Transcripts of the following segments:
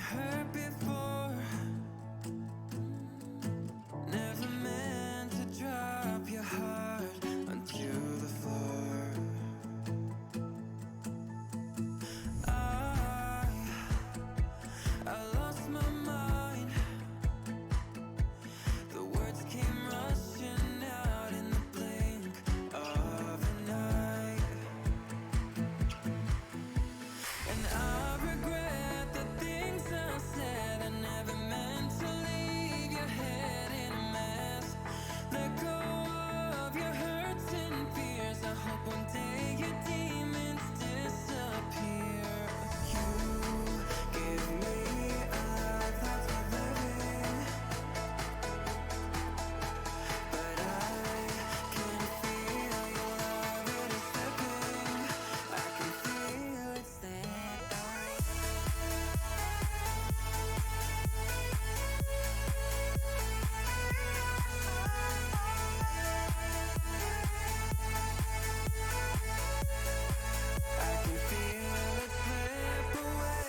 hurt before. Never meant to drop your heart onto the floor. I lost my mind. The words came rushing out in the blink of an eye. And I regret the things I said. I never meant to leave your head in a mess. Let go of your hurts and fears. I hope one day your demons disappear. You give me a life that's worth living, but I can feel your love, it is slipping. I can feel it slipping. I can feel it slip away.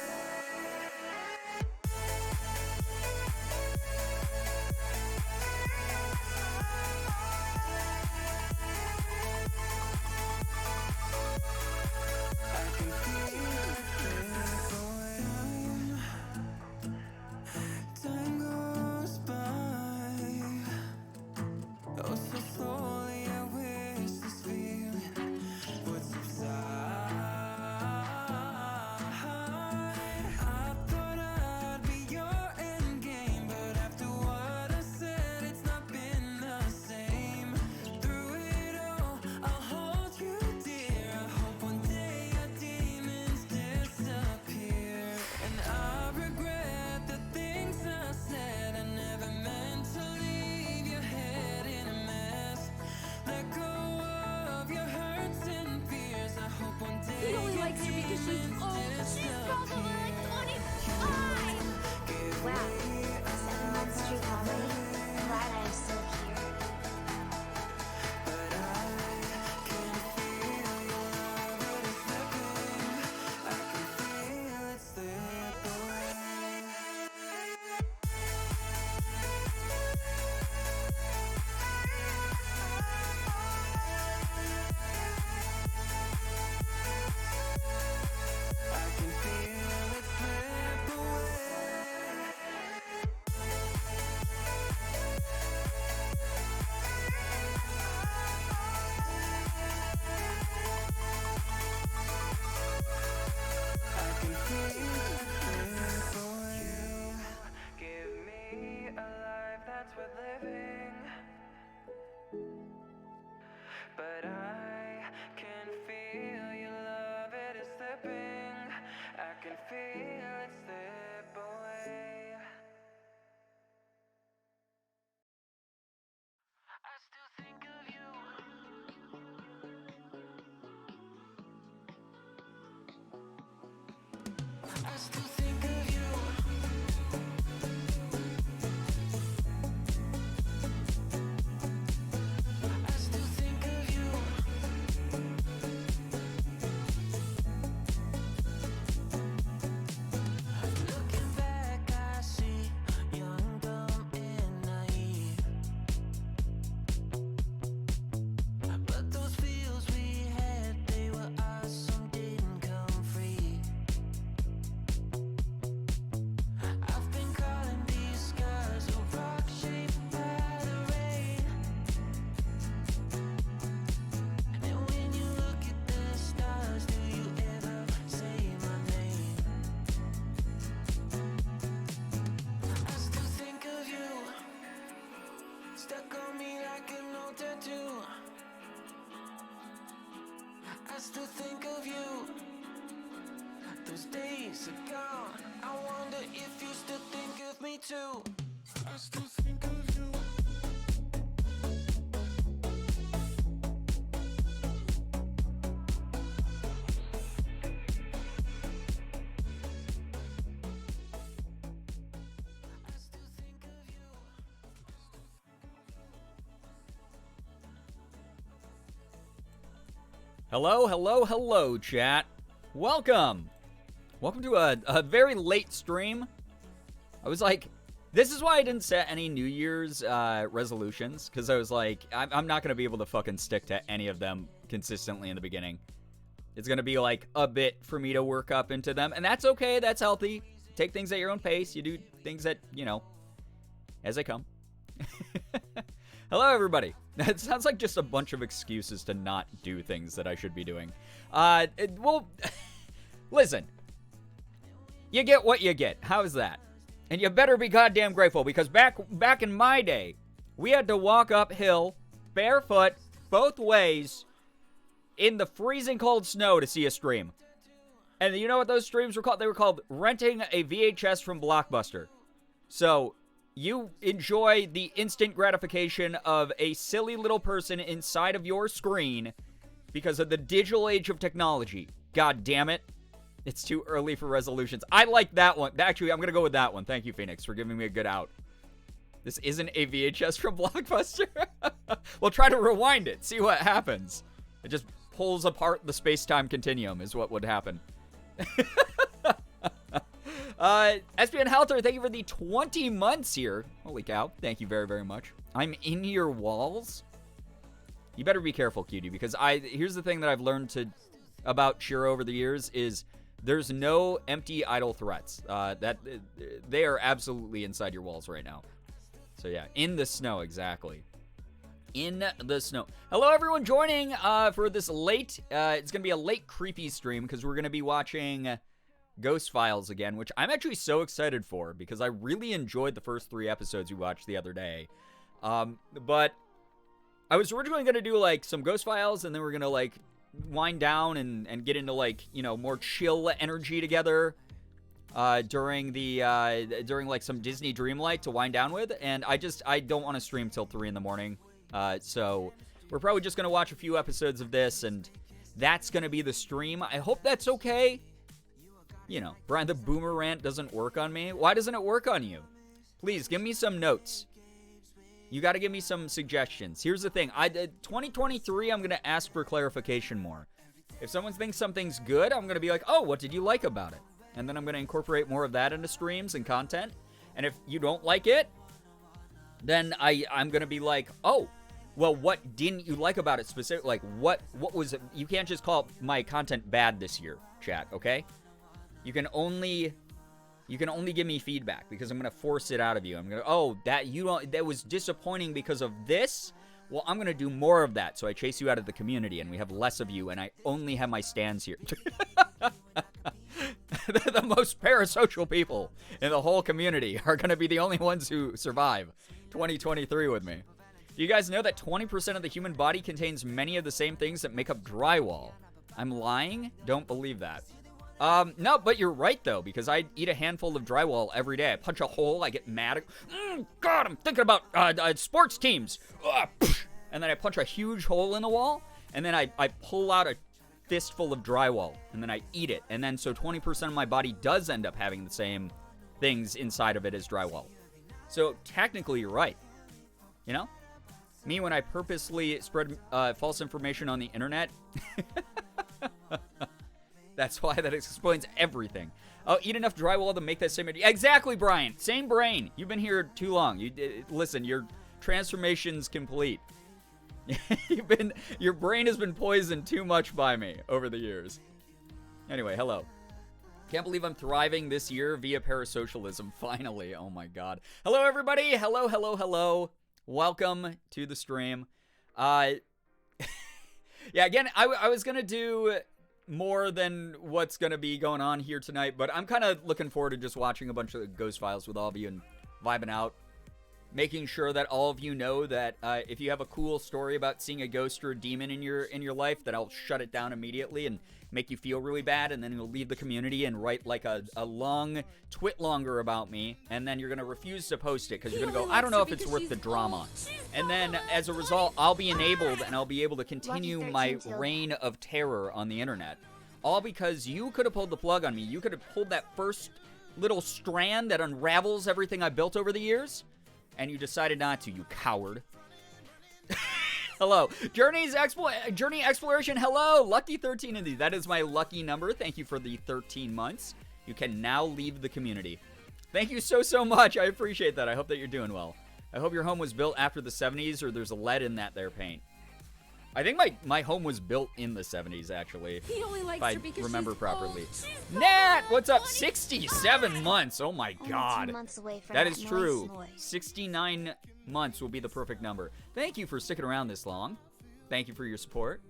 I can feel it slip away. Time goes by, oh so slowly. I wish this feeling would subside. I thought I'd be your end game, but after what I said, it's not been the same. Through it all, I'll hold you dear. I hope one day your demons disappear. And I regret the things I said. I never meant to leave your head in a mess. Let go of your hurts and fears. I hope one day He only your likes her because she's demons old. She's probably like disappear. 25. Wow, 7 months straight already. Glad I'm still here. But I can feel your love, it is slipping. I can feel it slip away. I can feel it slip away. I can feel it slip away. Give me a life that's worth living, but I can feel your love, it is slipping. I can feel it slip away. I still think of you. I still think of you. I still think of you. Looking back, I see young, dumb, and naive. But those feels we had, they were ours, some didn't come free. I've been calling these skies a rock-shaped pattern. And when you look at the stars, do you ever say my name? I still think of you, stuck on me like an old tattoo. I still think of you, those days are gone. I wonder if you still think of me too. I still think of you. I still think of you. Hello, hello, hello, chat. Welcome. Welcome to a very late stream. I was like, this is why I didn't set any New Year's resolutions, because I was like, I'm not going to be able to fucking stick to any of them consistently in the beginning. It's going to be like a bit for me to work up into them, and that's okay. That's healthy. Take things at your own pace. You do things that, you know, as they come. Hello, everybody. That sounds like just a bunch of excuses to not do things that I should be doing. Well, listen. You get what you get. How's that? And you better be goddamn grateful, because back in my day, we had to walk uphill, barefoot, both ways, in the freezing cold snow to see a stream. And you know what those streams were called? They were called renting a VHS from Blockbuster. So, you enjoy the instant gratification of a silly little person inside of your screen because of the digital age of technology. God damn it. It's too early for resolutions. I like that one. Actually, I'm going to go with that one. Thank you, Phoenix, for giving me a good out. This isn't a VHS from Blockbuster. We'll try to rewind it. See what happens. It just pulls apart the space-time continuum is what would happen. SPN Halter, thank you for the 20 months here. Holy cow. Thank you very, very much. I'm in your walls. You better be careful, Cutie, because here's the thing that I've learned about Shiro over the years is there's no empty idle threats. They are absolutely inside your walls right now. So yeah, in the snow, exactly. In the snow. Hello, everyone joining for this late, it's going to be a late creepy stream because we're going to be watching Ghost Files again, which I'm actually so excited for because I really enjoyed the first 3 episodes we watched the other day. But I was originally going to do like some Ghost Files and then we're going to like wind down and get into like, you know, more chill energy together during like some Disney Dreamlight to wind down with. And I don't want to stream till 3 in the morning. So we're probably just going to watch a few episodes of this and that's going to be the stream. I hope that's okay. You know, Brian, the boomer rant doesn't work on me. Why doesn't it work on you? Please, give me some notes. You got to give me some suggestions. Here's the thing. 2023, I'm going to ask for clarification more. If someone thinks something's good, I'm going to be like, oh, what did you like about it? And then I'm going to incorporate more of that into streams and content. And if you don't like it, then I'm going to be like, oh, well, what didn't you like about it specifically? Like, what was it? You can't just call my content bad this year, chat, okay? You can only give me feedback because I'm going to force it out of you. I'm going to, that was disappointing because of this. Well, I'm going to do more of that. So I chase you out of the community and we have less of you and I only have my stands here. The most parasocial people in the whole community are going to be the only ones who survive 2023 with me. Do you guys know that 20% of the human body contains many of the same things that make up drywall? I'm lying? Don't believe that. No, but you're right, though, because I eat a handful of drywall every day. I punch a hole, I get mad. God, I'm thinking about sports teams. And then I punch a huge hole in the wall, and then I pull out a fistful of drywall, and then I eat it. And then so 20% of my body does end up having the same things inside of it as drywall. So technically, you're right. You know? Me, when I purposely spread false information on the internet... That's why that explains everything. Oh, eat enough drywall to make that same... Exactly, Brian. Same brain. You've been here too long. Listen, your transformation's complete. Your brain has been poisoned too much by me over the years. Anyway, hello. Can't believe I'm thriving this year via parasocialism. Finally. Oh, my God. Hello, everybody. Hello, hello, hello. Welcome to the stream. Yeah, again, I was going to do... more than what's going to be going on here tonight, but I'm kind of looking forward to just watching a bunch of Ghost Files with all of you and vibing out, making sure that all of you know that if you have a cool story about seeing a ghost or a demon in your life, that I'll shut it down immediately and make you feel really bad, and then you'll leave the community and write like a long twit longer about me, and then you're going to refuse to post it because you're going to go, I don't know if it's worth the drama. And then as a result, I'll be enabled and I'll be able to continue my reign of terror on the internet. All because you could have pulled the plug on me. You could have pulled that first little strand that unravels everything I built over the years, and you decided not to, you coward. Hello. Journey Exploration, hello. Lucky 13 indeed. That is my lucky number. Thank you for the 13 months. You can now leave the community. Thank you so much. I appreciate that. I hope that you're doing well. I hope your home was built after the 70s or there's lead in that there paint. I think my home was built in the 70s, actually. He only likes If I her because remember she's properly. old. She's Nat, what's up? funny. 67 months. Oh my Only god. 2 months away from That is noise true. noise. 69 months will be the perfect number. Thank you for sticking around this long. Thank you for your support.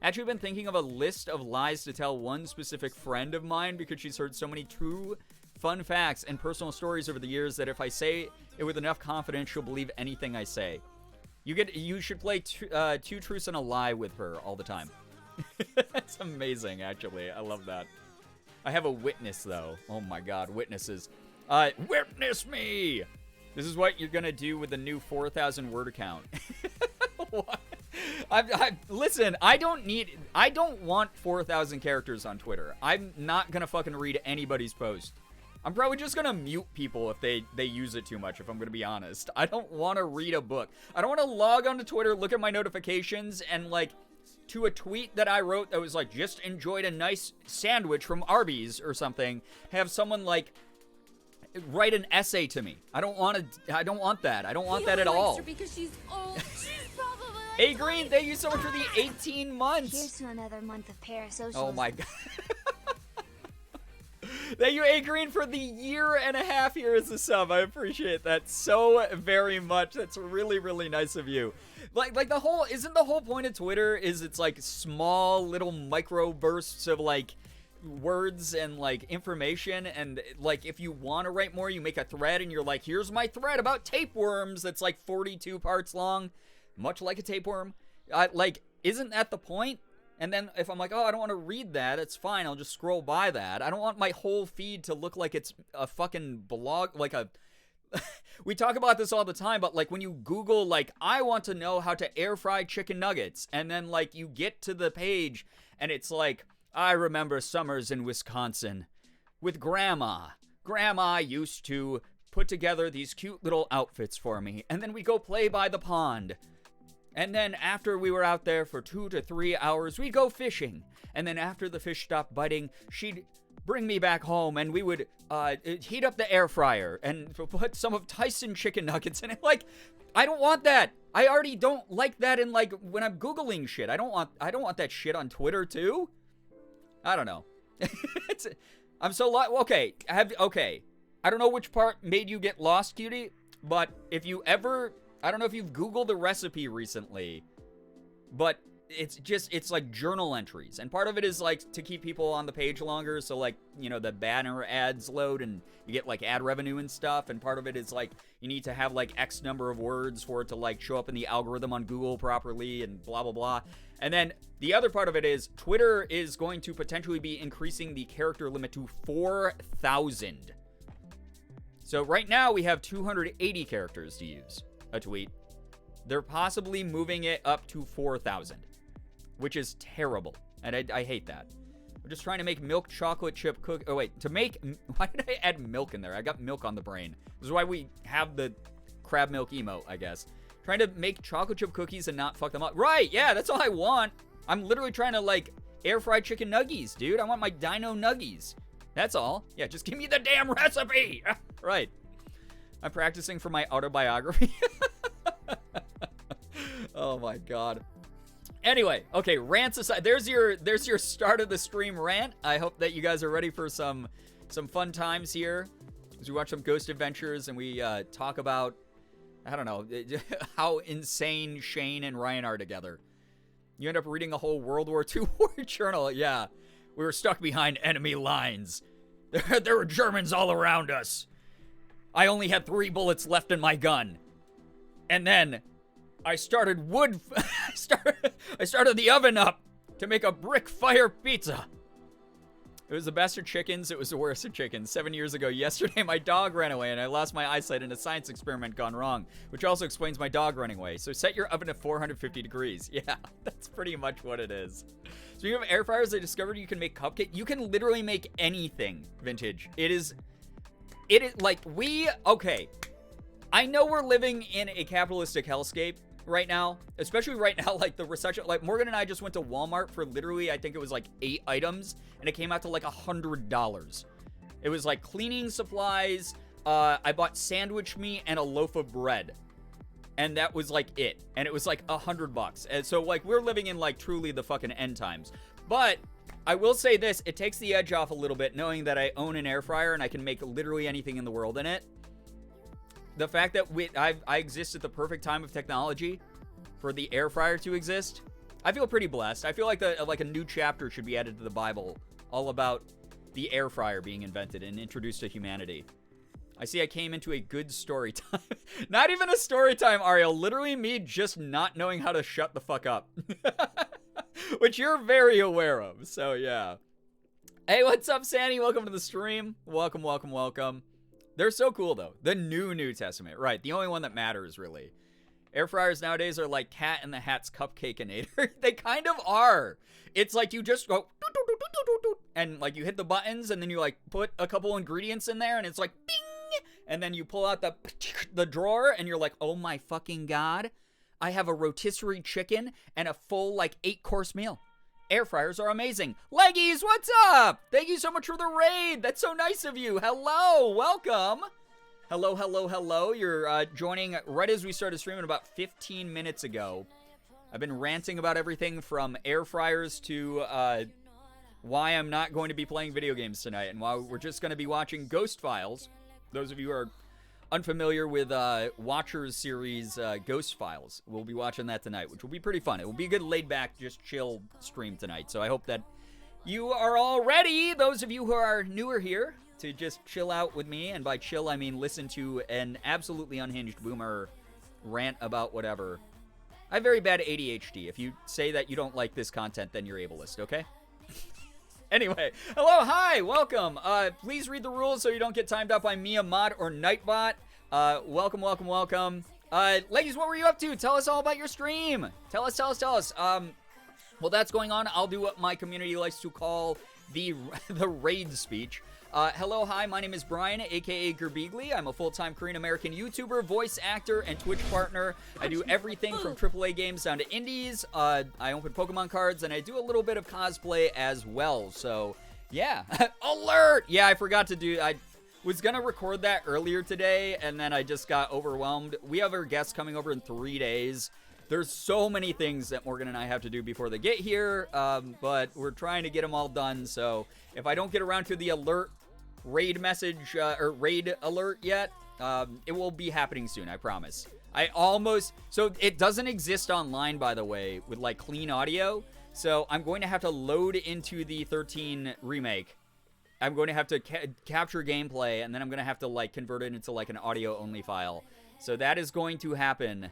Actually, been thinking of a list of lies to tell one specific friend of mine because she's heard so many true fun facts and personal stories over the years that if I say it with enough confidence, she'll believe anything I say. You should play two truths and a lie with her all the time. That's amazing, actually. I love that. I have a witness, though. Oh my god, witnesses. Witness me! This is what you're gonna do with the new 4,000 word account. What? Listen, I don't want 4,000 characters on Twitter. I'm not gonna fucking read anybody's post. I'm probably just gonna mute people if they use it too much, if I'm gonna be honest. I don't want to read a book. I don't want to log onto Twitter, look at my notifications, and like, to a tweet that I wrote that was like, just enjoyed a nice sandwich from Arby's or something, have someone like write an essay to me. I don't want that. I don't want that at He only likes all. her because she's old. She's probably Hey Green, thank you so much for the 18 Here's months. to another month of parasocialism. Oh my god. Thank you, A Green, for the 1.5 years here as a sub. I appreciate that so very much. That's really, really nice of you. Like isn't the whole point of Twitter is it's like small little micro bursts of like words and like information, and like if you want to write more, you make a thread and you're like, here's my thread about tapeworms that's like 42 parts long, much like a tapeworm. Like, isn't that the point? And then if I'm like, oh, I don't want to read that, it's fine. I'll just scroll by that. I don't want my whole feed to look like it's a fucking blog, like a... We talk about this all the time, but like when you Google, like, I want to know how to air fry chicken nuggets, and then like you get to the page and it's like, I remember summers in Wisconsin with Grandma. Grandma used to put together these cute little outfits for me, and then we go play by the pond. And then after we were out there for 2 to 3 hours, we'd go fishing. And then after the fish stopped biting, she'd bring me back home and we would heat up the air fryer and put some of Tyson chicken nuggets in it. Like, I don't want that. I already don't like that in like when I'm Googling shit. I don't want that shit on Twitter too. I don't know. I'm so okay. I don't know which part made you get lost, cutie, but if you ever... I don't know if you've Googled the recipe recently, but it's like journal entries. And part of it is like to keep people on the page longer. So like, you know, the banner ads load and you get like ad revenue and stuff. And part of it is like, you need to have like X number of words for it to like show up in the algorithm on Google properly and blah, blah, blah. And then the other part of it is Twitter is going to potentially be increasing the character limit to 4,000. So right now we have 280 characters to use a tweet. They're possibly moving it up to 4,000, which is terrible, and I hate that. I'm just trying to make milk chocolate chip cook. Oh wait, why did I add milk in there? I got milk on the brain. This is why we have the crab milk emote, I guess. Trying to make chocolate chip cookies and not fuck them up. Right? Yeah, that's all I want. I'm literally trying to like air fry chicken nuggies, dude. I want my dino nuggies. That's all. Yeah, just give me the damn recipe. Right. I'm practicing for my autobiography. Oh my god. Anyway, okay, rants aside, there's your start of the stream rant. I hope that you guys are ready for some fun times here as we watch some Ghost Adventures and we talk about, I don't know, how insane Shane and Ryan are together. You end up reading a whole World War II war journal. Yeah, we were stuck behind enemy lines. There were Germans all around us. I only had 3 bullets left in my gun. And then I started I started the oven up to make a brick fire pizza. It was the best of chickens. It was the worst of chickens. 7 years ago yesterday, my dog ran away and I lost my eyesight in a science experiment gone wrong, which also explains my dog running away. So set your oven to 450 degrees. Yeah, that's pretty much what it is. Speaking of air fryers, I discovered you can make cupcake. You can literally make anything, Vintage. It is like okay. I know we're living in a capitalistic hellscape right now, especially right now, like the recession. Like Morgan and I just went to Walmart for literally, I think it was like 8 items, and it came out to like $100. It was like cleaning supplies, I bought sandwich meat and a loaf of bread. And that was like it. And it was like $100. And so like we're living in like truly the fucking end times. But I will say this, it takes the edge off a little bit knowing that I own an air fryer and I can make literally anything in the world in it. The fact that I exist at the perfect time of technology for the air fryer to exist, I feel pretty blessed. I feel like a new chapter should be added to the Bible all about the air fryer being invented and introduced to humanity. I see I came into a good story time. Not even a story time, Ariel. Literally me just not knowing how to shut the fuck up. Which you're very aware of, so yeah. Hey, what's up, Sandy? Welcome to the stream. Welcome, welcome, welcome. They're so cool, though. The New Testament. Right, the only one that matters, really. Air fryers nowadays are like Cat in the Hat's Cupcakeinator. They kind of are. It's like you just go... and like you hit the buttons, and then you like put a couple ingredients in there, and it's like... bing! And then you pull out the drawer, and you're like, oh my fucking god. I have a rotisserie chicken and a full, like, 8-course meal. Air fryers are amazing. Leggies, what's up? Thank you so much for the raid. That's so nice of you. Hello, welcome. Hello, hello, hello. You're joining right as we started streaming about 15 minutes ago. I've been ranting about everything from air fryers to why I'm not going to be playing video games tonight and why we're just going to be watching Ghost Files. Those of you who are unfamiliar with Watcher's series Ghost Files, we'll be watching that tonight, which will be pretty fun. It will be a good laid-back, just chill stream tonight. So I hope that you are all ready, those of you who are newer here, to just chill out with me. And by chill, I mean listen to an absolutely unhinged boomer rant about whatever. I have very bad ADHD. If you say that you don't like this content, then you're ableist, okay? Anyway, hello, hi, welcome. Please read the rules so you don't get timed out by Mia Mod or Nightbot. Welcome, welcome, welcome. Ladies, what were you up to? Tell us all about your stream. Tell us. Well, that's going on. I'll do what my community likes to call the raid speech. Hello, hi, my name is Brian, aka Girbeagly. I'm a full-time Korean-American YouTuber, voice actor, and Twitch partner. I do everything from AAA games down to indies. I open Pokemon cards, and I do a little bit of cosplay as well. So, yeah. Alert! Yeah, I forgot to do... I was going to record that earlier today, and then I just got overwhelmed. We have our guests coming over in 3 days. There's so many things that Morgan and I have to do before they get here, but we're trying to get them all done. So, if I don't get around to the raid message or raid alert yet, it will be happening soon, I promise. So it doesn't exist online, by the way, with like clean audio, so I'm going to have to load into the 13 remake. I'm going to have to capture gameplay, and then I'm going to have to like convert it into like an audio only file. So that is going to happen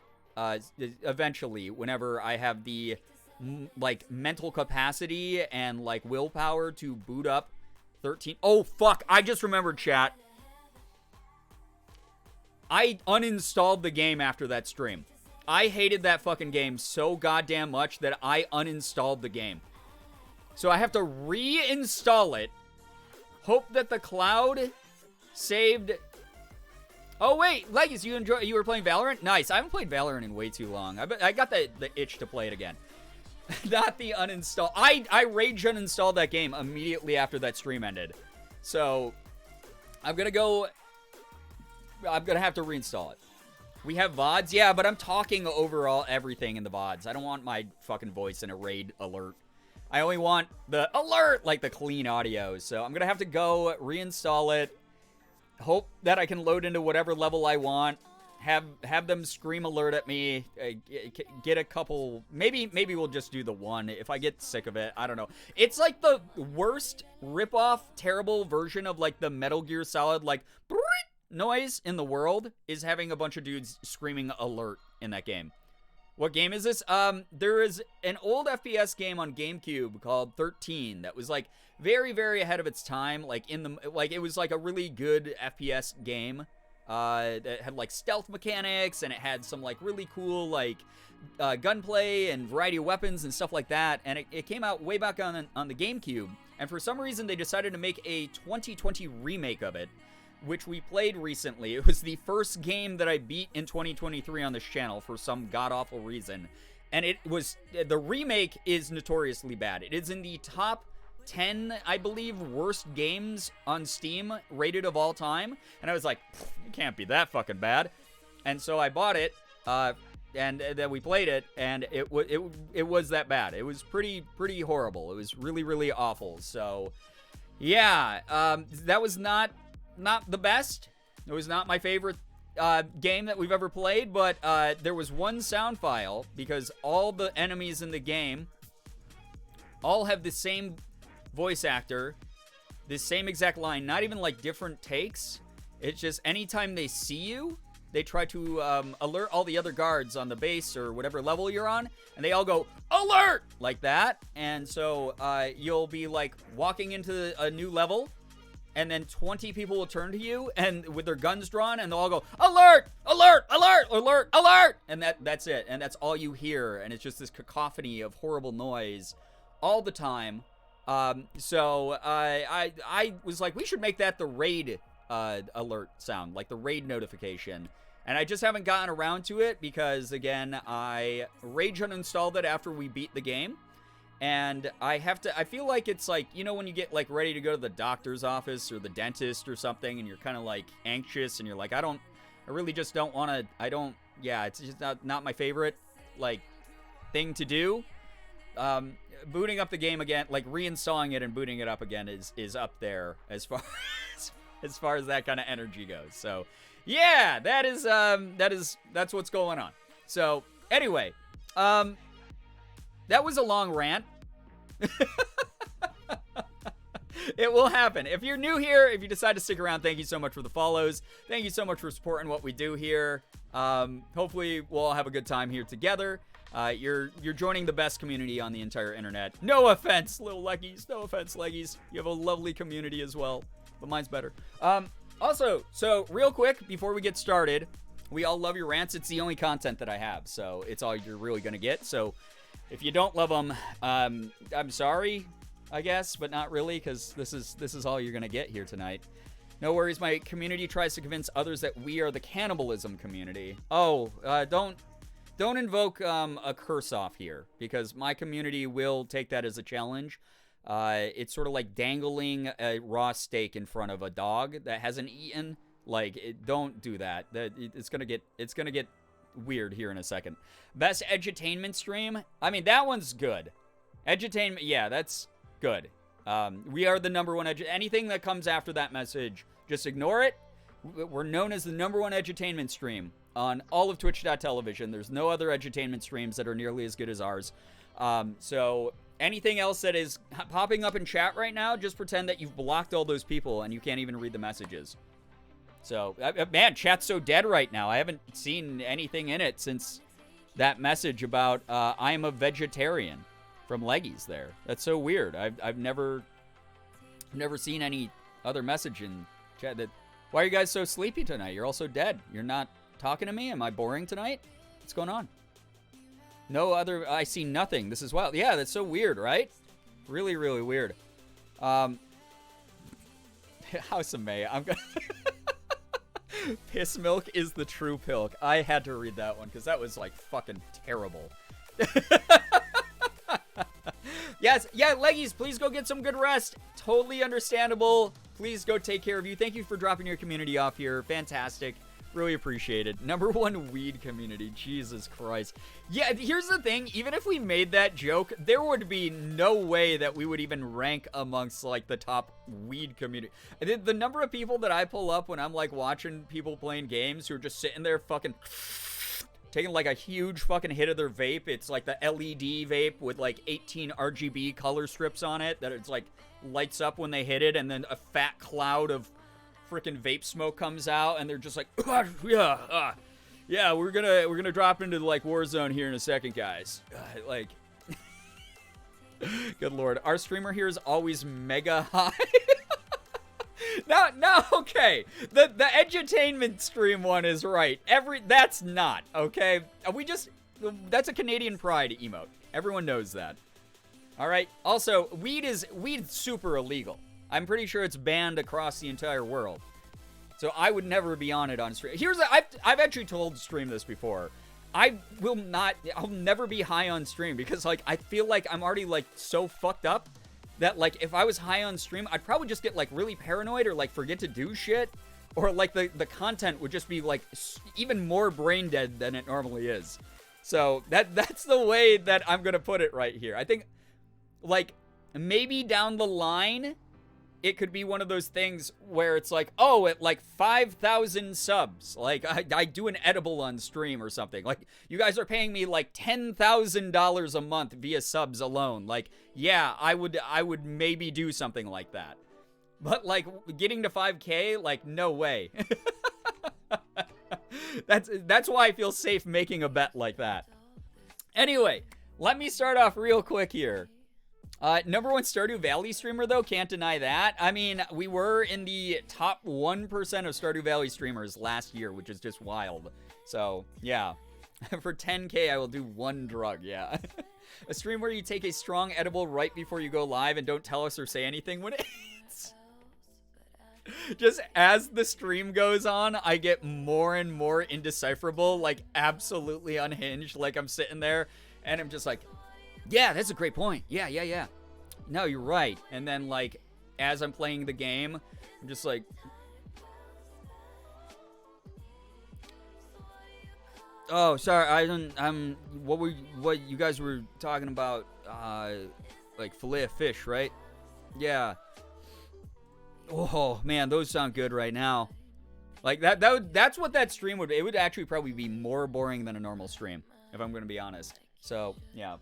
eventually, whenever I have the like mental capacity and like willpower to boot up 13. Oh, fuck. I just remembered, chat. I uninstalled the game after that stream. I hated that fucking game so goddamn much that I uninstalled the game. So I have to reinstall it. Hope that the cloud saved... Oh, wait. Legis, you were playing Valorant? Nice. I haven't played Valorant in way too long. I got the itch to play it again. Not the uninstall. I rage uninstalled that game immediately after that stream ended. So, I'm gonna have to reinstall it. We have VODs? Yeah, but I'm talking overall everything in the VODs. I don't want my fucking voice in a raid alert. I only want the alert, like the clean audio. So, I'm gonna have to go reinstall it. Hope that I can load into whatever level I want. Have them scream alert at me, get a couple, maybe we'll just do the one if I get sick of it. I don't know. It's like the worst rip-off, terrible version of like the Metal Gear Solid like noise in the world is having a bunch of dudes screaming alert in that game. What game is this? There is an old FPS game on GameCube called 13 that was like very, very ahead of its time. Like it was like a really good FPS game. That had like stealth mechanics, and it had some like really cool like gunplay and variety of weapons and stuff like that. And it came out way back on the GameCube, and for some reason they decided to make a 2020 remake of it, which we played recently. It was the first game that I beat in 2023 on this channel for some god-awful reason, and the remake is notoriously bad. It is in the top 10, I believe, worst games on Steam rated of all time. And I was like, it can't be that fucking bad. And so I bought it, and then we played it, and it was that bad. It was pretty horrible. It was really, really awful. So, yeah, that was not the best. It was not my favorite game that we've ever played, but there was one sound file, because all the enemies in the game all have the same voice actor, the same exact line, not even like different takes. It's just anytime they see you, they try to alert all the other guards on the base or whatever level you're on, and they all go, alert! Like that. And so you'll be like walking into a new level, and then 20 people will turn to you and with their guns drawn, and they'll all go, alert! Alert! Alert! Alert! Alert! And that's it. And that's all you hear. And it's just this cacophony of horrible noise all the time. So I was like, we should make that the raid alert sound, like the raid notification. And I just haven't gotten around to it because, again, I rage uninstalled it after we beat the game. And I feel like it's like, you know, when you get like ready to go to the doctor's office or the dentist or something, and you're kind of like anxious, and you're like, I really just don't want to, it's just not my favorite like thing to do. Booting up the game again, like reinstalling it and booting it up again is up there as far as that kind of energy goes. So yeah, that's what's going on. So anyway, that was a long rant. It will happen. If you're new here, if you decide to stick around, thank you so much for the follows. Thank you so much for supporting what we do here. Hopefully we'll all have a good time here together. You're joining the best community on the entire internet. No offense, little leggies. No offense, leggies. You have a lovely community as well, but mine's better. Also, so real quick, before we get started, we all love your rants. It's the only content that I have, so it's all you're really going to get. So if you don't love them, I'm sorry, I guess, but not really, because this is all you're going to get here tonight. No worries, my community tries to convince others that we are the cannibalism community. Oh, don't invoke a curse off here, because my community will take that as a challenge. It's sort of like dangling a raw steak in front of a dog that hasn't eaten. Like, don't do that. It's gonna get weird here in a second. Best edutainment stream. I mean, that one's good. Edutainment, yeah, that's good. We are the number one anything that comes after that message, just ignore it. We're known as the number one edutainment stream on all of twitch.tv. There's no other edutainment streams that are nearly as good as ours. So anything else that is popping up in chat right now, just pretend that you've blocked all those people and you can't even read the messages. So, man, chat's so dead right now. I haven't seen anything in it since that message about I am a vegetarian from Leggies there. That's so weird. I've never seen any other message in chat that, why are you guys so sleepy tonight? You're all so dead. You're not talking to me? Am I boring tonight? What's going on? No other, I see nothing. This is wild. Yeah, that's so weird, right? Really, really weird. House of May. I'm gonna Piss milk is the true pilk. I had to read that one because that was like fucking terrible. Yes, yeah, Leggies, please go get some good rest. Totally understandable. Please go take care of you. Thank you for dropping your community off here. Fantastic. Really appreciate it. Number one weed community. Jesus Christ. Yeah, here's the thing. Even if we made that joke, there would be no way that we would even rank amongst, like, the top weed community. The number of people that I pull up when I'm, like, watching people playing games who are just sitting there fucking taking, like, a huge fucking hit of their vape. It's, like, the LED vape with, like, 18 RGB color strips on it that it's, like, lights up when they hit it, and then a fat cloud of freaking vape smoke comes out, and they're just like, yeah, we're gonna drop into like Warzone here in a second, guys. Like, good lord, our streamer here is always mega high. No, okay. The edutainment stream one is right. That's not okay. That's a Canadian pride emote. Everyone knows that. All right. Also, weed's super illegal. I'm pretty sure it's banned across the entire world. So I would never be on it on stream. I've actually told stream this before. I'll never be high on stream because, like, I feel like I'm already, like, so fucked up that, like, if I was high on stream, I'd probably just get, like, really paranoid or, like, forget to do shit. Or, like, the content would just be, like, even more brain dead than it normally is. So, that's the way that I'm gonna put it right here. I think, like, maybe down the line, it could be one of those things where it's like, oh, at, like, 5,000 subs, like, I do an edible on stream or something. Like, you guys are paying me, like, $10,000 a month via subs alone. Like, yeah, I would maybe do something like that. But, like, getting to 5K, like, no way. That's why I feel safe making a bet like that. Anyway, let me start off real quick here. Number one Stardew Valley streamer, though, can't deny that. I mean, we were in the top 1% of Stardew Valley streamers last year, which is just wild. So, yeah. For 10K, I will do one drug, yeah. A stream where you take a strong edible right before you go live and don't tell us or say anything when it's... Just as the stream goes on, I get more and more indecipherable, like absolutely unhinged. Like I'm sitting there and I'm just like, yeah, that's a great point. Yeah. No, you're right. And then like, as I'm playing the game, I'm just like, oh, sorry, what you guys were talking about, like filet of fish, right? Yeah. Oh man, those sound good right now. Like that's what that stream would be. It would actually probably be more boring than a normal stream, if I'm gonna be honest. So yeah,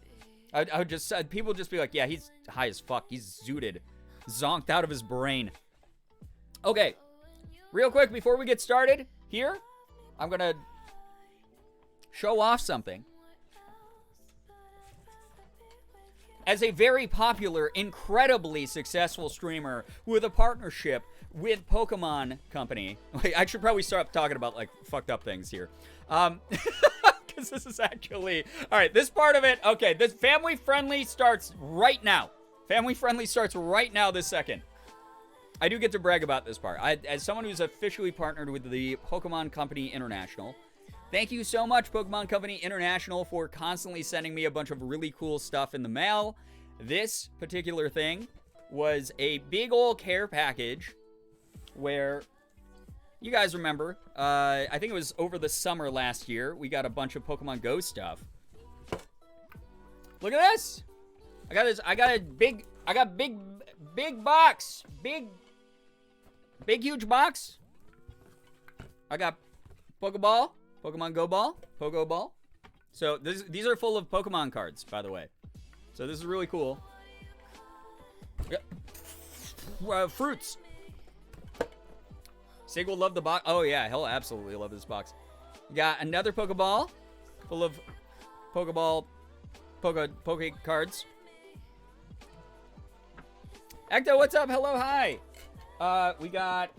I would just people would just be like, yeah, he's high as fuck. He's zooted, zonked out of his brain. Okay, real quick before we get started here, I'm gonna show off something. As a very popular, incredibly successful streamer with a partnership with Pokemon Company. Wait, I should probably start talking about, like, fucked up things here. Because this is actually... Alright, this part of it... Okay, this family-friendly starts right now. Family-friendly starts right now this second. I do get to brag about this part. As someone who's officially partnered with the Pokemon Company International... Thank you so much, Pokemon Company International, for constantly sending me a bunch of really cool stuff in the mail. This particular thing was a big ol' care package where, you guys remember, I think it was over the summer last year, we got a bunch of Pokemon Go stuff. Look at this! I got big box! Big huge box. I got Pokeball. Pokemon Go Ball, Pogo Ball. So these are full of Pokemon cards, by the way. So this is really cool. Fruits. Sig will love the box. Oh yeah, he'll absolutely love this box. Got another Pokeball full of Pokeball, Poke cards. Ecto, what's up? Hello, hi. We got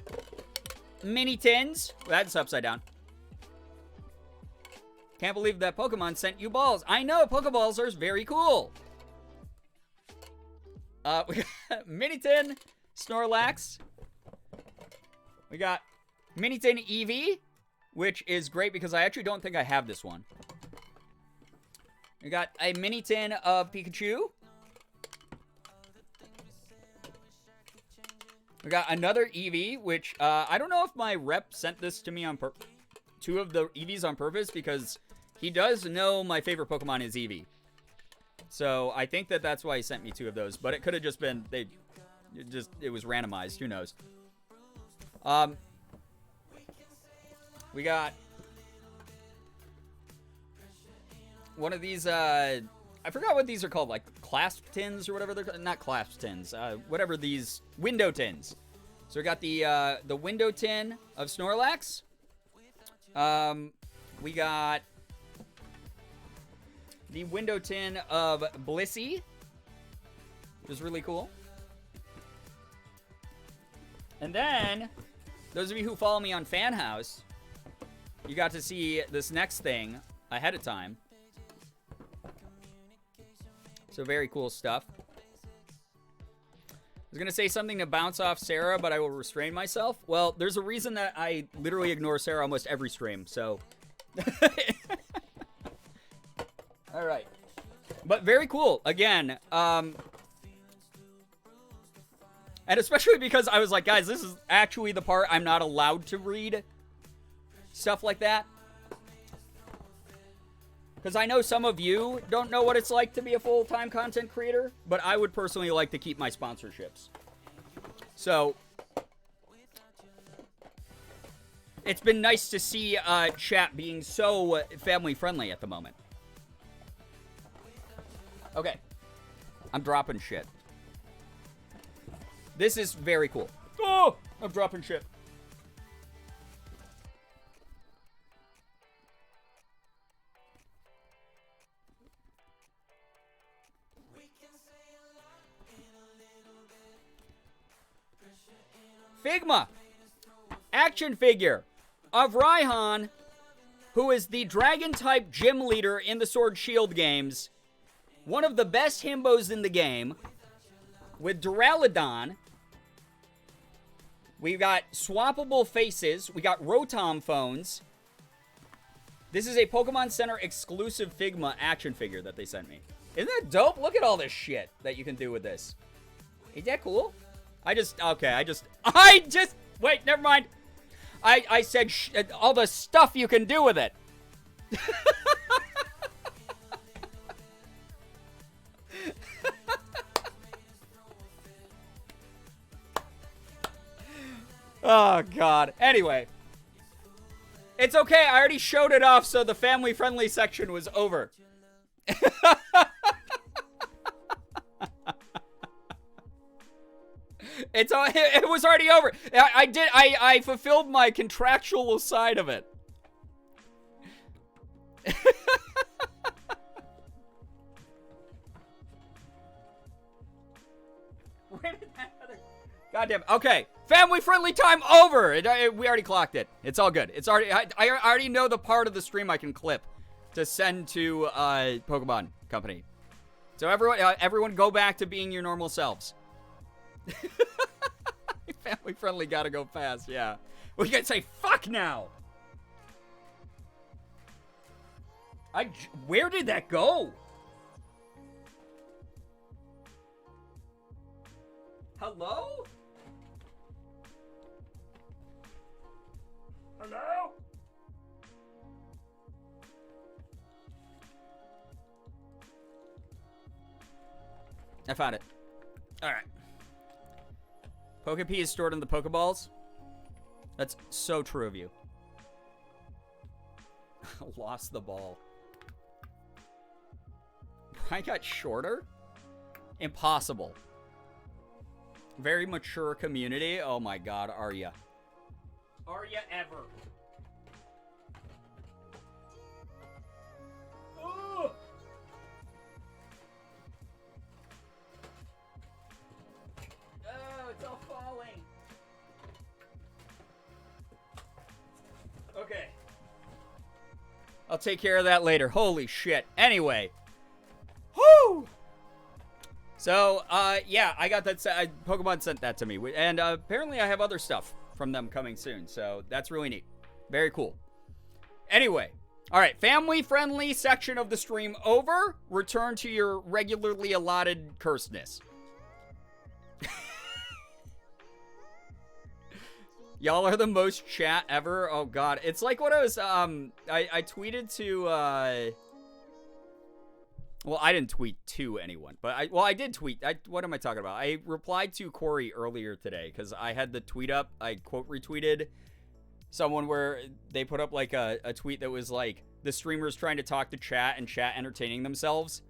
mini tins. That's upside down. Can't believe that Pokemon sent you balls. I know, Pokeballs are very cool. We got Minitin Snorlax. We got Minitin Eevee, which is great because I actually don't think I have this one. We got a Minitin of Pikachu. We got another Eevee, which I don't know if my rep sent this to me on purpose. Two of the Eevees on purpose because he does know my favorite Pokemon is Eevee. So I think that's why he sent me two of those. But it could have just been, it was randomized. Who knows? We got one of these, I forgot what these are called, like clasp tins or whatever they're called. Not clasp tins, whatever these, window tins. So we got the window tin of Snorlax. We got the window tin of Blissey, which is really cool. And then, those of you who follow me on Fan House, you got to see this next thing ahead of time. So very cool stuff. I was going to say something to bounce off Sarah, but I will restrain myself. Well, there's a reason that I literally ignore Sarah almost every stream, so... All right. But very cool. Again, And especially because I was like, guys, this is actually the part I'm not allowed to read. Stuff like that. Because I know some of you don't know what it's like to be a full-time content creator, but I would personally like to keep my sponsorships. So, it's been nice to see chat being so family-friendly at the moment. Okay. I'm dropping shit. This is very cool. Oh! I'm dropping shit. Figma, action figure of Raihan, who is the dragon-type gym leader in the Sword Shield games, one of the best himbos in the game, with Duraludon. We got swappable faces. We got Rotom phones. This is a Pokemon Center exclusive Figma action figure that they sent me. Isn't that dope? Look at all this shit that you can do with this. Is that cool? Wait, never mind. I said all the stuff you can do with it. Oh, God. Anyway. It's okay. I already showed it off, so the family-friendly section was over. It was already over. I fulfilled my contractual side of it. Where did that other... Goddamn. Okay. Family-friendly time over. We already clocked it. It's all good. It's already... I already know the part of the stream I can clip to send to Pokemon Company. So everyone go back to being your normal selves. Family friendly gotta go fast, yeah. We gotta say fuck now. Where did that go? Hello? Hello? I found it. Alright. Pokepee is stored in the Pokeballs. That's so true of you. Lost the ball. I got shorter? Impossible. Very mature community. Oh my god, are ya? Are ya ever? Ooh! Oh, it's all falling. Okay. I'll take care of that later. Holy shit. Anyway. Whoo! So, yeah, I got that. Pokemon sent that to me. And apparently I have other stuff from them coming soon. So, that's really neat. Very cool. Anyway. Alright, family-friendly section of the stream over. Return to your regularly allotted cursedness. Y'all are the most chat ever. Oh, God. It's like what I was, I tweeted to, well, I didn't tweet to anyone, but I did tweet. What am I talking about? I replied to Corey earlier today because I had the tweet up. I quote retweeted someone where they put up like a tweet that was like the streamers trying to talk to chat and chat entertaining themselves.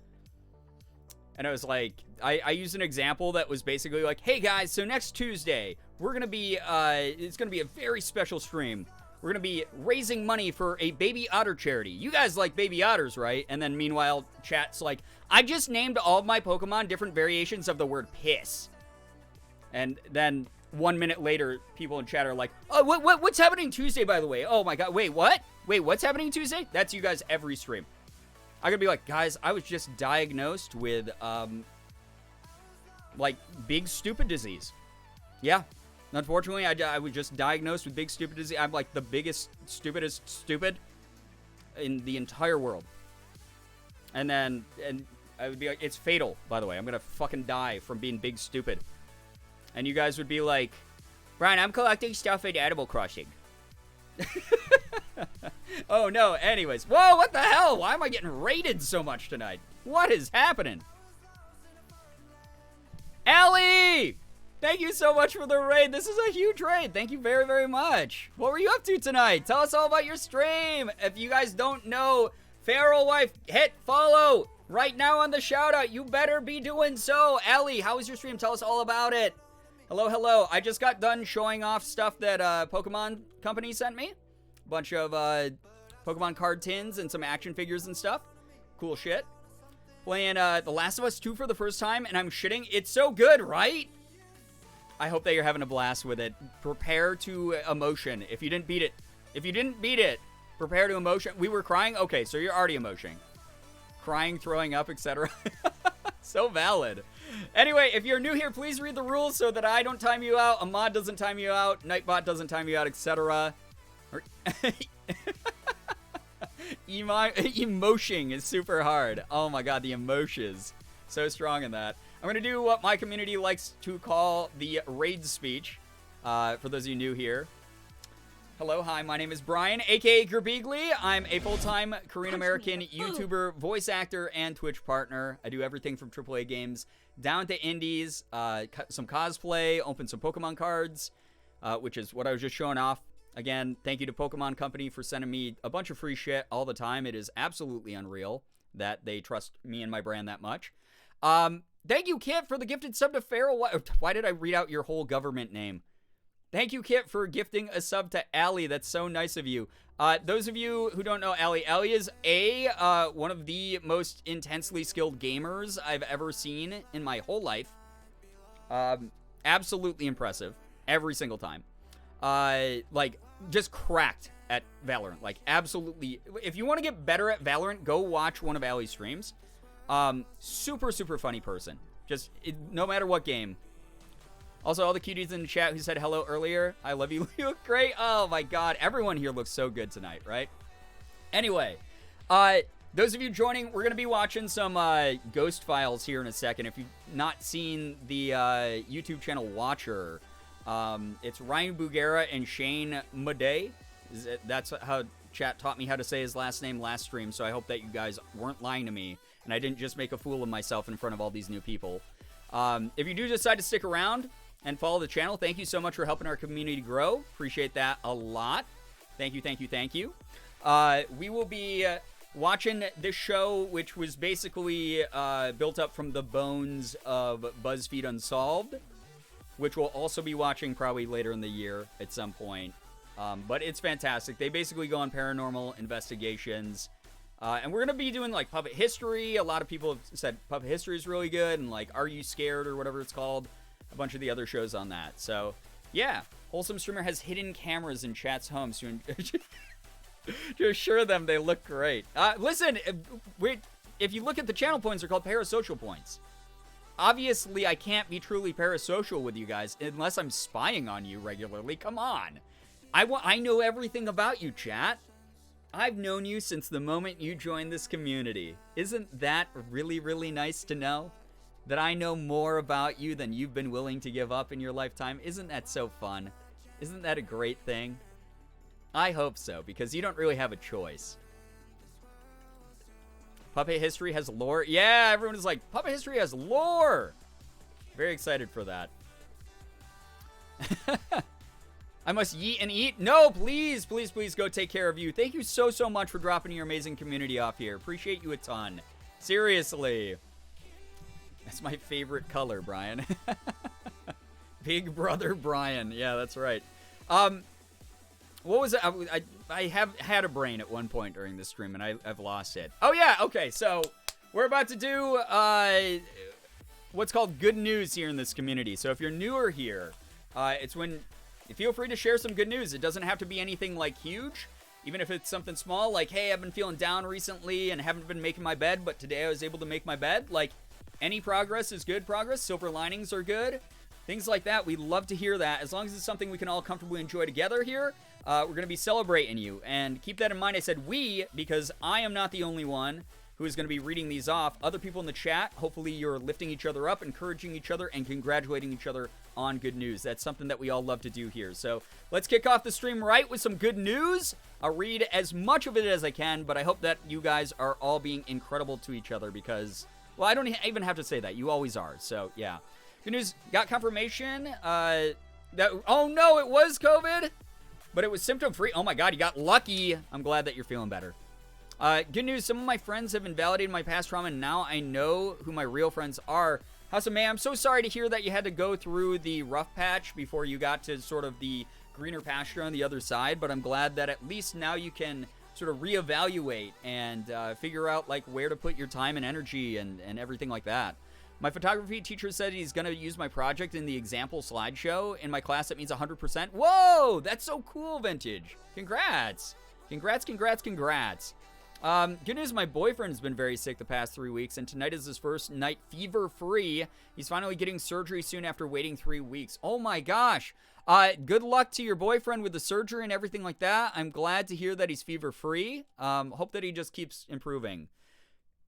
And I was like, I used an example that was basically like, hey guys, so next Tuesday, we're going to be, it's going to be a very special stream. We're going to be raising money for a baby otter charity. You guys like baby otters, right? And then meanwhile, chat's like, I just named all of my Pokemon different variations of the word piss. And then 1 minute later, people in chat are like, oh, what's happening Tuesday, by the way? Oh my god, wait, what? Wait, what's happening Tuesday? That's you guys every stream. I'm gonna be like, guys, I was just diagnosed with, like, big stupid disease. Yeah. Unfortunately, I was just diagnosed with big stupid disease. I'm like the biggest, stupidest stupid in the entire world. And then, I would be like, it's fatal, by the way. I'm gonna fucking die from being big stupid. And you guys would be like, Brian, I'm collecting stuff in Animal Crossing. Oh, no. Anyways. Whoa, what the hell? Why am I getting raided so much tonight? What is happening? Ellie! Thank you so much for the raid. This is a huge raid. Thank you very, very much. What were you up to tonight? Tell us all about your stream. If you guys don't know, Feral Wife, hit follow right now on the shout out. You better be doing so. Ellie, how was your stream? Tell us all about it. Hello, hello. I just got done showing off stuff that Pokemon Company sent me. A bunch of Pokemon card tins and some action figures and stuff. Cool shit. Playing The Last of Us 2 for the first time, and I'm shitting. It's so good, right? I hope that you're having a blast with it. Prepare to emotion. If you didn't beat it, prepare to emotion. We were crying? Okay, so you're already emoting. Crying, throwing up, etc. So valid. Anyway, if you're new here, please read the rules so that I don't time you out, Ahmad doesn't time you out, Nightbot doesn't time you out, etc. Emotion is super hard. Oh my god, the emotions. So strong in that. I'm going to do what my community likes to call the raid speech. For those of you new here. Hello, hi, my name is Brian, aka Girbeagly. I'm a full-time Korean-American YouTuber, voice actor, and Twitch partner. I do everything from AAA games down to indies, some cosplay, open some Pokemon cards, which is what I was just showing off. Again, thank you to Pokemon Company for sending me a bunch of free shit all the time. It is absolutely unreal that they trust me and my brand that much. Thank you, Kit, for the gifted sub to Feral. Why did I read out your whole government name? Thank you, Kit, for gifting a sub to Allie. That's so nice of you. Those of you who don't know Allie is one of the most intensely skilled gamers I've ever seen in my whole life. Absolutely impressive every single time. Like, just cracked at Valorant. Like, absolutely. If you want to get better at Valorant, go watch one of Allie's streams. Super, super funny person. Just, no matter what game. Also, all the cuties in the chat who said hello earlier, I love you. You look great. Oh my god, everyone here looks so good tonight, right? Anyway, those of you joining, we're going to be watching some Ghost Files here in a second. If you've not seen the YouTube channel Watcher, it's Ryan Bugera and Shane Madej. That's how chat taught me how to say his last name last stream, so I hope that you guys weren't lying to me, and I didn't just make a fool of myself in front of all these new people. If you do decide to stick around and follow the channel, thank you so much for helping our community grow. Appreciate that a lot. Thank you, thank you, thank you. We will be watching this show, which was basically built up from the bones of BuzzFeed Unsolved, which we'll also be watching probably later in the year at some point. But it's fantastic. They basically go on paranormal investigations. And we're going to be doing, like, Puppet History. A lot of people have said Puppet History is really good. And, like, Are You Scared or whatever it's called. A bunch of the other shows on that. So, yeah. Wholesome Streamer has hidden cameras in chat's homes to assure them they look great. Listen, if you look at the channel points, they're called parasocial points. Obviously, I can't be truly parasocial with you guys unless I'm spying on you regularly. Come on. I know everything about you, chat. I've known you since the moment you joined this community. Isn't that really, really nice to know? That I know more about you than you've been willing to give up in your lifetime? Isn't that so fun? Isn't that a great thing? I hope so, because you don't really have a choice. Puppet History has lore? Yeah, everyone is like, Puppet History has lore! Very excited for that. I must yeet and eat? No, please, please, please go take care of you. Thank you so, so much for dropping your amazing community off here. Appreciate you a ton. Seriously. That's my favorite color, Brian. Big Brother Brian. Yeah, that's right. What was it? I have had a brain at one point during this stream, and I've lost it. Oh, yeah. Okay, so we're about to do what's called good news here in this community. So if you're newer here, it's when... Feel free to share some good news. It doesn't have to be anything, like, huge. Even if it's something small, like, hey, I've been feeling down recently and haven't been making my bed, but today I was able to make my bed. Like, any progress is good progress. Silver linings are good. Things like that. We love to hear that. As long as it's something we can all comfortably enjoy together here, we're going to be celebrating you. And keep that in mind. I said we, because I am not the only one who is going to be reading these off. Other people in the chat, hopefully you're lifting each other up, encouraging each other, and congratulating each other on good news. That's something that we all love to do here. So let's kick off the stream right with some good news. I'll read as much of it as I can, but I hope that you guys are all being incredible to each other because, well, I don't even have to say that. You always are. So, yeah. Good news. Got confirmation that, oh no, it was COVID, but it was symptom-free. Oh my God, you got lucky. I'm glad that you're feeling better. Good news. Some of my friends have invalidated my past trauma, and now I know who my real friends are. House of May, I'm so sorry to hear that you had to go through the rough patch before you got to sort of the greener pasture on the other side, but I'm glad that at least now you can sort of reevaluate and figure out like where to put your time and energy and everything like that. My photography teacher said he's going to use my project in the example slideshow. In my class, that means 100%. Whoa, that's so cool, Vintage. Congrats. Congrats. Good news, my boyfriend's been very sick the past 3 weeks, and tonight is his first night fever-free. He's finally getting surgery soon after waiting 3 weeks. Oh my gosh. Good luck to your boyfriend with the surgery and everything like that. I'm glad to hear that he's fever-free. Hope that he just keeps improving.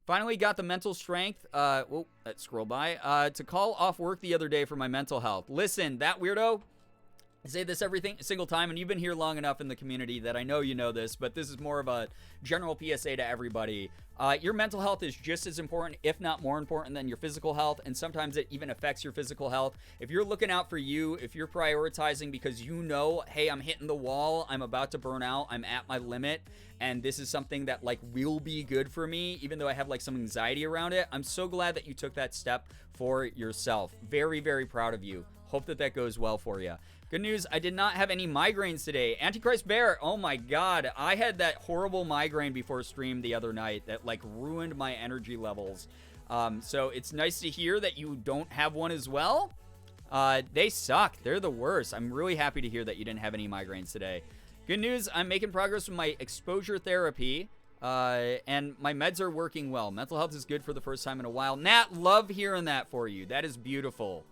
Finally got the mental strength, whoa, let's scroll by, to call off work the other day for my mental health. Listen, that weirdo, I say this every single time, and you've been here long enough in the community that I know you know this, but this is more of a general PSA to everybody. Your mental health is just as important, if not more important, than your physical health, and sometimes it even affects your physical health. If you're looking out for you, if you're prioritizing because you know, hey, I'm hitting the wall, I'm about to burn out, I'm at my limit, and this is something that, like, will be good for me, even though I have, like, some anxiety around it, I'm so glad that you took that step for yourself. Very, very proud of you. Hope that that goes well for you. Good news, I did not have any migraines today. Antichrist Bear, oh my God. I had that horrible migraine before stream the other night that like ruined my energy levels. So it's nice to hear that you don't have one as well. They suck. They're the worst. I'm really happy to hear that you didn't have any migraines today. Good news, I'm making progress with my exposure therapy. And my meds are working well. Mental health is good for the first time in a while. Nat, love hearing that for you. That is beautiful.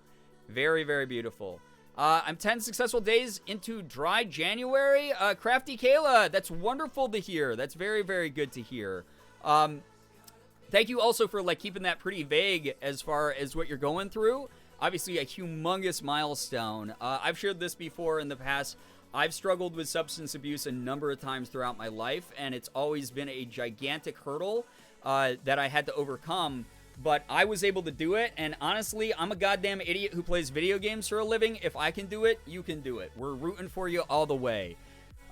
Very, very beautiful. I'm 10 successful days into dry January. Crafty Kayla, that's wonderful to hear. That's very, very good to hear. Thank you also for like keeping that pretty vague as far as what you're going through. Obviously a humongous milestone. I've shared this before in the past. I've struggled with substance abuse a number of times throughout my life, and it's always been a gigantic hurdle that I had to overcome. But I was able to do it, and honestly, I'm a goddamn idiot who plays video games for a living. If I can do it, you can do it. We're rooting for you all the way.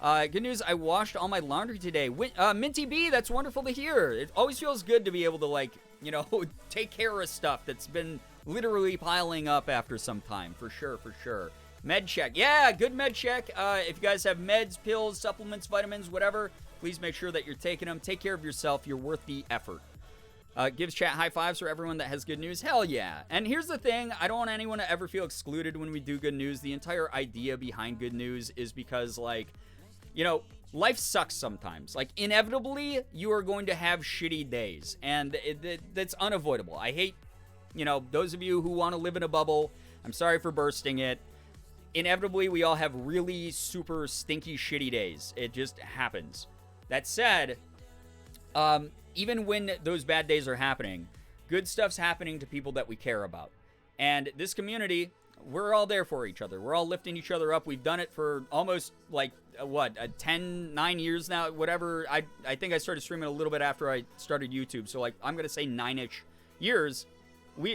Good news, I washed all my laundry today. Minty B, that's wonderful to hear. It always feels good to be able to, like, you know, take care of stuff that's been literally piling up after some time. For sure, for sure. Med check. Yeah, good med check. If you guys have meds, pills, supplements, vitamins, whatever, please make sure that you're taking them. Take care of yourself. You're worth the effort. Gives chat high fives for everyone that has good news. Hell yeah. And here's the thing. I don't want anyone to ever feel excluded when we do good news. The entire idea behind good news is because, like, you know, life sucks sometimes. Like, inevitably, you are going to have shitty days. And that's unavoidable. I hate, you know, those of you who want to live in a bubble. I'm sorry for bursting it. Inevitably, we all have really super stinky, shitty days. It just happens. That said, even when those bad days are happening, good stuff's happening to people that we care about. And this community, we're all there for each other. We're all lifting each other up. We've done it for almost, like, 9 years now, whatever. I think I started streaming a little bit after I started YouTube. So, like, I'm going to say 9-ish years.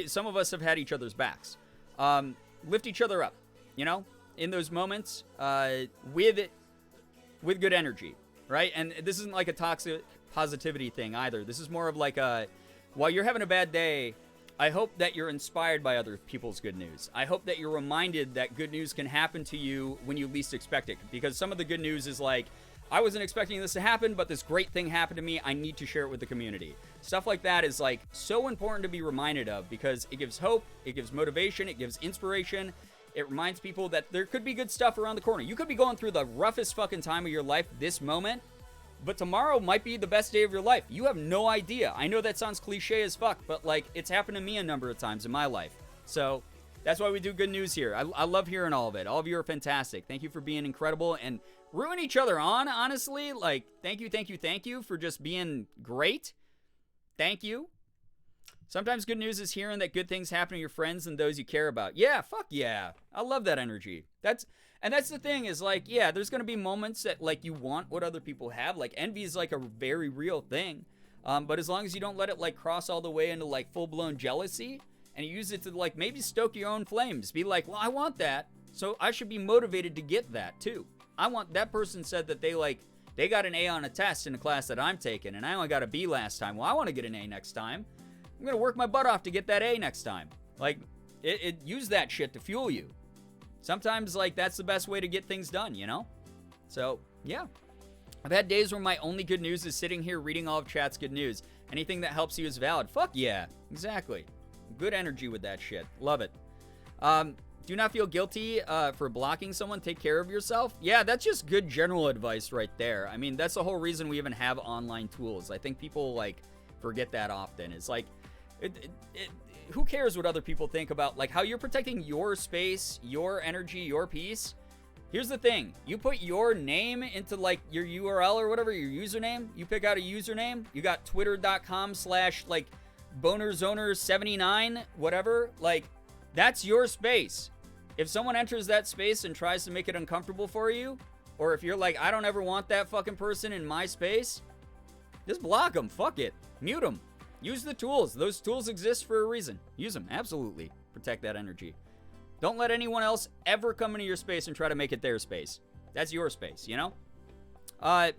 Some of us have had each other's backs. Lift each other up, you know, in those moments with good energy, right? And this isn't like a toxic positivity thing either. This is more of like a, while you're having a bad day, I hope that you're inspired by other people's good news. I hope that you're reminded that good news can happen to you when you least expect it. Because some of the good news is like, I wasn't expecting this to happen, but this great thing happened to me. I need to share it with the community. Stuff like that is like so important to be reminded of because it gives hope, it gives motivation, it gives inspiration. It reminds people that there could be good stuff around the corner. You could be going through the roughest fucking time of your life this moment, but tomorrow might be the best day of your life. You have no idea. I know that sounds cliche as fuck, but like it's happened to me a number of times in my life. So that's why we do good news here. I love hearing all of it. All of you are fantastic. Thank you for being incredible and rooting each other on, honestly. Like, thank you for just being great. Thank you. Sometimes good news is hearing that good things happen to your friends and those you care about. Yeah, fuck yeah. I love that energy. That's the thing is like, yeah, there's going to be moments that like you want what other people have. Like envy is like a very real thing. But as long as you don't let it like cross all the way into like full-blown jealousy and you use it to like maybe stoke your own flames. Be like, well, I want that. So I should be motivated to get that too. I want that person said that they got an A on a test in a class that I'm taking and I only got a B last time. Well, I want to get an A next time. I'm going to work my butt off to get that A next time. Like use that shit to fuel you. Sometimes like that's the best way to get things done, you know? So, yeah. I've had days where my only good news is sitting here reading all of chat's good news. Anything that helps you is valid. Fuck yeah. Exactly. Good energy with that shit. Love it. Do not feel guilty for blocking someone. Take care of yourself. Yeah, that's just good general advice right there. I mean, that's the whole reason we even have online tools. I think people like forget that often. It's like, who cares what other people think about like how you're protecting your space, your energy, your peace? Here's the thing. You put your name into like your URL or whatever, your username. You pick out a username. You got twitter.com/ like bonerzone79, whatever. Like, that's your space. If someone enters that space and tries to make it uncomfortable for you, or if you're like, I don't ever want that fucking person in my space, just block them. Fuck it. Mute them. Use the tools. Those tools exist for a reason. Use them. Absolutely. Protect that energy. Don't let anyone else ever come into your space and try to make it their space. That's your space, you know?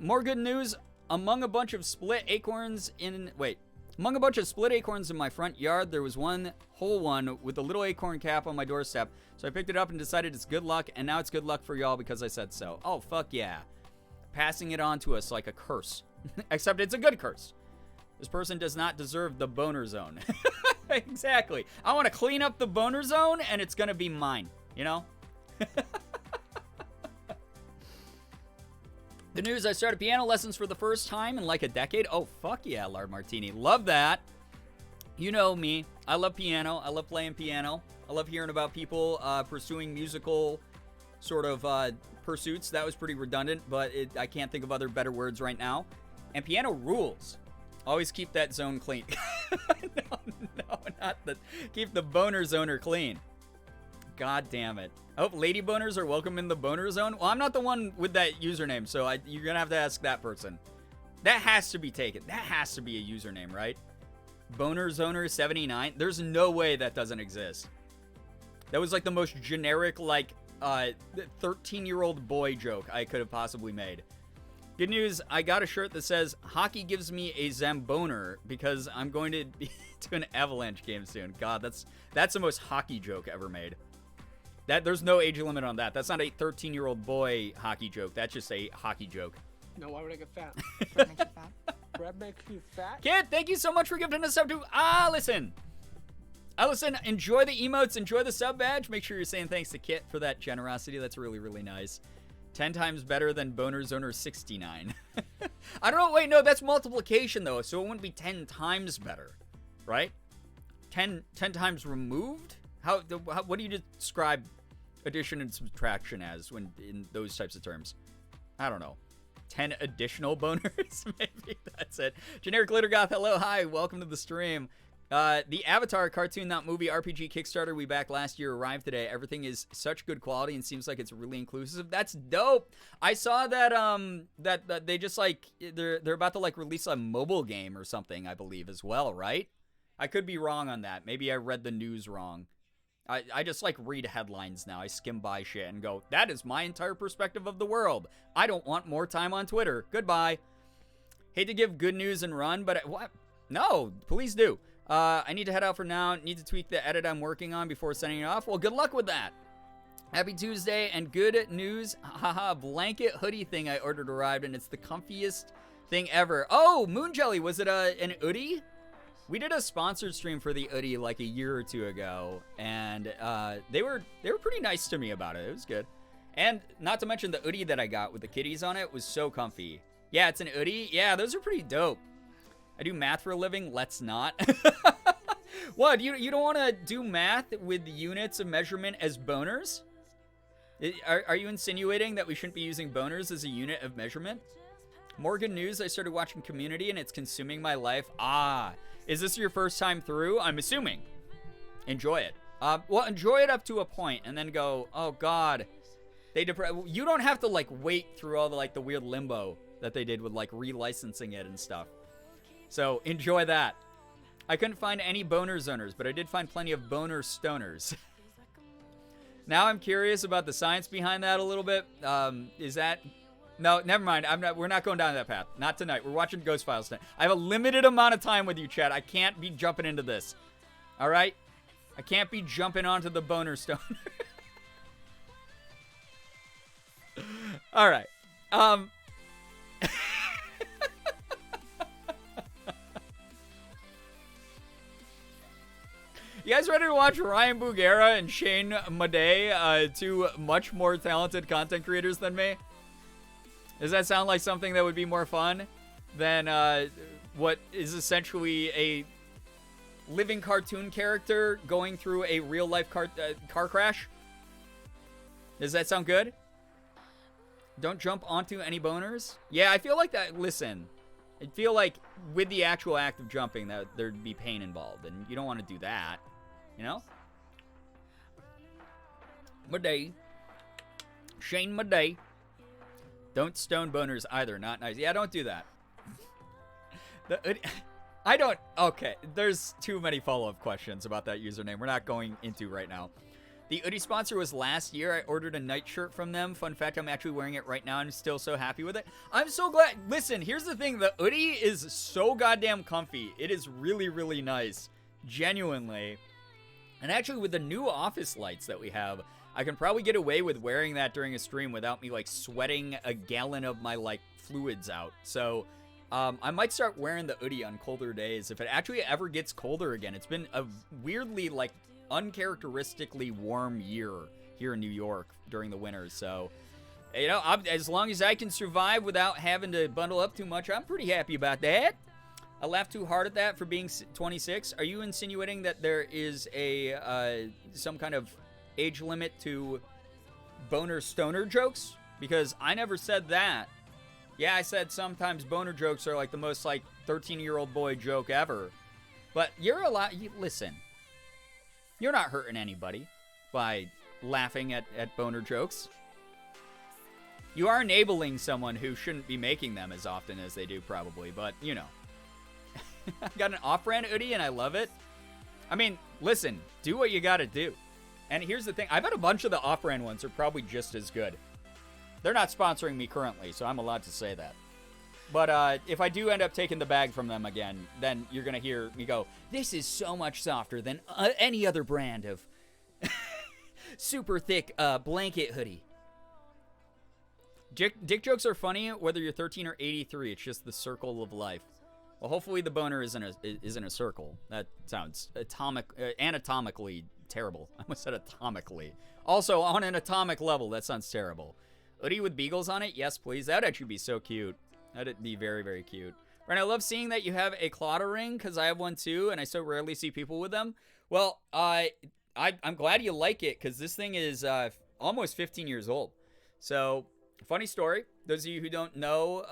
More good news. Among a bunch of split acorns in my front yard, there was one whole one with a little acorn cap on my doorstep. So I picked it up and decided it's good luck, and now it's good luck for y'all because I said so. Oh, fuck yeah. Passing it on to us like a curse. Except it's a good curse. This person does not deserve the boner zone. Exactly. I want to clean up the boner zone, and it's going to be mine. You know? The news, I started piano lessons for the first time in like a decade. Oh, fuck yeah, Lard Martini. Love that. You know me. I love piano. I love playing piano. I love hearing about people pursuing musical sort of pursuits. That was pretty redundant, but I can't think of other better words right now. And piano rules. Always keep that zone clean. No, not the... Keep the boner zoner clean. God damn it. I hope lady boners are welcome in the boner zone. Well, I'm not the one with that username, so you're going to have to ask that person. That has to be taken. That has to be a username, right? bonerzone79. There's no way that doesn't exist. That was like the most generic, like, 13-year-old boy joke I could have possibly made. Good news, I got a shirt that says, hockey gives me a Zamboner because I'm going to be to an Avalanche game soon. God, that's the most hockey joke ever made. There's no age limit on that. That's not a 13-year-old boy hockey joke. That's just a hockey joke. No, why would I get fat? Bread makes you fat. Bread makes you fat? Kid, thank you so much for giving us sub to Allison. Allison, enjoy the emotes, enjoy the sub badge. Make sure you're saying thanks to Kit for that generosity. That's really, really nice. 10 times better than bonerzone79. I don't know. Wait, no, that's multiplication, though, so it wouldn't be 10 times better, right? 10 times removed? What do you describe addition and subtraction as when in those types of terms? I don't know. 10 additional boners? Maybe that's it. Generic Glitter Goth, hello, hi, welcome to the stream. The Avatar cartoon, not movie, RPG Kickstarter we backed last year arrived today. Everything is such good quality and seems like it's really inclusive. That's dope. I saw that that they just like they're about to like release a mobile game or something, I believe, as well, right? I could be wrong on that. Maybe I read the news wrong. I just like read headlines now. I skim by shit and go, that is my entire perspective of the world. I don't want more time on Twitter. Goodbye. Hate to give good news and run, but what? No, please do. I need to head out for now. Need to tweak the edit I'm working on before sending it off. Well, good luck with that. Happy Tuesday and good news. Haha, blanket hoodie thing I ordered arrived and it's the comfiest thing ever. Oh, Moon Jelly, was it an hoodie? We did a sponsored stream for the hoodie like a year or two ago, and they were pretty nice to me about it. It was good. And not to mention the hoodie that I got with the kitties on it was so comfy. Yeah, it's an hoodie. Yeah, those are pretty dope. I do math for a living. Let's not. What? You don't want to do math with units of measurement as boners? Are you insinuating that we shouldn't be using boners as a unit of measurement? More good news. I started watching Community and it's consuming my life. Ah, Is this your first time through? I'm assuming. Enjoy it. Well, enjoy it up to a point, and then go, oh God. You don't have to, like, wait through all the, like, the weird limbo that they did with, like, relicensing it and stuff. So, enjoy that. I couldn't find any boner zoners, but I did find plenty of boner stoners. Now I'm curious about the science behind that a little bit. Is that... No, never mind. We're not going down that path. Not tonight. We're watching Ghost Files tonight. I have a limited amount of time with you, chat. I can't be jumping into this. All right? I can't be jumping onto the boner stoner. All right. You guys ready to watch Ryan Bugera and Shane Madej, two much more talented content creators than me? Does that sound like something that would be more fun than what is essentially a living cartoon character going through a real-life car crash? Does that sound good? Don't jump onto any boners? Yeah, I feel like that. Listen, I feel like with the actual act of jumping that there'd be pain involved, and you don't want to do that, you know? Madej. Shane Madej. Don't stone boners either. Not nice. Yeah, don't do that. I don't... Okay, there's too many follow-up questions about that username. We're not going into right now. The Oodie sponsor was last year. I ordered a night shirt from them. Fun fact, I'm actually wearing it right now. I'm still so happy with it. I'm so glad. Listen, here's the thing. The Oodie is so goddamn comfy. It is really, really nice. Genuinely. And actually, with the new office lights that we have, I can probably get away with wearing that during a stream without me, like, sweating a gallon of my, like, fluids out. So, I might start wearing the Oodie on colder days if it actually ever gets colder again. It's been a weirdly, like, uncharacteristically warm year here in New York during the winters. So, you know, as long as I can survive without having to bundle up too much, I'm pretty happy about that. I laughed too hard at that for being 26. Are you insinuating that there is a some kind of age limit to boner stoner jokes? Because I never said that. Yeah, I said sometimes boner jokes are like the most like 13-year-old boy joke ever. But you're listen. You're not hurting anybody by laughing at boner jokes. You are enabling someone who shouldn't be making them as often as they do, probably. But, you know. I got an off-brand Oodie, and I love it. I mean, listen. Do what you gotta do. And here's the thing. I bet a bunch of the off-brand ones are probably just as good. They're not sponsoring me currently, so I'm allowed to say that. But if I do end up taking the bag from them again, then you're going to hear me go, this is so much softer than any other brand of super thick blanket hoodie. Dick jokes are funny whether you're 13 or 83. It's just the circle of life. Well, hopefully the boner isn't a circle. That sounds anatomically terrible. I almost said atomically. Also, on an atomic level, that sounds terrible. Hoodie with beagles on it? Yes, please. That would actually be so cute. That'd be very, very cute. Ren, I love seeing that you have a clotter ring, because I have one too, and I so rarely see people with them. Well, I'm glad you like it, because this thing is almost 15 years old. So, funny story. Those of you who don't know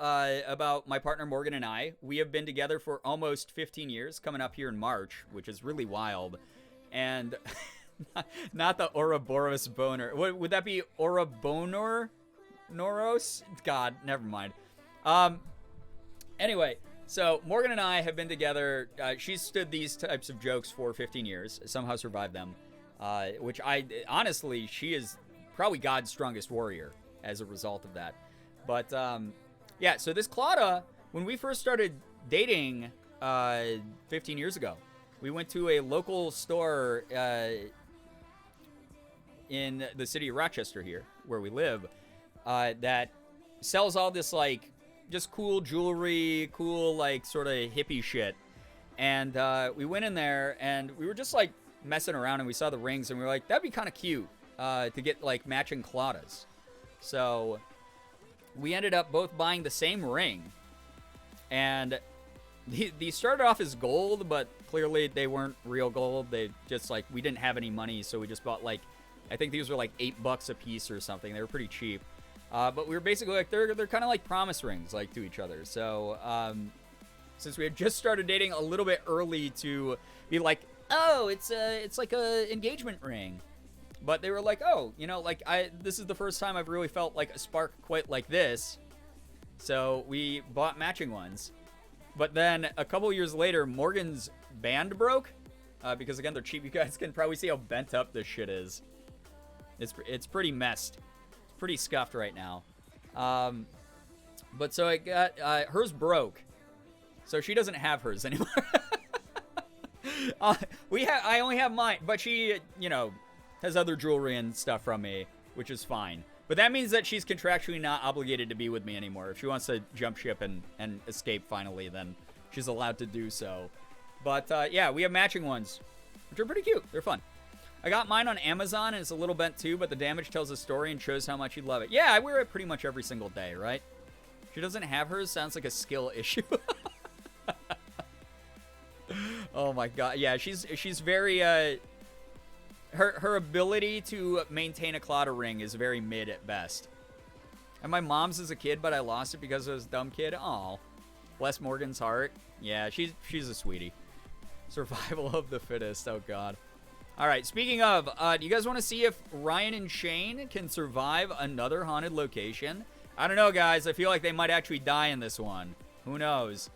about my partner Morgan and I, we have been together for almost 15 years, coming up here in March, which is really wild. And not the Ouroboros boner. Would that be Ouroboros? Noros? God, never mind. Anyway, so Morgan and I have been together. She's stood these types of jokes for 15 years, somehow survived them, which honestly, she is probably God's strongest warrior as a result of that. But, yeah, so this Claudia, when we first started dating 15 years ago, we went to a local store in the city of Rochester here, where we live, that sells all this, like, just cool jewelry, cool, like, sort of hippie shit. And we went in there, and we were just, like, messing around, and we saw the rings, and we were like, that'd be kind of cute to get, like, matching Claudias. So we ended up both buying the same ring. And these started off as gold, but clearly they weren't real gold. They just, like, we didn't have any money, so we just bought, like, I think these were, like, $8 a piece or something. They were pretty cheap. But we were basically like, they're kind of like promise rings, like, to each other. So since we had just started dating a little bit early to be like, oh, it's like a engagement ring. But they were like, oh, you know, like this is the first time I've really felt like a spark quite like this. So we bought matching ones. But then a couple years later, Morgan's band broke. Because again, they're cheap. You guys can probably see how bent up this shit is. It's pretty messed. It's pretty scuffed right now. But so I got, hers broke. So she doesn't have hers anymore. I only have mine, but she, you know, has other jewelry and stuff from me, which is fine. But that means that she's contractually not obligated to be with me anymore. If she wants to jump ship and escape finally, then she's allowed to do so. But, yeah, we have matching ones, which are pretty cute. They're fun. I got mine on Amazon, and it's a little bent too, but the damage tells a story and shows how much you love it. Yeah, I wear it pretty much every single day, right? She doesn't have hers. Sounds like a skill issue. Oh, my God. Yeah, she's very, Her ability to maintain a Claddagh ring is very mid at best. And my mom's as a kid, but I lost it because I was a dumb kid. Aw. Bless Morgan's heart. Yeah, she's a sweetie. Survival of the fittest. Oh, God. All right, speaking of, do you guys want to see if Ryan and Shane can survive another haunted location? I don't know, guys. I feel like they might actually die in this one. Who knows?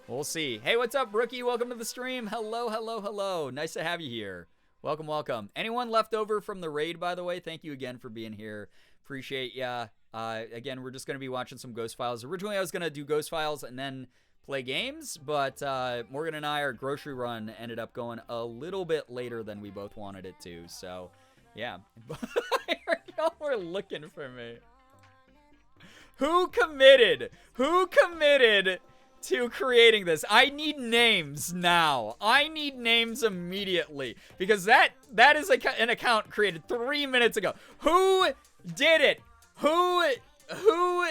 We'll see. Hey, what's up, Rookie? Welcome to the stream. Hello, hello, hello. Nice to have you here. Welcome, welcome. Anyone left over from the raid, by the way, thank you again for being here. Appreciate ya. Again, we're just going to be watching some Ghost Files. Originally, I was going to do Ghost Files and then play games, but Morgan and I, our grocery run ended up going a little bit later than we both wanted it to. So, yeah. Y'all were looking for me. Who committed? Who committed to creating this? I need names now. I need names immediately because that is an account created 3 minutes ago. Who did it? Who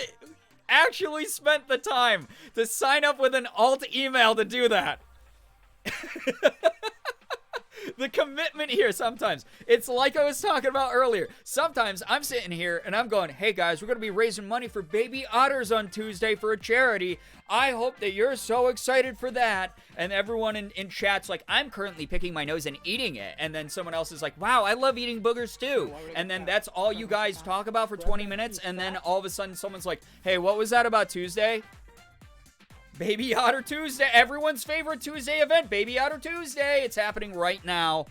actually spent the time to sign up with an alt email to do that? The commitment here sometimes. It's like I was talking about earlier. Sometimes I'm sitting here and I'm going, hey guys, we're going to be raising money for baby otters on Tuesday for a charity. I hope that you're so excited for that. And everyone in chat's like, I'm currently picking my nose and eating it. And then someone else is like, wow, I love eating boogers too. And then that's all you guys talk about for 20 minutes. And then all of a sudden someone's like, hey, what was that about Tuesday? Baby Otter Tuesday, everyone's favorite Tuesday event, Baby Otter Tuesday. It's happening right now.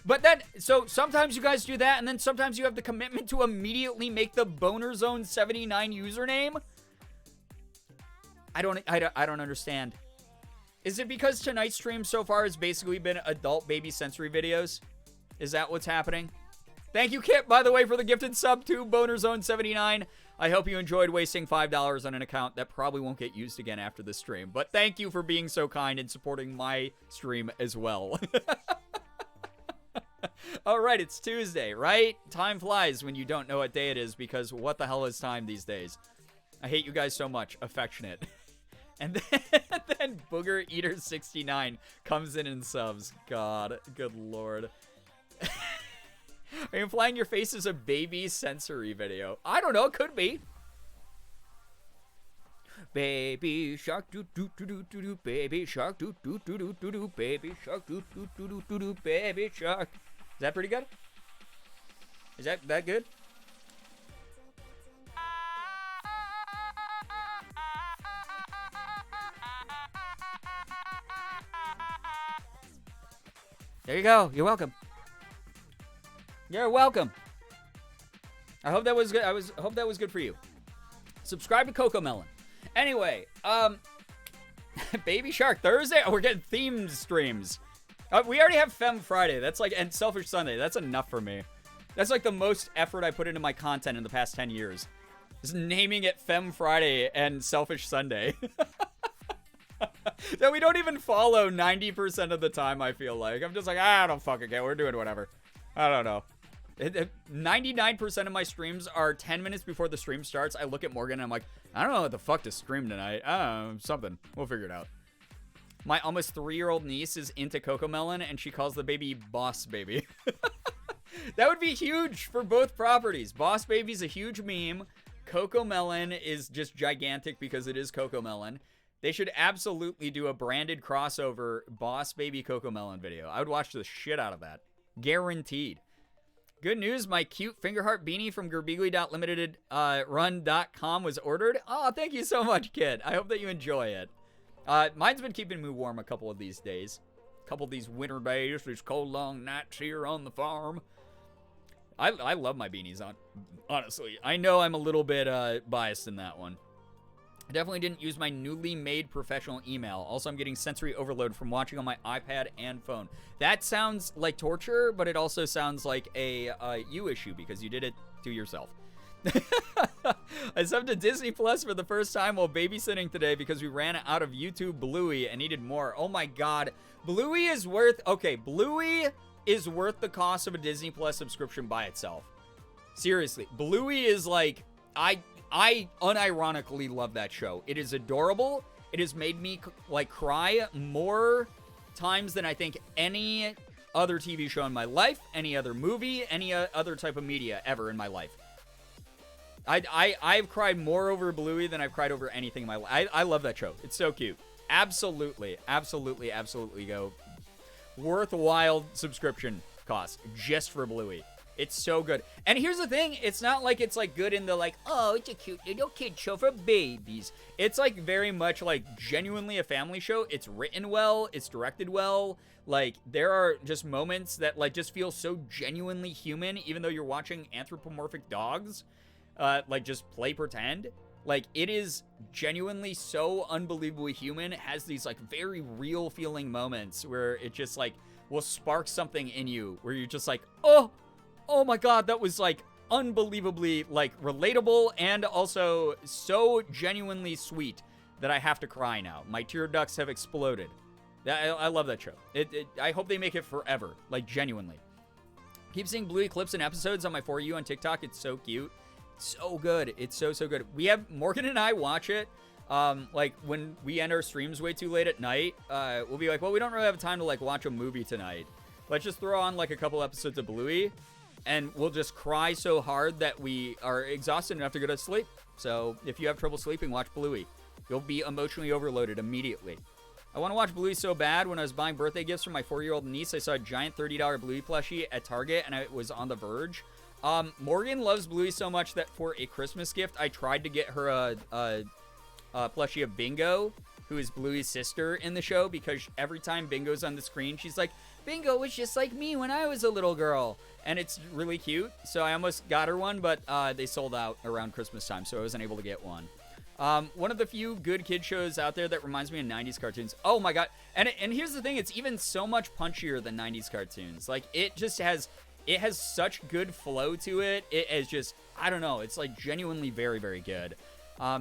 But then, so sometimes you guys do that, and then sometimes you have the commitment to immediately make the bonerzone79 username. I don't understand. Is it because tonight's stream so far has basically been adult baby sensory videos? Is that what's happening? Thank you, Kip, by the way, for the gifted sub to bonerzone79. I hope you enjoyed wasting $5 on an account that probably won't get used again after this stream. But thank you for being so kind and supporting my stream as well. All right, it's Tuesday, right? Time flies when you don't know what day it is because what the hell is time these days? I hate you guys so much. Affectionate. And then Booger Eater 69 comes in and subs. God, good lord. Are you implying your face is a baby sensory video? I don't know, it could be. Baby shark doo doo doo doo doo doo, baby shark doo doo doo doo doo doo, baby shark doo doo doo doo doo doo, baby shark. Is that pretty good? Is that good? There you go. You're welcome. You're welcome. I hope that was good. Hope that was good for you. Subscribe to Coco Melon. Anyway, Baby Shark Thursday. Oh, we're getting themed streams. We already have Femme Friday. That's like, and Selfish Sunday. That's enough for me. That's like the most effort I put into my content in the past 10 years. Just naming it Femme Friday and Selfish Sunday. That we don't even follow 90% of the time, I feel like. I'm just like, I don't fucking care. We're doing whatever. I don't know. 99% of my streams are 10 minutes before the stream starts. I look at Morgan and I'm like, I don't know what the fuck to stream tonight. I don't know, something. We'll figure it out. My almost 3-year-old niece is into Coco Melon and she calls the baby Boss Baby. That would be huge for both properties. Boss Baby's a huge meme. Coco Melon is just gigantic because it is Coco Melon. They should absolutely do a branded crossover Boss Baby Coco Melon video. I would watch the shit out of that. Guaranteed. Good news, my cute fingerheart beanie from Girbeagly.limitedrun.com was ordered. Oh, thank you so much, kid. I hope that you enjoy it. Mine's been keeping me warm a couple of these days. A couple of these winter days, these cold, long nights here on the farm. I love my beanies, honestly. I know I'm a little bit biased in that one. I definitely didn't use my newly made professional email. Also, I'm getting sensory overload from watching on my iPad and phone. That sounds like torture, but it also sounds like a you issue because you did it to yourself. I subbed to Disney Plus for the first time while babysitting today because we ran out of YouTube Bluey and needed more. Oh my god. Bluey is worth... Okay, Bluey is worth the cost of a Disney Plus subscription by itself. Seriously. Bluey is like... I unironically love that show. It is adorable. It has made me like cry more times than I think any other TV show in my life, any other movie, any other type of media ever in my life. I've cried more over Bluey than I've cried over anything in my life. I love that show. It's so cute. Absolutely, absolutely, absolutely go. Worthwhile subscription cost just for Bluey. It's so good. And here's the thing. It's not like it's like good in the like, oh, it's a cute little kid show for babies. It's like very much like genuinely a family show. It's written well. It's directed well. Like there are just moments that like just feel so genuinely human, even though you're watching anthropomorphic dogs, like just play pretend. Like it is genuinely so unbelievably human. It has these like very real feeling moments where it just like will spark something in you where you're just like, oh my god, that was like unbelievably like relatable and also so genuinely sweet that I have to cry now. My tear ducts have exploded. I love that show. I hope they make it forever, like genuinely. Keep seeing Bluey clips and episodes on my For You on TikTok. It's so cute. So good. It's so good. We have Morgan and I watch it. Like when we end our streams way too late at night, we'll be like, well, we don't really have time to like watch a movie tonight. Let's just throw on like a couple episodes of Bluey. And we'll just cry so hard that we are exhausted and have to go to sleep. So if you have trouble sleeping, watch Bluey. You'll be emotionally overloaded immediately. I want to watch Bluey so bad. When I was buying birthday gifts for my 4-year-old niece, I saw a giant $30 Bluey plushie at Target, and I was on the verge. Morgan loves Bluey so much that for a Christmas gift, I tried to get her a plushie of Bingo, who is Bluey's sister in the show, because every time Bingo's on the screen, she's like, Bingo was just like me when I was a little girl. And it's really cute. So I almost got her one, but they sold out around Christmas time, so I wasn't able to get one. One of the few good kid shows out there that reminds me of 90s cartoons. Oh my god. And here's the thing, it's even so much punchier than 90s cartoons. Like it has such good flow to it. It is just, I don't know, it's like genuinely very, very good.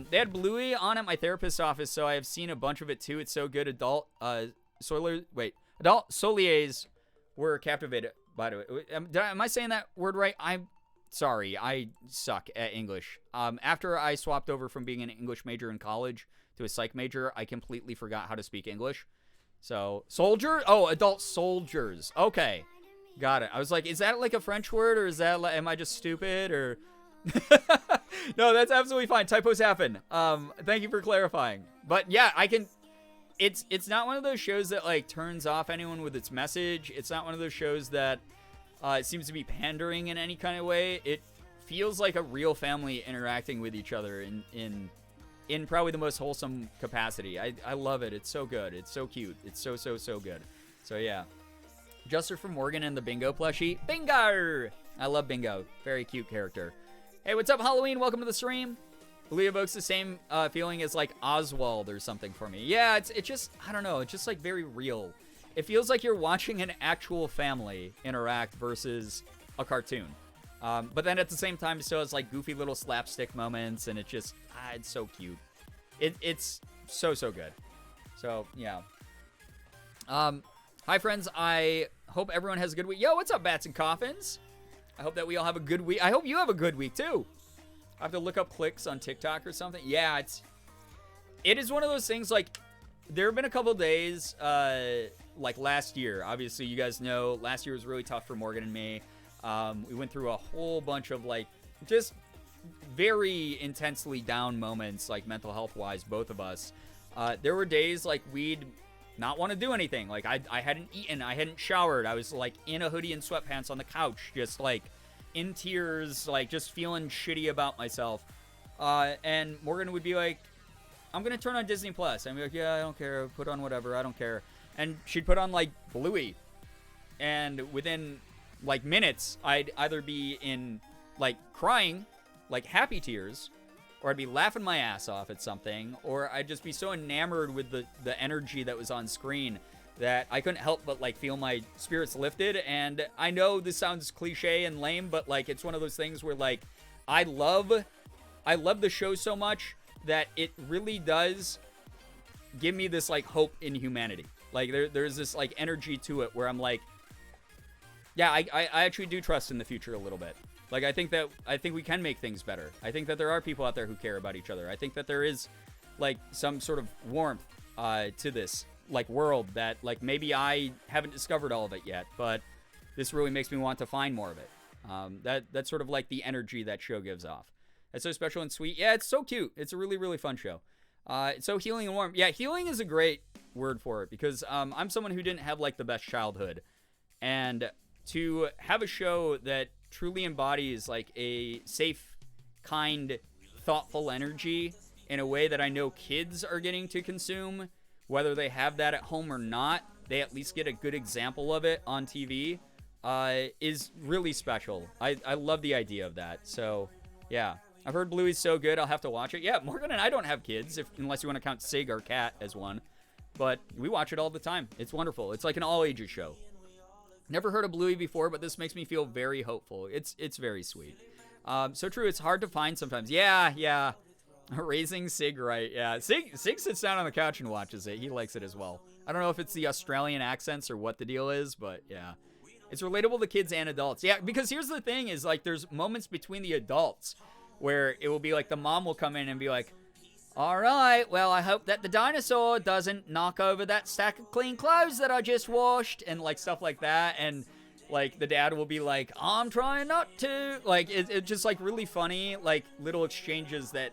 They had Bluey on at my therapist's office, so I have seen a bunch of it too. It's so good. Adult Soliers were captivated by it. Am I saying that word right? I'm sorry. I suck at English. After I swapped over from being an English major in college to a psych major, I completely forgot how to speak English. So, soldier? Oh, adult soldiers. Okay. Got it. I was like, is that like a French word, or is that like, am I just stupid, or... No, that's absolutely fine. Typos happen. Thank you for clarifying. But yeah, I can... It's not one of those shows that like turns off anyone with its message. It's not one of those shows that seems to be pandering in any kind of way. It feels like a real family interacting with each other in probably the most wholesome capacity. I love it. It's so good. It's so cute. It's so good. So yeah. Juster from Morgan and the Bingo plushie. Bingo! I love Bingo. Very cute character. Hey, what's up, Halloween? Welcome to the stream. Bluey evokes the same feeling as like Oswald or something for me. Yeah, it's just, I don't know, it's just like very real. It feels like you're watching an actual family interact versus a cartoon. But then at the same time, it still has like goofy little slapstick moments, and it just, it's so cute. It's so good. So, yeah. Hi, friends. I hope everyone has a good week. Yo, what's up, Bats and Coffins? I hope that we all have a good week. I hope you have a good week, too. I have to look up clicks on TikTok or something. Yeah, it is one of those things, like, there have been a couple days, like last year. Obviously, you guys know, last year was really tough for Morgan and me. We went through a whole bunch of, like, just very intensely down moments, like mental health wise, both of us. There were days like we'd not want to do anything. Like I hadn't eaten, I hadn't showered. I was like in a hoodie and sweatpants on the couch, just like in tears, like just feeling shitty about myself. And Morgan would be like, I'm going to turn on Disney Plus. I'd be like, yeah, I don't care. Put on whatever. I don't care. And she'd put on like Bluey. And within like minutes, I'd either be in like crying, like happy tears, or I'd be laughing my ass off at something, or I'd just be so enamored with the energy that was on screen that I couldn't help but like feel my spirits lifted. And I know this sounds cliche and lame, but like it's one of those things where like I love the show so much that it really does give me this like hope in humanity. Like there's this like energy to it where I'm like, yeah, I actually do trust in the future a little bit. Like I think we can make things better. I think that there are people out there who care about each other. I think that there is like some sort of warmth to this like world that like maybe I haven't discovered all of it yet, but this really makes me want to find more of it. That's sort of like the energy that show gives off. It's so special and sweet. Yeah, it's so cute. It's a really, really fun show. It's so healing and warm. Yeah, healing is a great word for it because I'm someone who didn't have like the best childhood, and to have a show that truly embodies like a safe, kind, thoughtful energy in a way that I know kids are getting to consume, whether they have that at home or not, they at least get a good example of it on TV, is really special. I love the idea of that. So, yeah. I've heard Bluey's so good, I'll have to watch it. Yeah, Morgan and I don't have kids, unless you want to count Sig, our cat, as one. But we watch it all the time. It's wonderful. It's like an all-ages show. Never heard of Bluey before, but this makes me feel very hopeful. It's very sweet. So true, it's hard to find sometimes. Yeah. Raising Sig right. Yeah, Sig sits down on the couch and watches it. He likes it as well. I don't know if it's the Australian accents or what the deal is, but yeah. It's relatable to kids and adults. Yeah, because here's the thing is like there's moments between the adults where it will be like the mom will come in and be like, all right, well, I hope that the dinosaur doesn't knock over that stack of clean clothes that I just washed, and like stuff like that. And like the dad will be like, I'm trying not to. Like it's just like really funny, like little exchanges that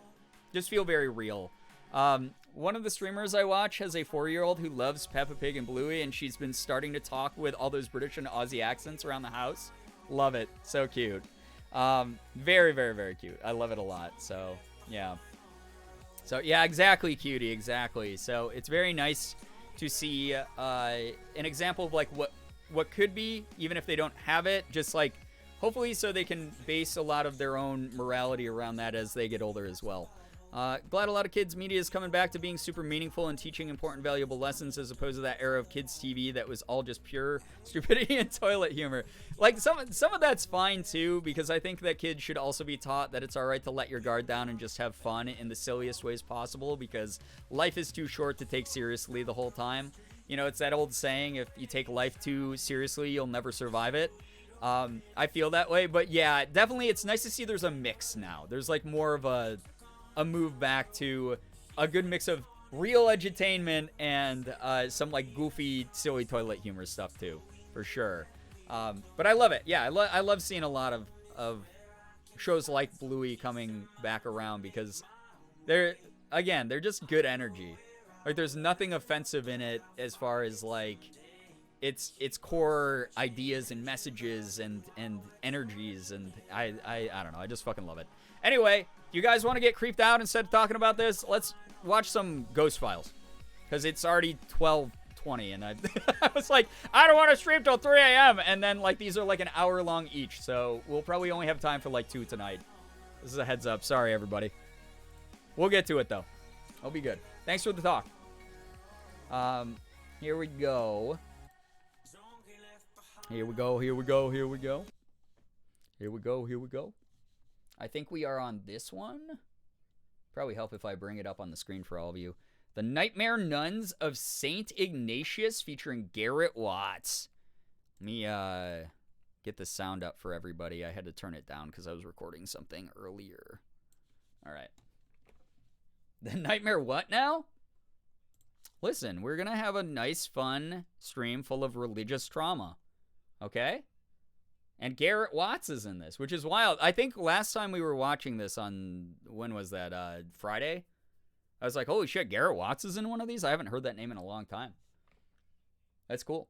just feel very real. One of the streamers I watch has a 4-year-old who loves Peppa Pig and Bluey, and she's been starting to talk with all those British and Aussie accents around the house. Love it. So cute. Very, very, very cute. I love it a lot. So, yeah. So, yeah, exactly, cutie. Exactly. So, it's very nice to see an example of, like, what could be, even if they don't have it. Just, like, hopefully so they can base a lot of their own morality around that as they get older as well. Glad a lot of kids' media is coming back to being super meaningful and teaching important, valuable lessons as opposed to that era of kids' TV that was all just pure stupidity and toilet humor. Like, some of that's fine, too, because I think that kids should also be taught that it's all right to let your guard down and just have fun in the silliest ways possible, because life is too short to take seriously the whole time. You know, it's that old saying, if you take life too seriously, you'll never survive it. I feel that way, but yeah, definitely it's nice to see there's a mix now. There's, like, more of a move back to a good mix of real edutainment and some like goofy, silly toilet humor stuff too, for sure. But I love it. Yeah, I love seeing a lot of shows like Bluey coming back around because they're just good energy. Like there's nothing offensive in it as far as like its core ideas and messages and energies, and I don't know, I just fucking love it. Anyway, you guys want to get creeped out instead of talking about this? Let's watch some Ghost Files. Because it's already 12:20, and I was like, I don't want to stream till 3 a.m. And then, like, these are like an hour long each. So we'll probably only have time for like 2 tonight. This is a heads up. Sorry, everybody. We'll get to it, though. I'll be good. Thanks for the talk. Here we go. Here we go. I think we are on this one. Probably help if I bring it up on the screen for all of you. The Nightmare Nuns of St. Ignatius featuring Garrett Watts. Let me get the sound up for everybody. I had to turn it down because I was recording something earlier. All right. The Nightmare what now? Listen, we're going to have a nice, fun stream full of religious trauma. Okay? And Garrett Watts is in this, which is wild. I think last time we were watching this on, when was that, Friday? I was like, holy shit, Garrett Watts is in one of these? I haven't heard that name in a long time. That's cool.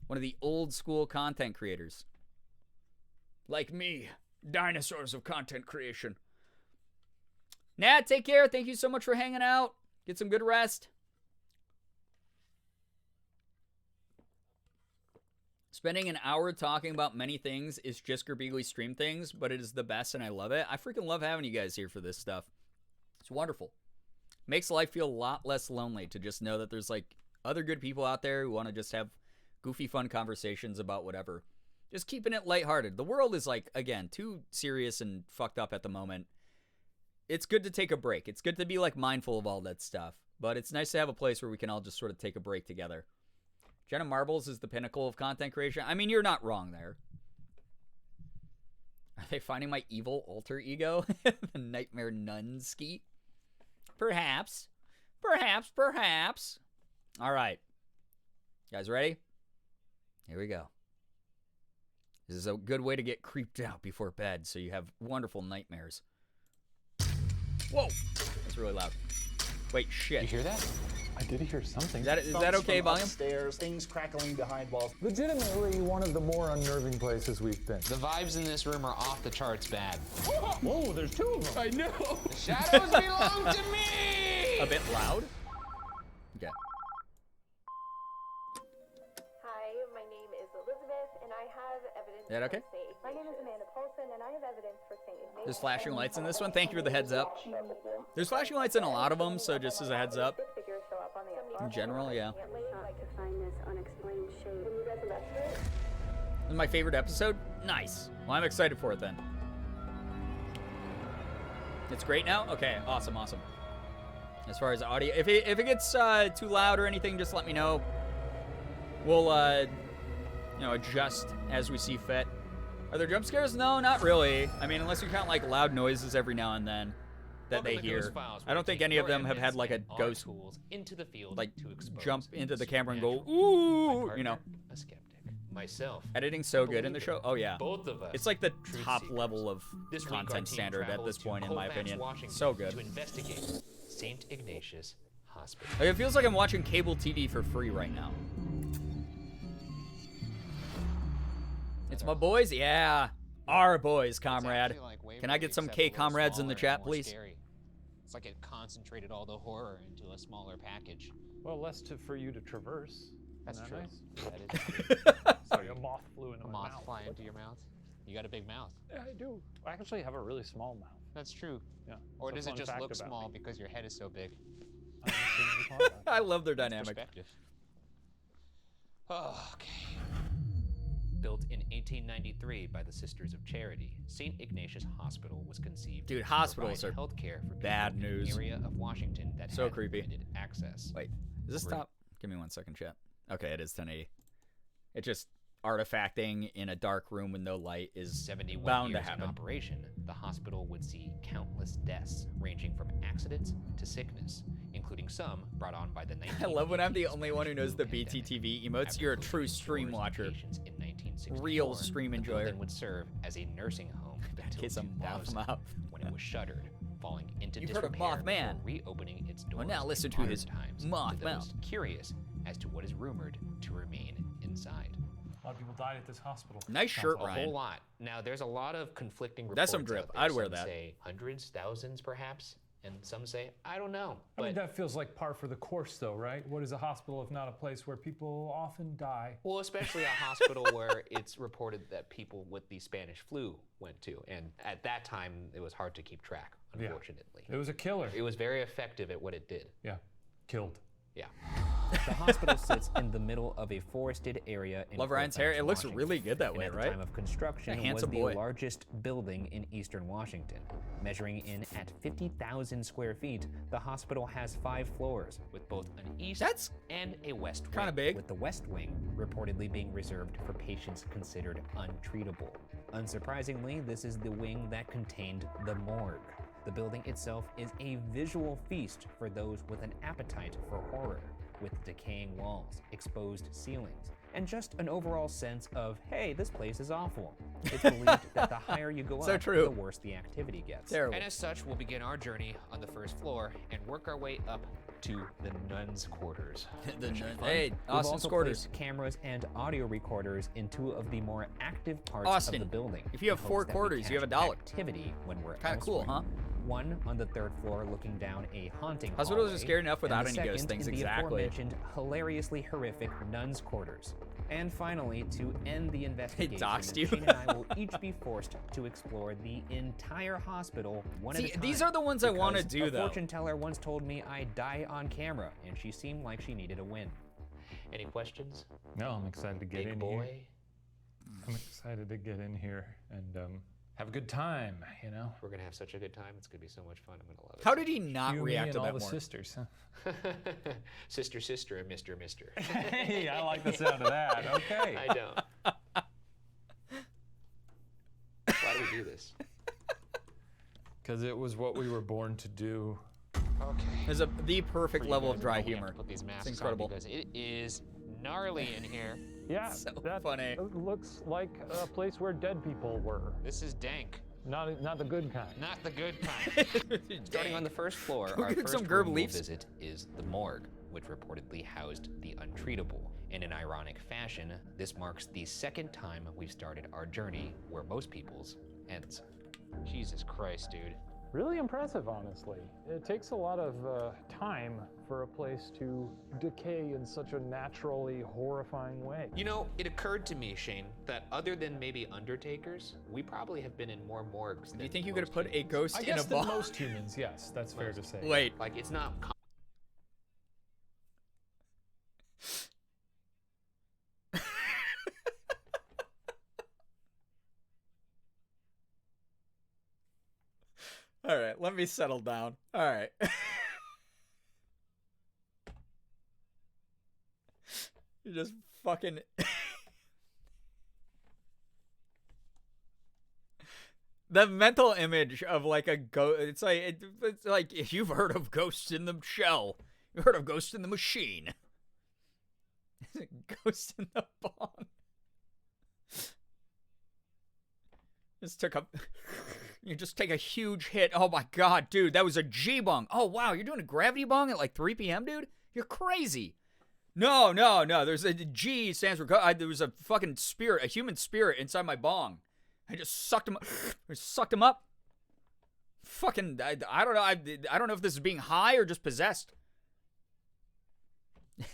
One of the old school content creators. Like me, dinosaurs of content creation. Nat, take care. Thank you so much for hanging out. Get some good rest. Spending an hour talking about many things is just Girbeagly stream things, but it is the best and I love it. I freaking love having you guys here for this stuff. It's wonderful. Makes life feel a lot less lonely to just know that there's like other good people out there who want to just have goofy fun conversations about whatever. Just keeping it lighthearted. The world is like, again, too serious and fucked up at the moment. It's good to take a break. It's good to be like mindful of all that stuff, but it's nice to have a place where we can all just sort of take a break together. Jenna Marbles is the pinnacle of content creation. I mean, you're not wrong there. Are they finding my evil alter ego? The Nightmare Nunski? Perhaps. Perhaps. All right. You guys ready? Here we go. This is a good way to get creeped out before bed so you have wonderful nightmares. Whoa! That's really loud. Wait, shit. You hear that? I did hear something. Is that okay, volume? Upstairs, things crackling behind walls. Legitimately one of the more unnerving places we've been. The vibes in this room are off the charts bad. Whoa, there's two of them. I know. The shadows belong to me! A bit loud? Okay. Hi, my name is Elizabeth, and I have evidence. Is that okay? For Saint Ignatius. My name is Amanda Paulson, and I have evidence for Saint Ignatius. There's flashing lights in this one. Thank you for the heads up. There's flashing lights in a lot of them, so just as a heads up. In general, yeah. This is my favorite episode? Nice. Well, I'm excited for it then. It's great now? Okay, awesome. As far as audio, if it gets too loud or anything, just let me know. We'll, adjust as we see fit. Are there jump scares? No, not really. I mean, unless you count, like, loud noises every now and then that they hear. I don't think any of them have had, like, a ghost, into the field like, to expose jump into the camera and go, natural ooh, partner, a skeptic. Myself. Editing's so good in the show. Oh, yeah. Both of us. It's like the top seekers. level of This week, our content team standard at travels this to point, in my Colfax, opinion. Washington, So good. To investigate St. Ignatius Hospital. Like, it feels like I'm watching cable TV for free right now. It's my boys? Yeah. Our boys, comrade. Can I get some K comrades in the chat, please? It's like it concentrated all the horror into a smaller package. Well, less for you to traverse. That's Isn't true. that That is nice? true. Sorry, a moth flew into A my moth mouth. fly into your mouth. You got a big mouth. Yeah, I do. I actually have a really small mouth. That's true. Yeah. Or It's a does it fun just fact look about small me. because your head is so big? I haven't seen it before. I love their dynamic. Perspective. Oh, okay. Built in 1893 by the Sisters of Charity, St. Ignatius Hospital was conceived Dude, to hospitals provide are healthcare for people bad in news. an area of Washington that So had creepy. limited access. Wait, is this Over- top? Give me 1 second, chat. Okay, it is 1080. It just artifacting in a dark room with no light is 71 bound to years in happen. operation, the hospital would see countless deaths, ranging from accidents to sickness, including some brought on by the 1980s I love when I'm the only one who knows the pandemic. BTTV emotes. After You're a closing true its stream doors to watcher. patients in 1964, Real stream the enjoyer. building would serve as a nursing home In until case I'm 2000, Mothmouth. when it was shuttered, falling into You've heard of disrepair Mothman. before reopening its doors Well, now in listen to modern his times Mothmouth. to those curious as to what is rumored to remain inside. A lot of people died at this hospital. Nice shirt, A Ryan. whole lot. Now, there's a lot of conflicting reports. That's some drip. out there. I'd wear Some that. say hundreds, thousands, perhaps, and some say I don't know. I mean, But that feels like par for the course, though, right? What is a hospital if not a place where people often die? well, especially a hospital where it's reported that people with the Spanish flu went to, and at that time it was hard to keep track. Yeah. Unfortunately, It was a killer. it was very effective at what it did. Yeah, killed. Yeah. The hospital sits in the middle of a forested area in Love Ryan's Colfax, hair. It looks Washington. really good that And way, at the right? time of construction, A was handsome the boy. largest building in eastern Washington. Measuring in at 50,000 square feet, the hospital has 5 floors, With both an east That's and a west kind of wing. big. with the west wing reportedly being reserved for patients considered untreatable. Unsurprisingly, this is the wing that contained the morgue. The building itself is a visual feast for those with an appetite for horror, with decaying walls, exposed ceilings, and just an overall sense of, hey, this place is awful. It's believed that the higher you go So up, true. the worse the activity gets. Terrible. And as such, we'll begin our journey on the first floor and work our way up to the nuns' quarters. Hey, We've Austin's also quarters. placed cameras and audio recorders in 2 of the more active parts Austin, of the building. if you have in 4 hopes that we quarters, you have catch $1. Activity when we're Kinda cool, elsewhere. huh? One on the 3rd floor looking down a haunting Hospitals are hallway, scary enough without and the any ghost second things, in the exactly. aforementioned hilariously horrific nuns' quarters. And finally, to end the investigation, doxed you. Shane and I will each be forced to explore the entire hospital one See, at a time. these are the ones I wanna because do, a though. fortune teller once told me I'd die on camera, and she seemed like she needed a win. Any questions? No, I'm excited to get Big in boy. here. I'm excited to get in here and have a good time, you know? We're gonna have such a good time. It's gonna be so much fun. I'm gonna love it. How did he not You, me, react and to all that the more? sisters, huh? Sister, sister, and Mr. Mister. Hey, I like the sound of that. Okay. I don't. Why do we do this? Because it was what we were born to do. Okay. There's the perfect For you level guys, of dry we have to humor. Put these masks It's incredible. on because it is gnarly in here. Yeah, So that funny. looks like a place where dead people were. This is dank. Not the good kind. Not the good kind. Starting on the first floor, Go our get first some room Gerb we'll leaves. visit is the morgue, which reportedly housed the untreatable. In an ironic fashion, this marks the 2nd time we've started our journey where most people's ends. Jesus Christ, dude. Really impressive, honestly. It takes a lot of time for a place to decay in such a naturally horrifying way. You know, it occurred to me, Shane, that other than maybe undertakers, we probably have been in more morgues than Do you think you could have most put a humans. ghost I in a guess that bomb? most humans, yes, that's fair to say. Wait. Like, it's not All right, let me settle down. All right. You're just fucking. The mental image of like a ghost. It's like if you've heard of Ghost in the Shell, you've heard of Ghost in the Machine. Ghost in the Bong. Just took a. You just take a huge hit. Oh my god, dude, that was a G bong. Oh wow, you're doing a gravity bong at like 3 p.m., dude? You're crazy. No. There's a G stands for. There was a fucking spirit, a human spirit inside my bong. I just sucked him. I sucked him up. Fucking, I don't know. I don't know if this is being high or just possessed. Good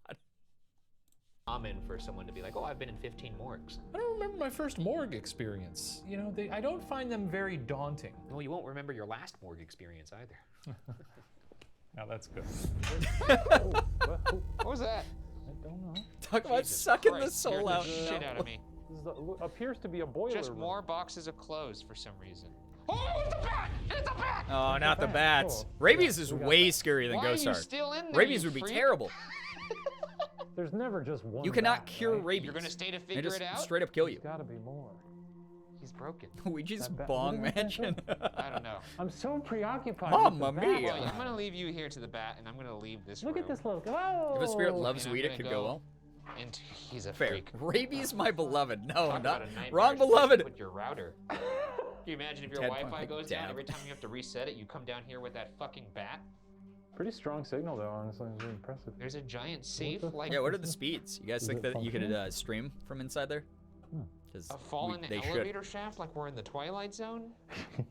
God. common for someone to be like, oh, I've been in 15 morgues. I don't remember my first morgue experience. You know, I don't find them very daunting. Well, you won't remember your last morgue experience either. Now that's good. What was that? I don't know. Talk about Jesus sucking Christ, the soul scared out. the shit out of me. This appears to be a boiler Just room. more boxes of clothes for some reason. Oh, it's a bat! It's a bat! Oh, not the bats. Oh, Rabies yeah, is we got way that. scarier than Why are ghost you art. still in there, Rabies you would be freak? terrible. There's never just one. You cannot bat, cure right? rabies. You're gonna stay to They figure just it out? straight up kill you. There's gotta be more. He's broken. Luigi's That bat- bong what did I mansion. I don't know. I'm so preoccupied Mamma with the bat. mia. Well, I'm gonna leave you here to the bat, and I'm gonna leave this Look room. at this little. Oh! If a spirit loves And I'm weed, it gonna could go well. And he's a Fair. freak. Rabies, my beloved. No, Talk not about a nightmare wrong, situation beloved. With your router. Can you imagine if your Dead Wi-Fi point. goes down Damn. every time you have to reset it? You come down here with that fucking bat. Pretty strong signal, though. Honestly, it's really impressive. There's a giant safe the like Yeah, what are the speeds? You guys Is think it that you could functional? stream from inside there? Hmm. Because a fallen they should. elevator shaft like we're in the Twilight Zone?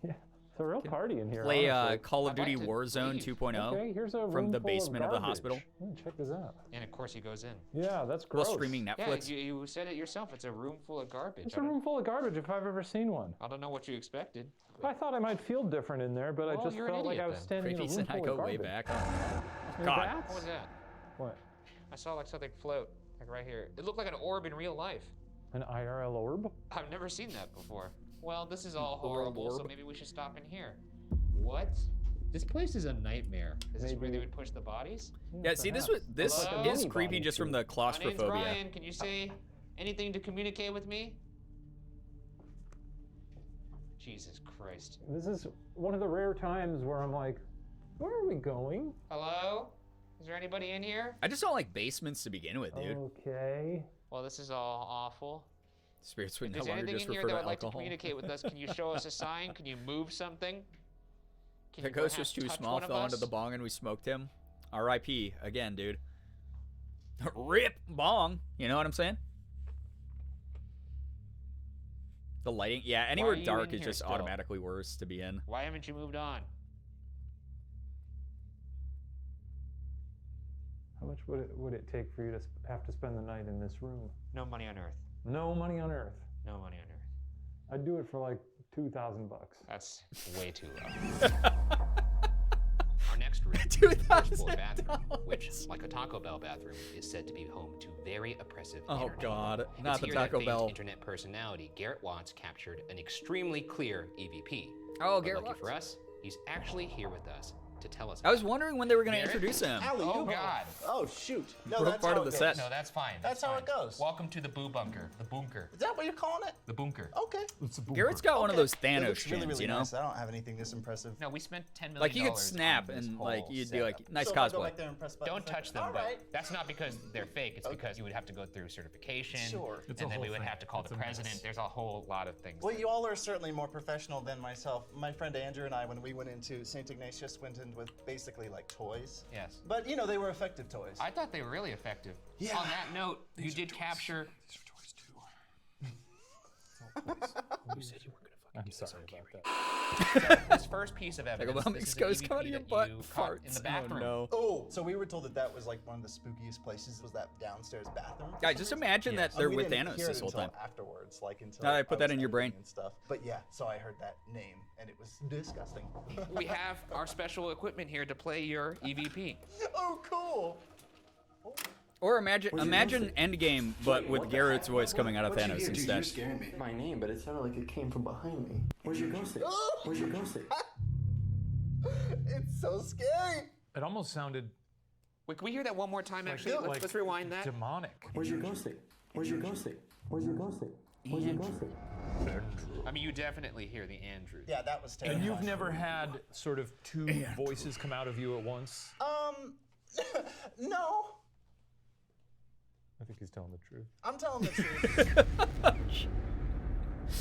Yeah, it's a real party in here. Play honestly. Call of I'd like Duty to Warzone leave. 2.0 Okay, here's a from room the full of basement of the garbage. hospital Check this out. And of course he goes in. Yeah, that's while gross. streaming Yeah, Netflix. you said it yourself. It's a room full of garbage. It's a room full of garbage if I've ever seen one. I don't know what you expected. I thought I might feel different in there, but I Well, just you're an felt like I idiot was then. standing in a Gravies room and I full go of way garbage. back. Any God. bats? What was that? What? I saw like something float, like right here. It looked like an orb in real life. An IRL orb? I've never seen that before. Well, this is all horrible, so orb. maybe we should stop in here. What? This place is a nightmare. Is this where Maybe- they would push the bodies? Yeah, see, this perhaps. was this Hello? is creepy Anybody just from too. the My name's claustrophobia. Brian. Can you say anything to communicate with me? Jesus Christ. This is one of the rare times where I'm like, where are we going? Hello? Is there anybody in here? I just don't like basements to begin with, dude. Okay. Well, this is all awful. Spirits would If no there's longer anything just in here refer that to would like to alcohol. communicate with us, can you show us a sign? Can you move something? Can The you ghost was perhaps too touch small, one of fell into us? the bong, and we smoked him. R.I.P. Again, dude. Rip bong. You know what I'm saying? The lighting, yeah. Anywhere you dark in is here just still? automatically worse to be in. Why haven't you moved on? How much would it take for you to have to spend the night in this room? No money on earth. No money on earth. No money on earth. I'd do it for like $2,000. That's way too low. Our next room is the first floor bathroom, which, like a Taco Bell bathroom, is said to be home to very oppressive Oh energy. God, not It's the here Taco that famed Bell. internet personality Garrett Watts captured an extremely clear EVP. Oh, But Garrett lucky for Watts. us, he's actually here with us to tell us. I was about it. wondering when they were going to Garrett? introduce him. Oh God! Oh shoot! No, What that's part how of it the goes. set? No, that's fine. That's how it fine. goes. Welcome to the Boo Bunker. The bunker. Is that what you're calling it? The bunker. Okay. Garrett's got one of those It Thanos looks really, chins, really you know? nice. I don't have anything this impressive. No, we spent $10 million. Like you could snap on this and whole like you'd be setup. like, nice So if I go cosplay. back there and press buttons, Don't touch them, All but right. that's not because they're fake. It's because you would have to go through certification, Sure. and then we would have to call the president. There's a whole lot of things. Well, you all are certainly more professional than myself. My friend Andrew and I, when we went into St. Ignatius, went in with basically like toys. Yes. But you know, they were effective toys. I thought they were really effective. Yeah. On that note, you did capture. You said you were gonna fucking sorry about that. So, this first piece of evidence. about This is Mexico's an coming EVP in that butt you caught in farts. the bathroom. Oh no. Oh, so we were told that that was like one of the spookiest places. Was that downstairs bathroom? for Guys, some just reason? imagine that they're We with didn't Thanos hear this it whole until time. Afterwards, like until Now I put that was in your brain. editing and stuff. But yeah, so I heard that name and it was disgusting. We have our special equipment here to play your EVP. Oh, cool. Or imagine Endgame, but with Garrett's voice coming out of Thanos instead. scaring me. My name, but it sounded like it came from behind me. Where's your ghost stick? Where's your ghost stick? It's so scary. It almost sounded Wait, can we hear that one more time? Actually, like let's rewind that. demonic. Where's your ghost stick? Where's your ghost stick? Where's your ghost stick? Where's your ghost stick? I mean, you definitely hear the Andrew. Yeah, that was terrible. And you've never had sort of two voices come out of you at once? No. I think he's telling the truth. I'm telling the truth.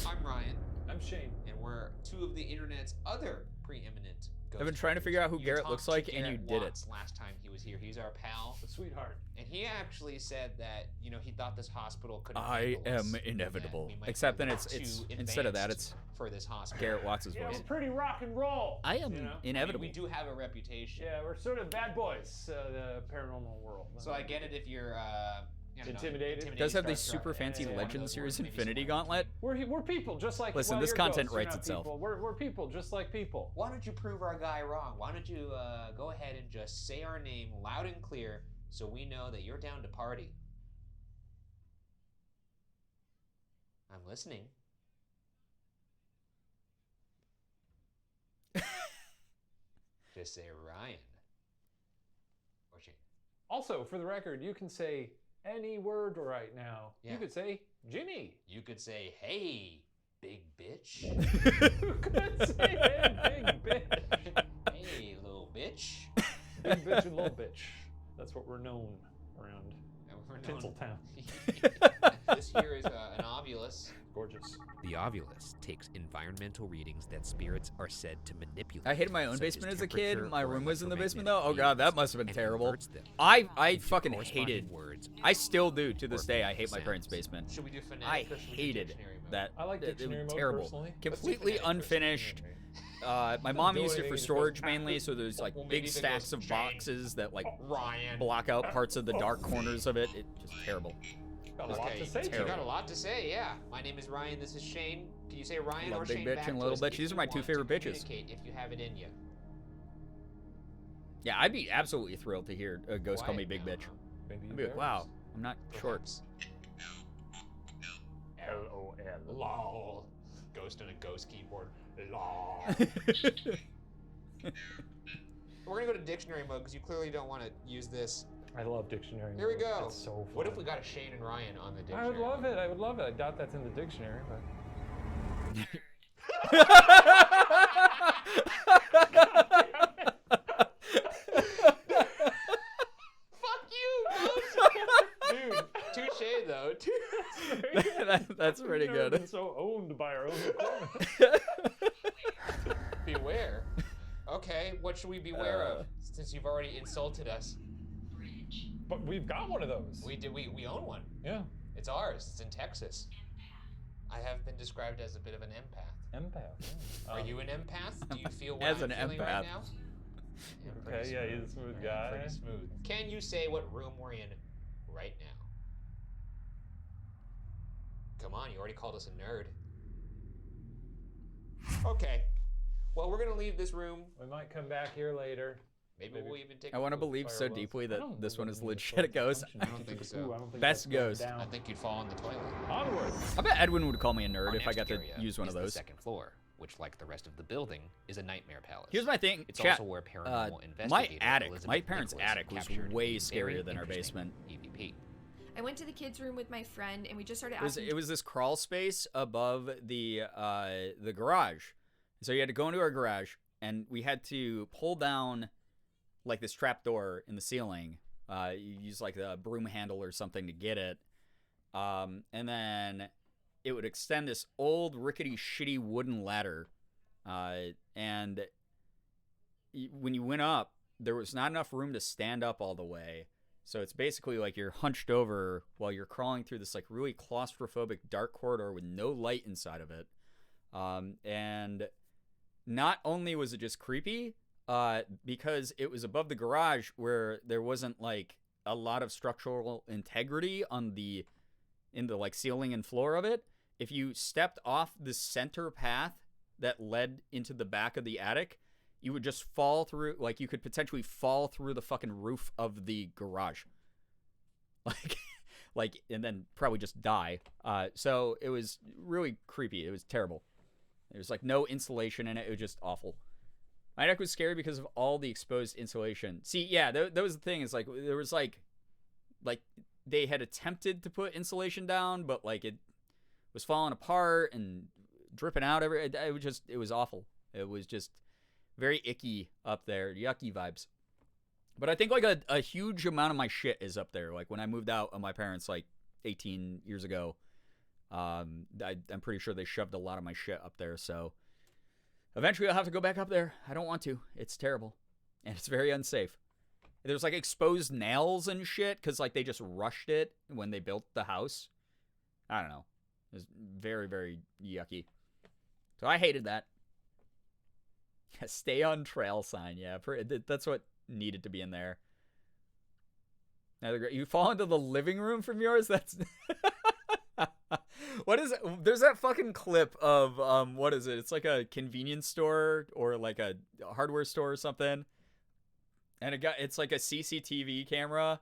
I'm Ryan, I'm Shane. and we're two of the internet's other preeminent. I've been trying to figure out who You Garrett talked looks to like, and you Garrett did it. Watts last time he was here. He's our pal, A sweetheart. and he actually said that he thought this hospital couldn't. I handle us, am that inevitable. we might Except be then a it's little too instead of that, advanced it's for this hospital. Garrett Watts' Yeah, voice. we're pretty rock and roll. I am you know? inevitable. We do have a reputation. Yeah, we're sort of bad boys, the paranormal world. So I get it if you're Intimidated? It does have the starstruck, super fancy and Legend one of series those words maybe Infinity somewhere. Gauntlet. We're people, just like. Listen, well, this you're content ghosts, you're writes not itself. people. We're people, just like people. Why don't you prove our guy wrong? Why don't you go ahead and just say our name loud and clear so we know that you're down to party? I'm listening. Just say Ryan. Or Shane. Also, for the record, you can say any word right now. Yeah. You could say Jimmy. You could say, hey, big bitch. You could say hey, big bitch. Hey, little bitch. Big bitch and little bitch. That's what we're known around And we're known- Tinseltown. This here is an ovulus. Gorgeous. The ovulus takes environmental readings that spirits are said to manipulate. I hated my own such as basement as a kid. temperature My or room was in the basement though. electromagnetic Oh god, that fields, must have been and terrible. converts them I into fucking corresponding hated. words. I still do to this or day. I hate my sounds. parents' basement. Should we do phonetic I or should we do hated dictionary mode? that. I like it was dictionary mode, terrible. personally. Completely Let's do phonetic unfinished. first. My mom do used it anything, for it just storage goes mainly, so there's like Well, maybe big if it stacks goes of Jane. boxes that like Ryan. block out parts of the dark corners of it. It's just terrible. Got a lot Okay, to say. you terrible. got a lot to say, yeah. My name is Ryan, this is Shane. Can you say Ryan Love or big Shane bitch back and to little us bitch. if These are you my two want to favorite bitches. communicate if you have it in you. Yeah, I'd be absolutely thrilled to hear a ghost call me big bitch. Maybe I'd be like, wow, I'm not short. LOL. LOL. Ghost on a ghost keyboard. LOL. We're gonna go to dictionary mode because you clearly don't want to use this. I love dictionary. Here we mode. go. That's so fun. What if we got a Shane and Ryan on the I dictionary? would love it. I would love it. I doubt that's in the dictionary, but. pretty We've never good. been so owned by our own equipment. Beware. Okay, what should we beware of? Since you've already insulted us. But we've got one of those. We own one. Yeah. It's ours. It's in Texas. I have been described as a bit of an empath. Empath. Yeah. Are you an empath? Do you feel what As I'm an feeling right empath. now? Okay, yeah, he's a smooth guy. Pretty smooth. Can you say what room we're in right now? Come on, you already called us a nerd. Okay. Well, we're gonna leave this room. We might come back here later. Maybe we'll even take. I want to believe so deeply that this one is legit a ghost. I don't think so. Best ghost. I think you'd fall in the toilet. Onward. I bet Edwin would call me a nerd Our if I next got to area use one of is the those. second floor, which, like the rest of the building, is a nightmare palace. Here's my thing, It's chat. also where paranormal investigator My attic, Elizabeth my parents' Nicholas attic was captured way a very scarier than our interesting basement. EVP. I went to the kids' room with my friend, and we just started It was, asking. it was this crawl space above the garage. So you had to go into our garage, and we had to pull down like this trap door in the ceiling. You use like the broom handle or something to get it. And then it would extend this old rickety shitty wooden ladder. And when you went up, there was not enough room to stand up all the way. So it's basically like you're hunched over while you're crawling through this like really claustrophobic dark corridor with no light inside of it. And not only was it just creepy, because it was above the garage where there wasn't like a lot of structural integrity in the like ceiling and floor of it. If you stepped off the center path that led into the back of the attic, you would just fall through, like you could potentially fall through the fucking roof of the garage. Like, and then probably just die. So it was really creepy. It was terrible. There was like no insulation in it. It was just awful. My attic was scary because of all the exposed insulation. See, yeah, that was the thing. Is like there was like they had attempted to put insulation down, but like it was falling apart and dripping out. It was awful. It was just very icky up there, yucky vibes. But I think like a huge amount of my shit is up there. Like when I moved out of my parents like 18 years ago, I'm pretty sure they shoved a lot of my shit up there. So eventually I'll have to go back up there. I don't want to. It's terrible. And it's very unsafe. There's like exposed nails and shit because like they just rushed it when they built the house. I don't know. It was very, very yucky. So I hated that. Stay on trail sign. Yeah, that's what needed to be in there. You fall into the living room from yours? That's... What is it? There's that fucking clip of, what is it? It's like a convenience store or like a hardware store or something. And it's like a CCTV camera.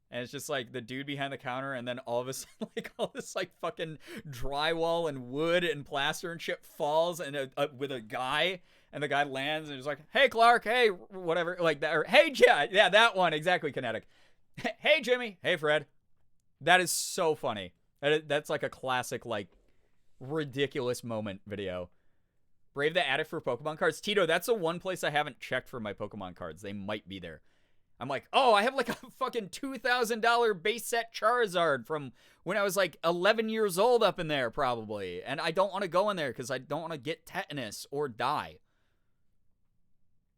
And it's just like the dude behind the counter, and then all of a sudden, like all this like fucking drywall and wood and plaster and shit falls, and with a guy, and the guy lands, and he's like, "Hey Clark, hey whatever," like that, or "Hey yeah, that one exactly, Kinetic." "Hey Jimmy, hey Fred." That is so funny. That's like a classic like ridiculous moment video. Brave the attic for Pokemon cards. Tito, that's the one place I haven't checked for my Pokemon cards. They might be there. I'm like, oh, I have like a fucking $2,000 base set Charizard from when I was like 11 years old up in there probably. And I don't want to go in there because I don't want to get tetanus or die.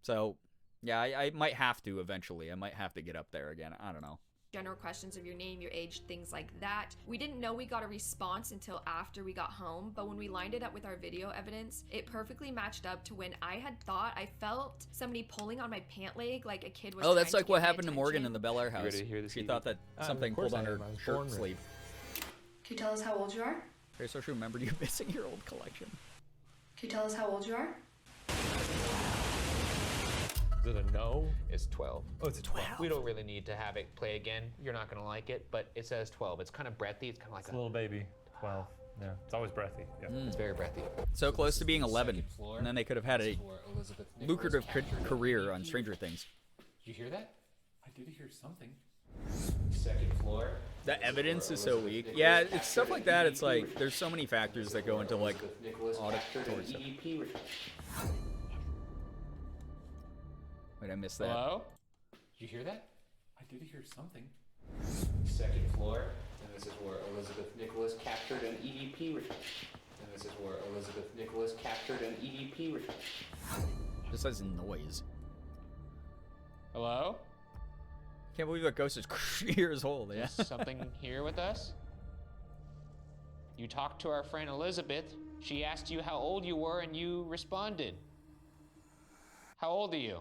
So, yeah, I might have to eventually. I might have to get up there again. I don't know. General questions of your name, your age, things like that. We didn't know we got a response until after we got home, but when we lined it up with our video evidence, it perfectly matched up to when I had thought I felt somebody pulling on my pant leg like a kid was Oh, that's trying like to what get my happened to Morgan attention. in the Bel Air house. She thought that something pulled on her shirt sleeve. Can you tell us how old you are? Very social remembered you missing your old collection. Can you tell us how old you are? Is it a no? It's 12. Oh, it's a 12. We don't really need to have it play again. You're not gonna like it, but it says 12. It's kind of breathy. It's kind of like It's a little baby. 12. Yeah, it's always breathy. Yeah. It's very breathy. So close to being 11, and then they could have had a lucrative career on Stranger Things. Did you hear that? I did hear something. Second floor. The evidence is so weak. Yeah, it's stuff like that. It's like there's so many factors that go into like auditory stuff. Wait, I missed that. Hello? Did you hear that? I did hear something. Second floor. this is where Elizabeth Nicholas captured an EVP return. And this is where Elizabeth Nicholas captured an EVP return. Just has noise. Hello? Can't believe that ghost is years old. Yeah. Is something here with us? You talked to our friend Elizabeth. She asked you how old you were, and you responded. How old are you?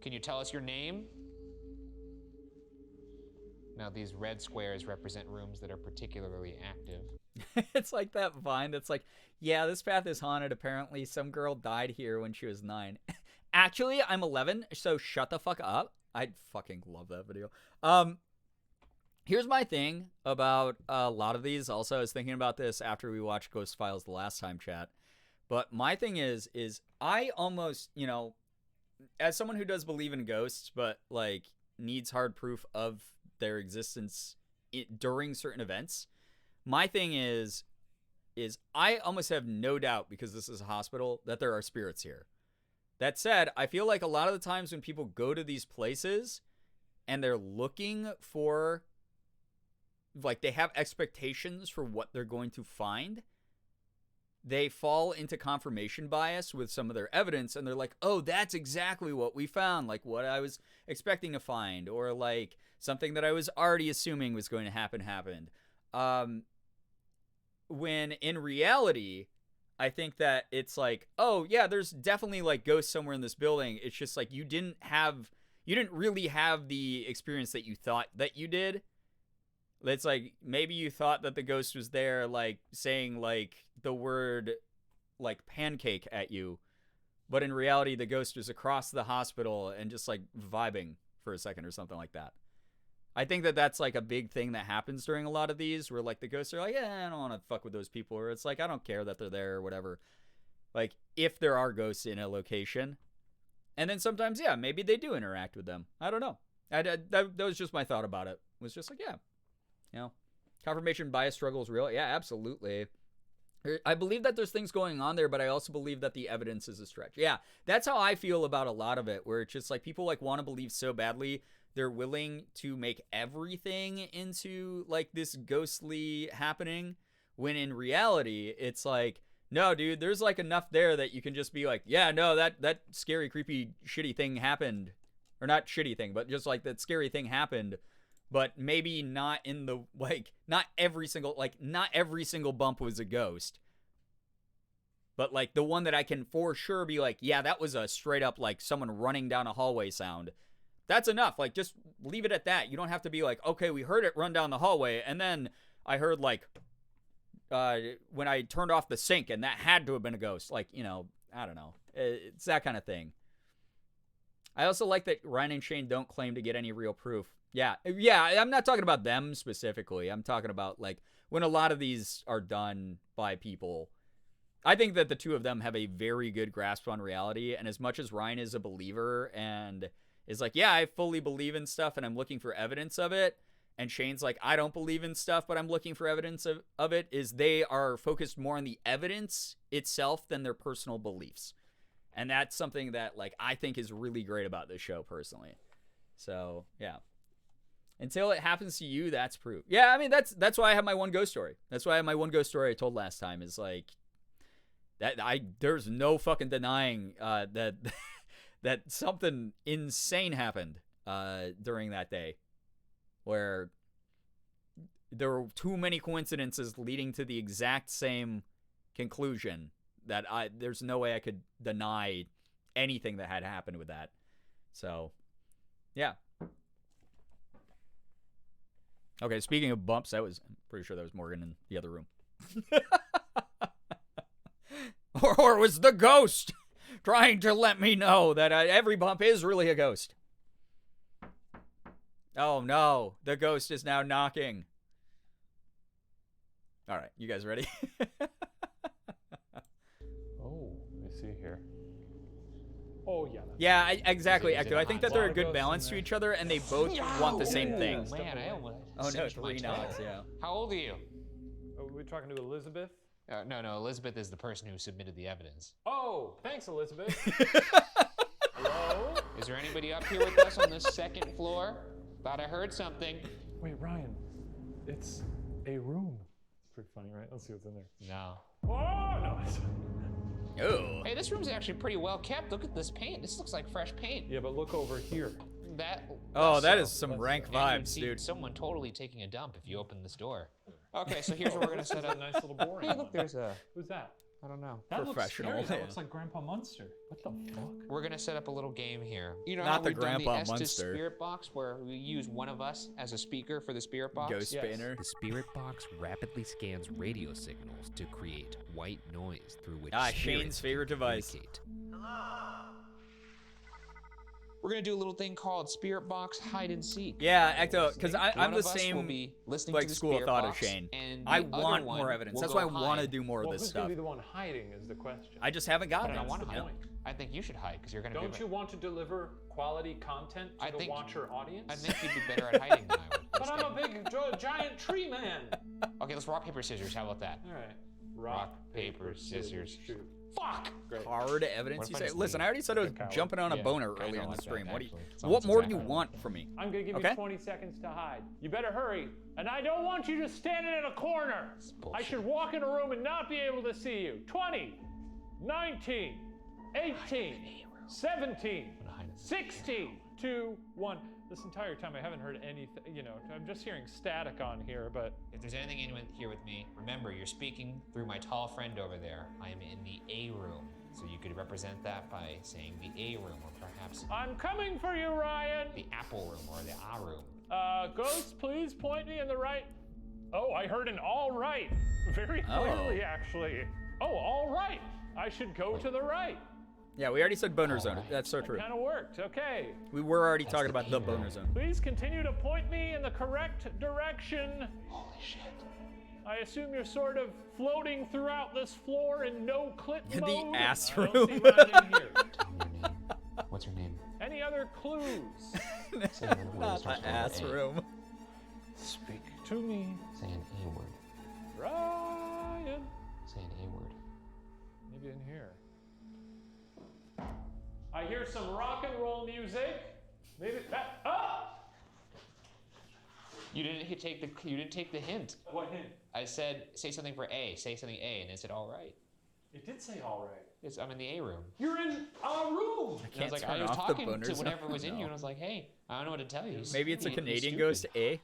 Can you tell us your name? Now, these red squares represent rooms that are particularly active. It's like that Vine that's like, yeah, this path is haunted. Apparently, some girl died here when she was 9. Actually, I'm 11, so shut the fuck up. I fucking love that video. Here's my thing about a lot of these. Also, I was thinking about this after we watched Ghost Files the last time, chat. But my thing is I almost, you know, as someone who does believe in ghosts, but like needs hard proof of their existence during certain events, my thing is I almost have no doubt, because this is a hospital, that there are spirits here. That said, I feel like a lot of the times when people go to these places and they're looking for, like, they have expectations for what they're going to find, they fall into confirmation bias with some of their evidence, and they're like, oh, that's exactly what we found, like what I was expecting to find, or like something that I was already assuming was going to happen happened. When in reality, I think that it's like, oh yeah, there's definitely like ghosts somewhere in this building. It's just like you didn't really have the experience that you thought that you did. It's like maybe you thought that the ghost was there, like saying like the word like pancake at you, but in reality the ghost was across the hospital and just like vibing for a second or something like that. I think that that's like a big thing that happens during a lot of these, where like the ghosts are like, yeah, I don't want to fuck with those people, or it's like I don't care that they're there or whatever. Like if there are ghosts in a location, and then sometimes, yeah, maybe they do interact with them. I don't know. That was just my thought about it. It was just like, yeah, you know, confirmation bias struggle is real. Yeah, absolutely. I believe that there's things going on there, but I also believe that the evidence is a stretch. Yeah, that's how I feel about a lot of it, where it's just like people like want to believe so badly they're willing to make everything into like this ghostly happening, when in reality it's like, no, dude, there's like enough there that you can just be like, yeah, no, that scary, creepy, shitty thing happened. Or not shitty thing, but just like that scary thing happened. But maybe not in the, like, not every single bump was a ghost. But like the one that I can for sure be like, yeah, that was a straight up like someone running down a hallway sound. That's enough. Like, just leave it at that. You don't have to be like, okay, we heard it run down the hallway, and then I heard like when I turned off the sink, and that had to have been a ghost. Like, you know, I don't know. It's that kind of thing. I also like that Ryan and Shane don't claim to get any real proof. Yeah, I'm not talking about them specifically. I'm talking about like when a lot of these are done by people. I think that the two of them have a very good grasp on reality, and as much as Ryan is a believer and is like, yeah, I fully believe in stuff and I'm looking for evidence of it, and Shane's like, I don't believe in stuff but I'm looking for evidence of it, is they are focused more on the evidence itself than their personal beliefs. And that's something that like I think is really great about this show personally. So yeah, until it happens to you, that's proof. Yeah, I mean that's why I have my one ghost story. That's why I have my one ghost story I told last time, is like that there's no fucking denying that that something insane happened during that day, where there were too many coincidences leading to the exact same conclusion that there's no way I could deny anything that had happened with that. So, yeah. Okay, speaking of bumps, I'm pretty sure that was Morgan in the other room. or it was the ghost trying to let me know that every bump is really a ghost. Oh no, the ghost is now knocking. All right, you guys ready? Oh, let me see here. Oh yeah. Yeah, exactly, Ecto. I think that they're a good balance to each other, and they both want the same thing. Man, I almost Oh no, singed my 3 toe. knocks, yeah. How old are you? Are we talking to Elizabeth? No, Elizabeth is the person who submitted the evidence. Oh, thanks, Elizabeth. Hello? Is there anybody up here with us on the second floor? Thought I heard something. Wait, Ryan, it's a room. Pretty funny, right? Let's see what's in there. No. Oh, no. Oh. Hey, this room's actually pretty well kept. Look at this paint. This looks like fresh paint. Yeah, but look over here. Oh, that is so. some rank And you'd vibes, see dude. Someone totally taking a dump if you open this door. Okay, so here's where we're gonna set up. A nice little boring. Hey, look, there's a. Who's that? I don't know. That Professional, looks scary. That yeah. looks like Grandpa Munster. What the fuck? We're gonna set up a little game here. You know Not how the we've done Grandpa the Estes Munster. Spirit Box, where we use one of us as a speaker for the Spirit Box? Ghost Spinner. The spirit box rapidly scans radio signals to create white noise through which Ah, spirits Shane's favorite can device. communicate. We're gonna do a little thing called Spirit Box Hide and Seek. Yeah, Ecto, because I'm One the of us will same be listening like to the school of Spirit thought Box, of Shane. and I the other want one more evidence. will That's go why I want to hide. do more Well, of this who's gonna stuff. be the one hiding is the question. I just haven't gotten I it. don't want to the hide. point. I think you should hide because you're gonna Don't be. you want to deliver quality content to I the think- watcher audience? I think you'd be better at hiding than I would. But I'm a big giant tree man. Okay, let's rock paper scissors. How about that? All right. Rock, paper, scissors. Shoot. Fuck. Great. Hard evidence, What if you I say? just Listen, leave? I already said I was Like a coward. jumping on a Yeah, boner kinda earlier in like the stream. that, What do you? actually. What Sounds more do you exactly want from me? I'm gonna give Okay. you 20 seconds to hide. You better hurry. And I don't want you just standing in a corner. I should walk in a room and not be able to see you. 20, 19, 18, 17, 16, 2, 1. This entire time I haven't heard anything, you know, I'm just hearing static on here, but If there's anything anyone here with me, remember you're speaking through my tall friend over there. I am in the A room, so you could represent that by saying the A room, or perhaps I'm coming for you, Ryan. the Apple room or the A room. Ghost, please point me in the right. Oh, I heard an all right. Very clearly, actually. Oh, all right. I should go to the right. Yeah, we already said boner zone. That's so true. Kind of worked. Okay. We were already talking about the boner zone. Please continue to point me in the correct direction. Holy shit. I assume you're sort of floating throughout this floor in no clit The mode. ass I don't room. see mine in here. Tell me your name. What's your name? Any other clues? Say another word that Not starts the with ass A. room. Speak to me, Say an A word. Ryan. Say an A word. Maybe in here. I hear some rock and roll music. Maybe that. Ah! You didn't take the hint. What hint? I said say something for A. Say something A, and it said all right. It did say all right. I'm in the A room. You're in a room. I And I can't was like, turn I was off the talking boner to zone. whatever was in you, No. and I was like, hey, I don't know what to tell you. Maybe it's a You're Canadian stupid. ghost. Eh?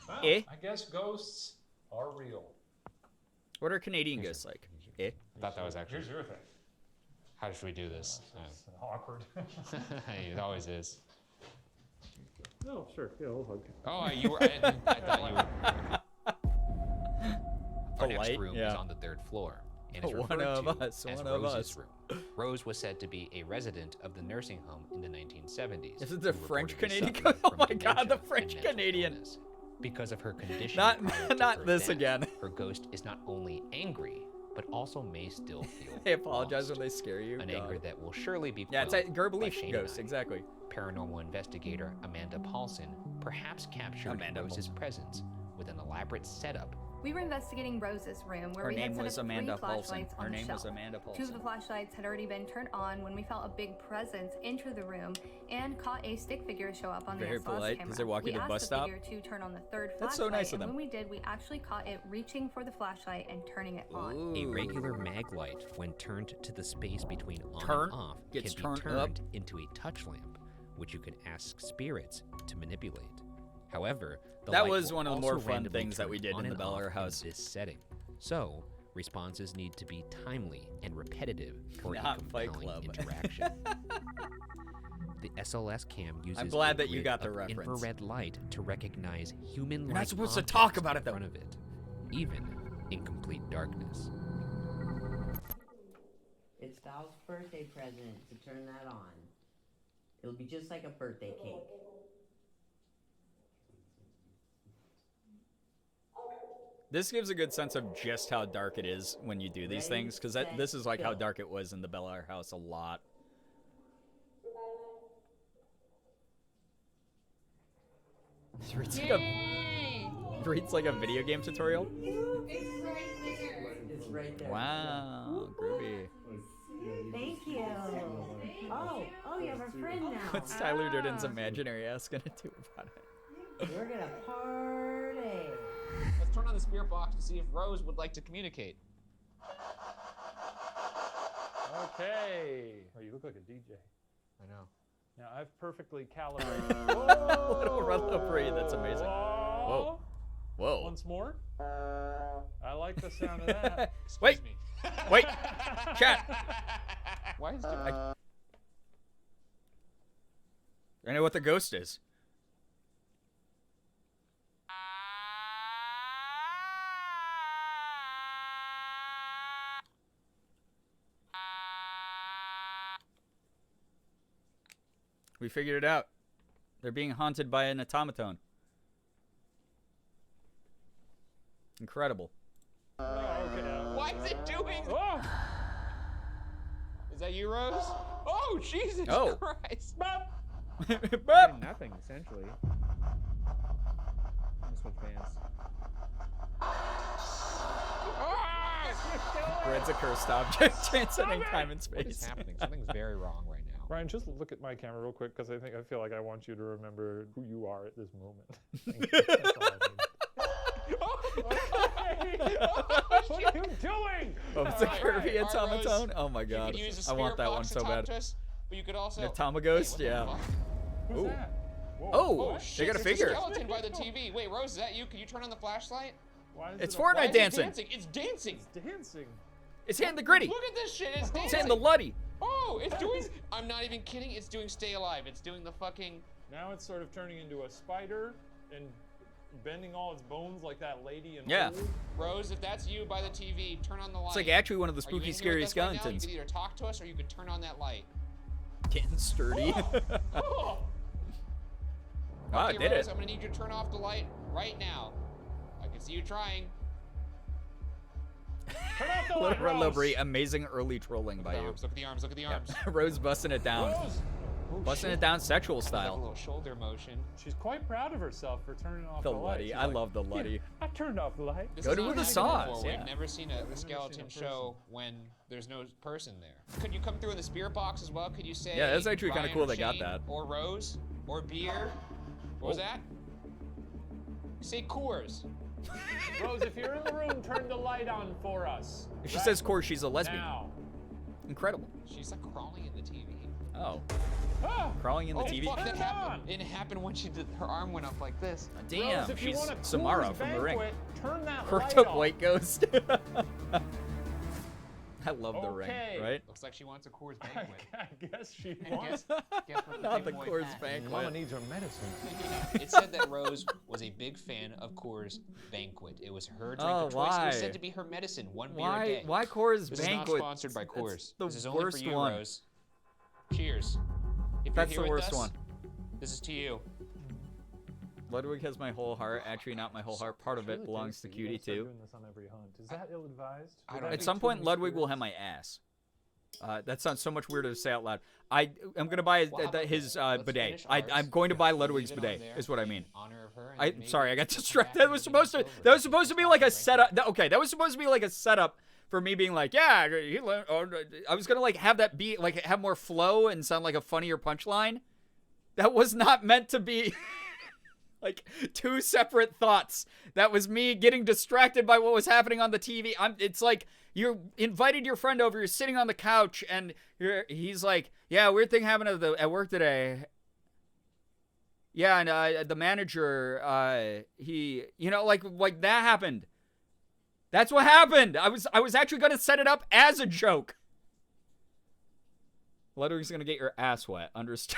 Well, Eh? I guess ghosts are real. What are Canadian ghosts like? Eh? I thought that was actually. Here's your thing. How should we do this? It's awkward. It always is. Oh, sure. Yeah, I'll hug. Oh, you were. I thought you were. Our next Polite? room is Yeah. on the 3rd floor, and is One referred of to us, as one of Rose's us. room. Rose was said to be a resident of the nursing home in the 1970s. Is it the who French reportedly Canadian? suffered Oh from my God, dementia the and French mental Canadian. illness. Because of her condition, Not- prior to not her this death, again. Her ghost is not only angry, but also may still feel. They apologize lost. when they scare you. An God. anger that will surely be. Yeah, it's a quelled by Girbeagly Shane ghost, and I. exactly. Paranormal investigator Amanda Paulson perhaps captured Amanda Rose's Paulson. presence with an elaborate setup. We were investigating Rose's room where Her we name had set was up Amanda 3 Paulson. flashlights on Her the name shelf. was Amanda 2 of Paulson. the flashlights had already been turned on when we felt a big presence enter the room and caught a stick figure show up on Very the SLS polite, 'cause camera. they're walking we to the asked bus the stop. figure to turn on the 3rd flashlight, That's so nice of and them. when we did, we actually caught it reaching for the flashlight and turning it on. A regular mag light, when turned to the space between on Turn- and off, gets can be turned up. turned into a touch lamp, which you can ask spirits to manipulate. However, the That light was will one of the also more fun randomly things that turn we did on in the and Bel off Air in house. this setting. So, responses need to be timely and repetitive for Not a Fight compelling Club. interaction. The SLS cam uses I'm glad a that you grid got the of reference. infrared light to recognize human-like You're not supposed to objects talk about it, in though. front of it, even in complete darkness. It's Val's birthday present to turn that on. It'll be just like a birthday cake. This gives a good sense of just how dark it is when you do these Ready, things, because set, this is like how go. dark it was in the Bel Air house a lot. This reads like a, reads like a video game tutorial. It's right there. Wow, groovy. Thank you. Oh, you have a friend now. What's Tyler Durden's imaginary ass gonna do about it? We're gonna party. Let's turn on the spirit box to see if Rose would like to communicate. Okay. Oh, you look like a DJ. I know. Now I've perfectly calibrated. Little Rutlo Bree, that's amazing. Whoa. Whoa. Once more. I like the sound of that. Wait. Me. Wait. Chat. Why is I know what the ghost is. We figured it out. They're being haunted by an automaton. Incredible. Why is it doing? Oh. Is that you, Rose? Oh, Jesus Christ! Bop. Nothing, essentially. Switch bands. Red's a cursed object, transcending time and What is space. happening? Something's very wrong right now. Ryan, just look at my camera real quick because I feel like I want you to remember who you are at this moment. What are you doing? Oh, it's a Kirby automaton? Oh my god. You could use a I want spirit that one box to so talk bad. to us, but you could also. The Tamaghost? Hey, what the Yeah. fuck? Who's that? Whoa. Oh, Shit, they got a there's figure. skeleton by the TV. Wait, Rose, is that you? Can you turn on the flashlight? Why is It's it a- Fortnite Why is it dancing. It's dancing. It's dancing. It's hitting the gritty. Look at this shit. It's dancing. It's hitting the Luddy. Oh, it's doing. I'm not even kidding. It's doing Stay Alive. It's doing the fucking. Now it's sort of turning into a spider and bending all its bones like that lady in Yeah. Old. Rose, if that's you by the TV, turn on the light. It's like actually one of the Are you spooky, in here scary with us right now? You skeletons. can either talk to us or you can turn on that light. Getting sturdy. Oh. Wow, Okay, it did Rose, it. I'm gonna need you to turn off the light right now. I can see you trying. Turn off the Little light, Rutlo Rose. Bree, amazing early trolling by you. Look at the arms. Look at the arms. Rose busting it down. Rose. Oh, Busting shit. it down sexual Like a style. little shoulder motion. She's quite proud of herself for turning off The the light. Luddy. She's I like, love the "Yeah, Luddy. I turned off the light. This Go is to not the happened sauce, before. yeah. We've never seen a skeleton show when there's no person there. Could you come through in the spirit box as well? Could you say? Yeah, that's actually kinda Ryan cool or they got Shane that. Or Rose or beer. What was Oh. that? Say Coors. Rose, if you're in the room, turn the light on for us. If she Right says core, she's a lesbian. now. Incredible. She's like crawling in the TV. Oh. Ah! Crawling in the Oh, TV. fuck, that Turn it happened. on. It happened when she did. Her arm went up like this. Damn, Rose, if you she's want a Samara Coors from The Ring. banquet, turn that Perked light up on. white ghost. I love The Ring, Okay. right? Looks like she wants a Coors banquet. I guess she And wants. guess what Not the big boy Coors had? banquet. Mama needs her medicine. It said that Rose was a big fan of Coors Banquet. It was her drink Oh, of choice. It was why? said to be her medicine, one beer a day. Why Coors This Banquet? is not sponsored by It's Coors. the This is only worst for you, one. Rose. Cheers. If That's you're the here with worst us, one. This is to you. Ludwig has my whole heart. Actually, not my whole heart. Part of it belongs to Cutie too. Doing this on every hunt. Is that ill-advised? I Would don't that At be some too point, many Ludwig will spirits? have my ass. That sounds so much weirder to say out loud. I'm gonna buy Well, how about his let's bidet. finish ours. I'm going to buy Leave Ludwig's it on bidet. there Is what I in mean. honor of her, and maybe Sorry, I got come distracted. back That was and we can supposed to. go That over was supposed to be like a setup. Okay, that was supposed to be like a setup for me being like, yeah. I was gonna like have that be like have more flow and sound like a funnier punchline. That was not meant to be. Like two separate thoughts. That was me getting distracted by what was happening on the TV. It's like you invited your friend over. You're sitting on the couch, and he's like, "Yeah, weird thing happened at work today." Yeah, and the manager, he, like that happened. That's what happened. I was actually gonna set it up as a joke. Ludwig's gonna get your ass wet. Understood?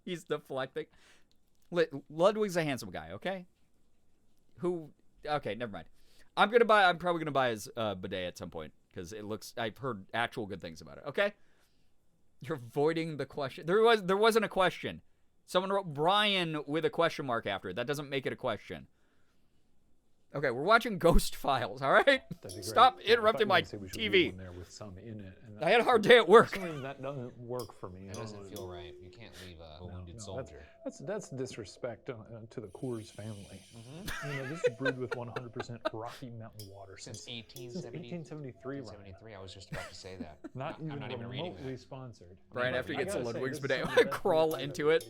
He's deflecting. Ludwig's a handsome guy, okay? Okay, never mind. I'm probably gonna buy his bidet at some point because I've heard actual good things about it. Okay, you're avoiding the question. There wasn't a question. Someone wrote Brian with a question mark after it. That doesn't make it a question. Okay, we're watching Ghost Files. All right, That'd be great. stop Yeah, I thought interrupting you my might say we should TV. leave one there with some in it, and I had a hard day at work. For some reason that doesn't work for me. That doesn't feel right. You can't leave a wounded soldier. That's disrespect to the Coors family. You know, this is brewed with 100% Rocky Mountain water Since 1873. 1873. I was just about to say that. Not I'm not even reading remotely that. sponsored. Brian, after he gets a I gotta say, Ludwig's this is bidet, some of the best crawl beer I've into it.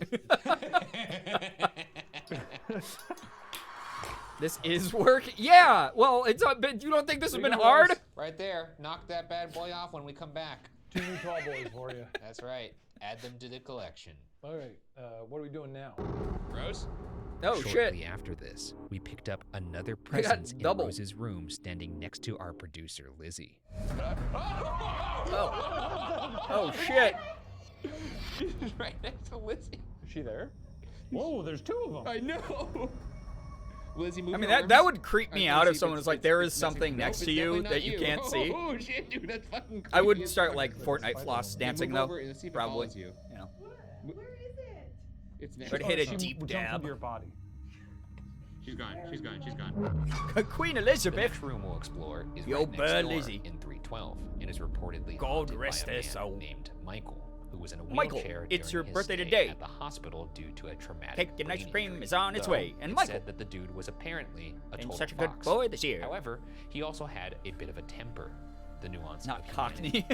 This is work. Yeah. Well, it's but you don't think this has been hard? Right there. Knock that bad boy off when we come back. 2 new tall boys for you. That's right. Add them to the collection. All right. What are we doing now? Rose? Oh, Shortly shit. after this, we picked up another presence in double. Rose's room, standing next to our producer, Lizzie. Oh, shit. She's right next to Lizzie. Is she there? Whoa, there's 2 of them. I know. Lizzie, move I mean, your that arms. would creep me out if someone was like, there is something next to you that you can't see. Oh, shit, dude, that's fucking creepy. I wouldn't start like Fortnite floss dancing move though. over and see if it Probably. follows you. You know. Where is it? It's next. But hit a She deep jumped dab. into your body. She's gone. She's gone. She's gone. Queen The Elizabeth. next room we'll explore is Yo, right next bird door Lizzie. in 312 and is reportedly God haunted rest by her a man soul. named Michael, who was in a Michael, wheelchair it's during your his birthday stay today. at the hospital due to a traumatic Taking ice brain cream injury. is on its Though way. And it Michael, said that the dude was apparently a been total such a good fox. boy this year. However, he also had a bit of a temper. The nuance. Not of Cockney.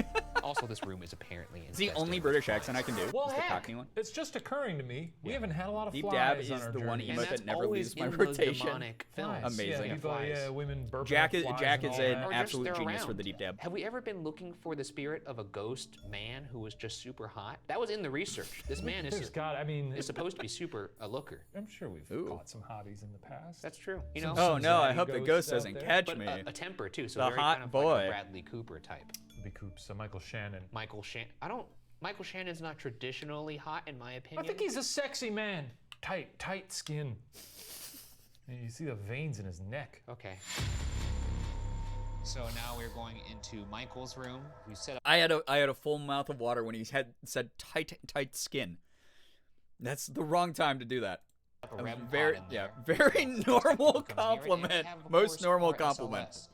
Also, this room is apparently It's the infested only with British flies. accent I can do. Well, It's the heck, Cockney one. it's just occurring to me. We haven't had a lot of Deep flies Dab on is our the one journey. And emote that's that never always leaves my in those rotation. demonic films. Amazing. Yeah, people, women burping Jack up is flies Jack and is all an that. Or just absolute they're genius for around. the deep dab. Have we ever been looking for the spirit of a ghost man who was just super hot? That was in the research. This man There's got, I mean, is supposed to be super a looker. I'm sure we've Ooh. caught some hotties in the past. That's true. You know. Oh no, I zaddy hope the ghosts ghost out doesn't there. catch But me. a temper too. So The very hot kind of boy. like a Bradley Cooper type. Be Coops, Michael Shannon. Michael Shannon. Michael Shannon's not traditionally hot in my opinion. I think he's a sexy man. Tight skin. And you see the veins in his neck. Okay. So now we're going into Michael's room. We set up. I had a full mouth of water when he said tight skin. That's the wrong time to do that. a REM Very pod in there. very normal Comes here, and compliment. we have, of Most course, normal our compliment. SLS.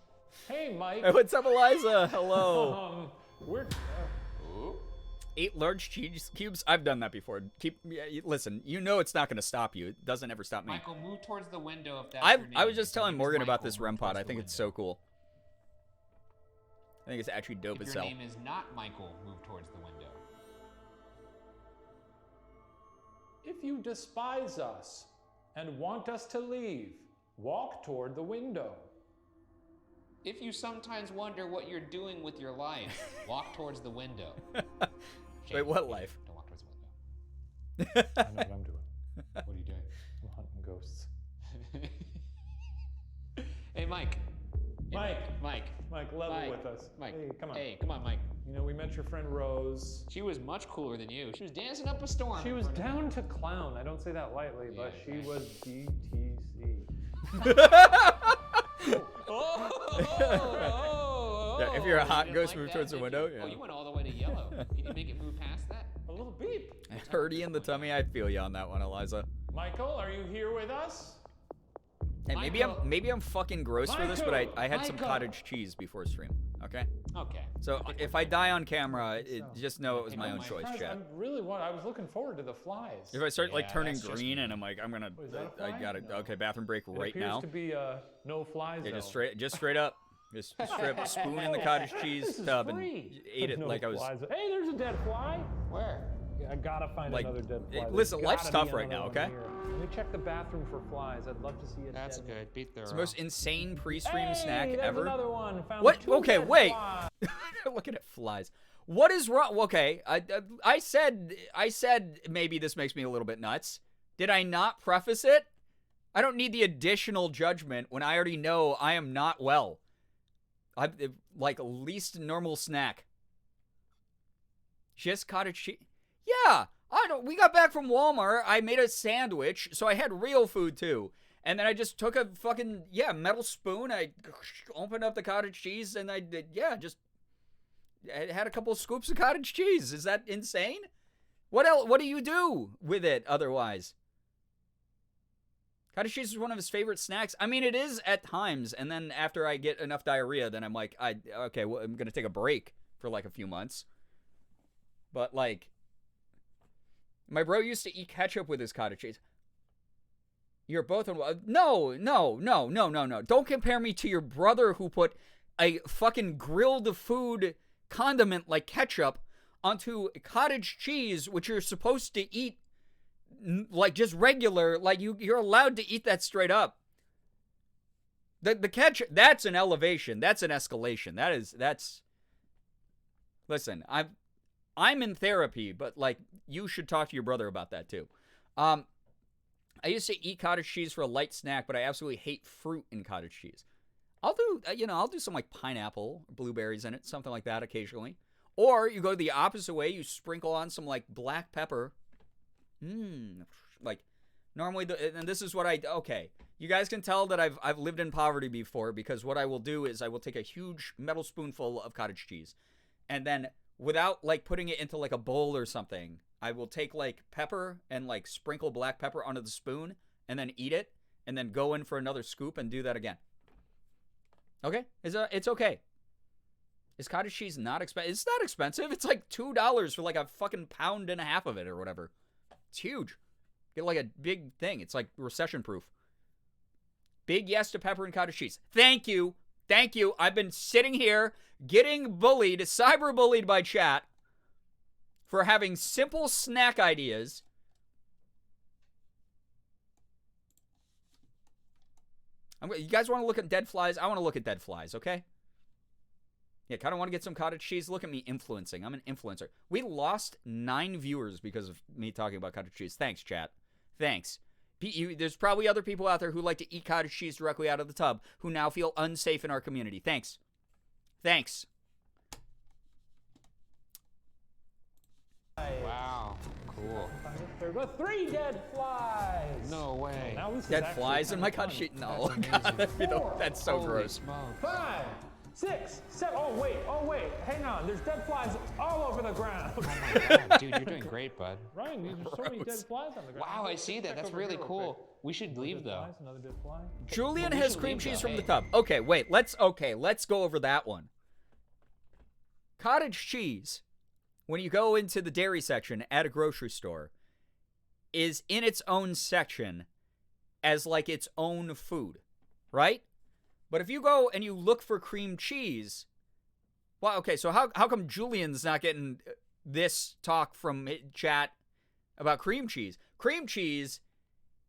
Hey, Mike. Hey, what's up, Eliza? Hello. We're. 8 large cheese cubes. I've done that before. Listen. You know it's not going to stop you. It doesn't ever stop me. Michael, move towards the window if that's I your name. was just If your telling name is Morgan about Michael, this move REM pod. towards I the think it's so window. cool. I think it's actually dope If as your hell. name is not Michael, move towards the window. If you despise us and want us to leave, walk toward the window. If you sometimes wonder what you're doing with your life, walk towards the window. Wait, what life? Don't walk towards the window. I know what I'm doing. What are you doing? I'm hunting ghosts. Hey, Mike. Hey, Mike, level Mike. with us. Mike. Hey, come on. Hey, come on, Mike. You know, we met your friend Rose. She was much cooler than you. She was dancing up a storm. She in was front of you. down to clown. I don't say that lightly, but Yeah, she right. was DTC. Yeah, if you're a hot You didn't ghost, like move that, towards the did window. you? Yeah. Oh, you went all the way to yellow. Can you make it move past that? A little beep. Hurdy in the tummy. I feel you on that one, Eliza. Michael, are you here with us? Hey, maybe I'm fucking gross for this, but I had some Michael. cottage cheese before stream. Okay. Okay. So if I die on camera, just know it was my own choice, Guys, chat. I was looking forward to the flies. If I start like Yeah, turning that's just green and I'm like, I'm gonna, Wait, is that a I fly? got it. Okay, bathroom break It right appears now. to be a no fly Yeah, zone. just straight up, just straight up, spoon in the cottage cheese This is tub and free. ate it No like I was. fly zone. Hey, there's a dead fly. Where? Yeah, I gotta find Like, another dead fly. There's listen, life's gotta tough be right now, another okay? one here. Let me check the bathroom for flies. I'd love to see a That's dead good. Beat the It's the most insane pre-stream Hey, snack there's ever. another one. Found What? 2 Okay, dead wait. flies. Looking at flies. What is wrong? Okay, I said maybe this makes me a little bit nuts. Did I not preface it? I don't need the additional judgment when I already know I am not well. I like least normal snack. Just cottage cheese. Yeah, I don't. We got back from Walmart. I made a sandwich, so I had real food too. And then I just took a fucking metal spoon. I opened up the cottage cheese, and I had a couple of scoops of cottage cheese. Is that insane? What else? What do you do with it otherwise? Cottage cheese is one of his favorite snacks. I mean, it is at times, and then after I get enough diarrhea, then I'm like, okay, well, I'm gonna take a break for like a few months. But like, my bro used to eat ketchup with his cottage cheese. You're both in. No. Don't compare me to your brother who put a fucking grilled food condiment like ketchup onto cottage cheese, which you're supposed to eat like just regular. Like you're allowed to eat that straight up. The ketchup, that's an elevation. That's an escalation. That's. Listen, I'm in therapy, but like you should talk to your brother about that too. I used to eat cottage cheese for a light snack, but I absolutely hate fruit in cottage cheese. I'll do some like pineapple, blueberries in it, something like that occasionally. Or you go the opposite way, you sprinkle on some like black pepper. Like normally, and this is what okay. You guys can tell that I've lived in poverty before, because what I will do is I will take a huge metal spoonful of cottage cheese, and then without like putting it into like a bowl or something, I will take like pepper and like sprinkle black pepper onto the spoon and then eat it, and then go in for another scoop and do that again. Okay? It's okay. Is cottage cheese not expensive? It's not expensive. It's like $2 for like a fucking pound and a half of it or whatever. It's huge. Get like a big thing. It's like recession proof. Big yes to pepper and cottage cheese. Thank you. Thank you. I've been sitting here getting bullied, cyberbullied by chat for having simple snack ideas. You guys want to look at dead flies? I want to look at dead flies, okay? Yeah, kind of want to get some cottage cheese. Look at me influencing. I'm an influencer. We lost 9 viewers because of me talking about cottage cheese. Thanks, chat. Thanks. There's probably other people out there who like to eat cottage cheese directly out of the tub who now feel unsafe in our community. Thanks. Thanks. Wow. Cool. There go 3 dead flies. No way. Now this is Dead actually flies in kinda my fun. cottage cheese? No. God, that's so Holy gross. smokes. 5, 6, 7. Oh wait. Hang on. There's dead flies all over the ground. Oh my god, dude, you're doing great, bud. Ryan, there's so many dead flies on the ground. Wow, I see that. That's really cool. We should leave though. Another dead fly. Julian We has should cream leave, cheese though. from the Hey. tub. Okay, wait. Let's go over that one. Cottage cheese, when you go into the dairy section at a grocery store, is in its own section as like its own food, right? But if you go and you look for cream cheese, well, okay, so how come Julian's not getting this talk from chat about cream cheese? Cream cheese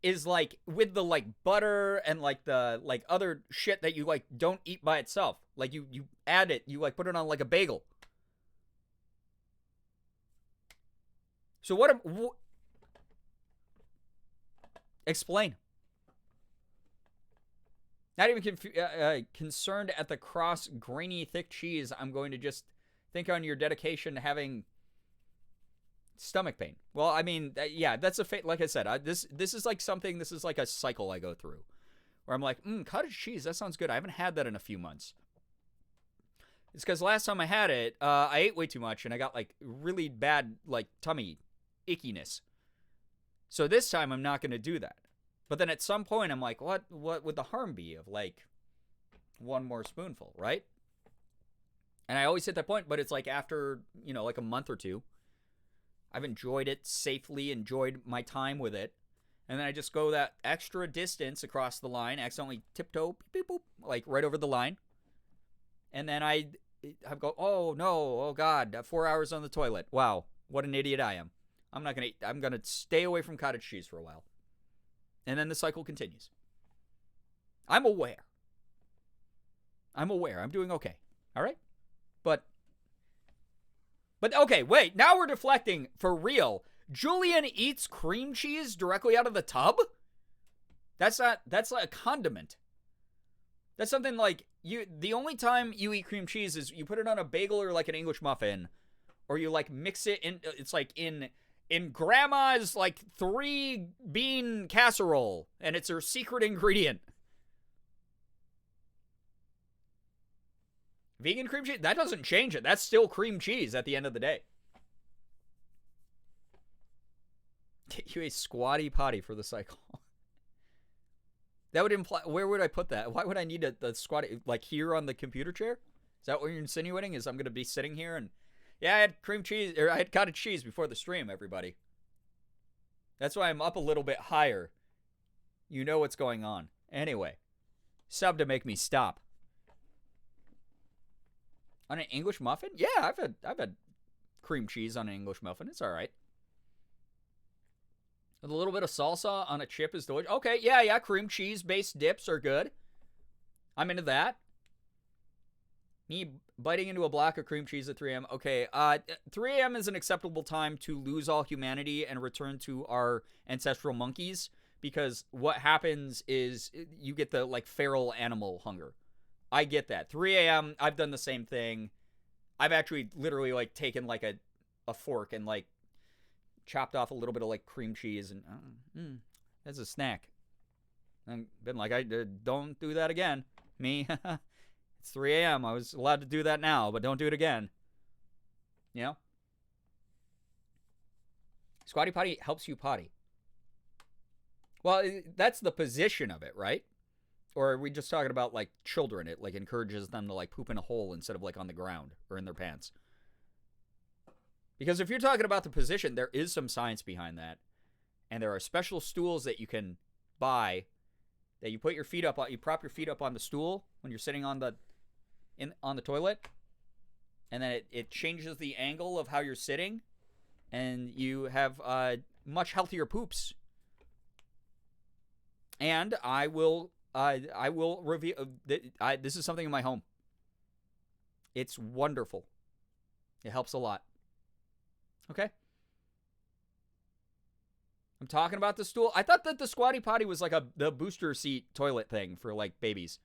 is like with the like butter and like the like other shit that you like don't eat by itself. Like you add it, you like put it on like a bagel. So what explain. Not even concerned at the cross, grainy, thick cheese. I'm going to just think on your dedication to having stomach pain. Well, I mean, yeah, that's like I said, this is like something, this is like a cycle I go through. Where I'm like, cottage cheese, that sounds good. I haven't had that in a few months. It's because last time I had it, I ate way too much and I got like really bad like tummy ickiness. So this time I'm not going to do that. But then at some point I'm like, what would the harm be of like one more spoonful, right? And I always hit that point, but it's like after, like a month or two, I've enjoyed it safely, enjoyed my time with it. And then I just go that extra distance across the line, accidentally tiptoe, beep, boop, like right over the line. And then I go, oh no, oh God, 4 hours on the toilet. Wow, what an idiot I am. I'm going to stay away from cottage cheese for a while. And then the cycle continues. I'm aware. I'm doing okay. All right? But okay, wait. Now we're deflecting for real. Julian eats cream cheese directly out of the tub? That's like a condiment. That's something like the only time you eat cream cheese is you put it on a bagel or like an English muffin, or you like mix it in. It's like in grandma's like 3-bean casserole, and it's her secret ingredient. Vegan cream cheese, that doesn't change it. That's still cream cheese at the end of the day. Get you a squatty potty for the cycle. That would imply, where would I put that? Why would I need the squatty, like here on the computer chair? Is that what you're insinuating? Is I'm going to be sitting here and, yeah, I had cream cheese, or I had cottage cheese before the stream, everybody. That's why I'm up a little bit higher. You know what's going on. Anyway, sub to make me stop. On an English muffin? Yeah, I've had cream cheese on an English muffin. It's all right. With a little bit of salsa on a chip is delicious. Okay, yeah, cream cheese-based dips are good. I'm into that. Me biting into a block of cream cheese at 3 a.m. Okay, 3 a.m. is an acceptable time to lose all humanity and return to our ancestral monkeys, because what happens is you get the, like, feral animal hunger. I get that. 3 a.m., I've done the same thing. I've actually literally, like, taken, like, a fork and, like, chopped off a little bit of, like, cream cheese and, that's a snack. And been like, don't do that again. Me, it's 3 a.m. I was allowed to do that now, but don't do it again. You know? Squatty potty helps you potty. Well, that's the position of it, right? Or are we just talking about, like, children? It, like, encourages them to, like, poop in a hole instead of, like, on the ground or in their pants. Because if you're talking about the position, there is some science behind that. And there are special stools that you can buy that you put your feet up on. You prop your feet up on the stool when you're sitting on the toilet. And then it changes the angle of how you're sitting. And you have much healthier poops. And I will reveal. This is something in my home. It's wonderful. It helps a lot. Okay. I'm talking about the stool. I thought that the squatty potty was like the booster seat toilet thing for, like, babies.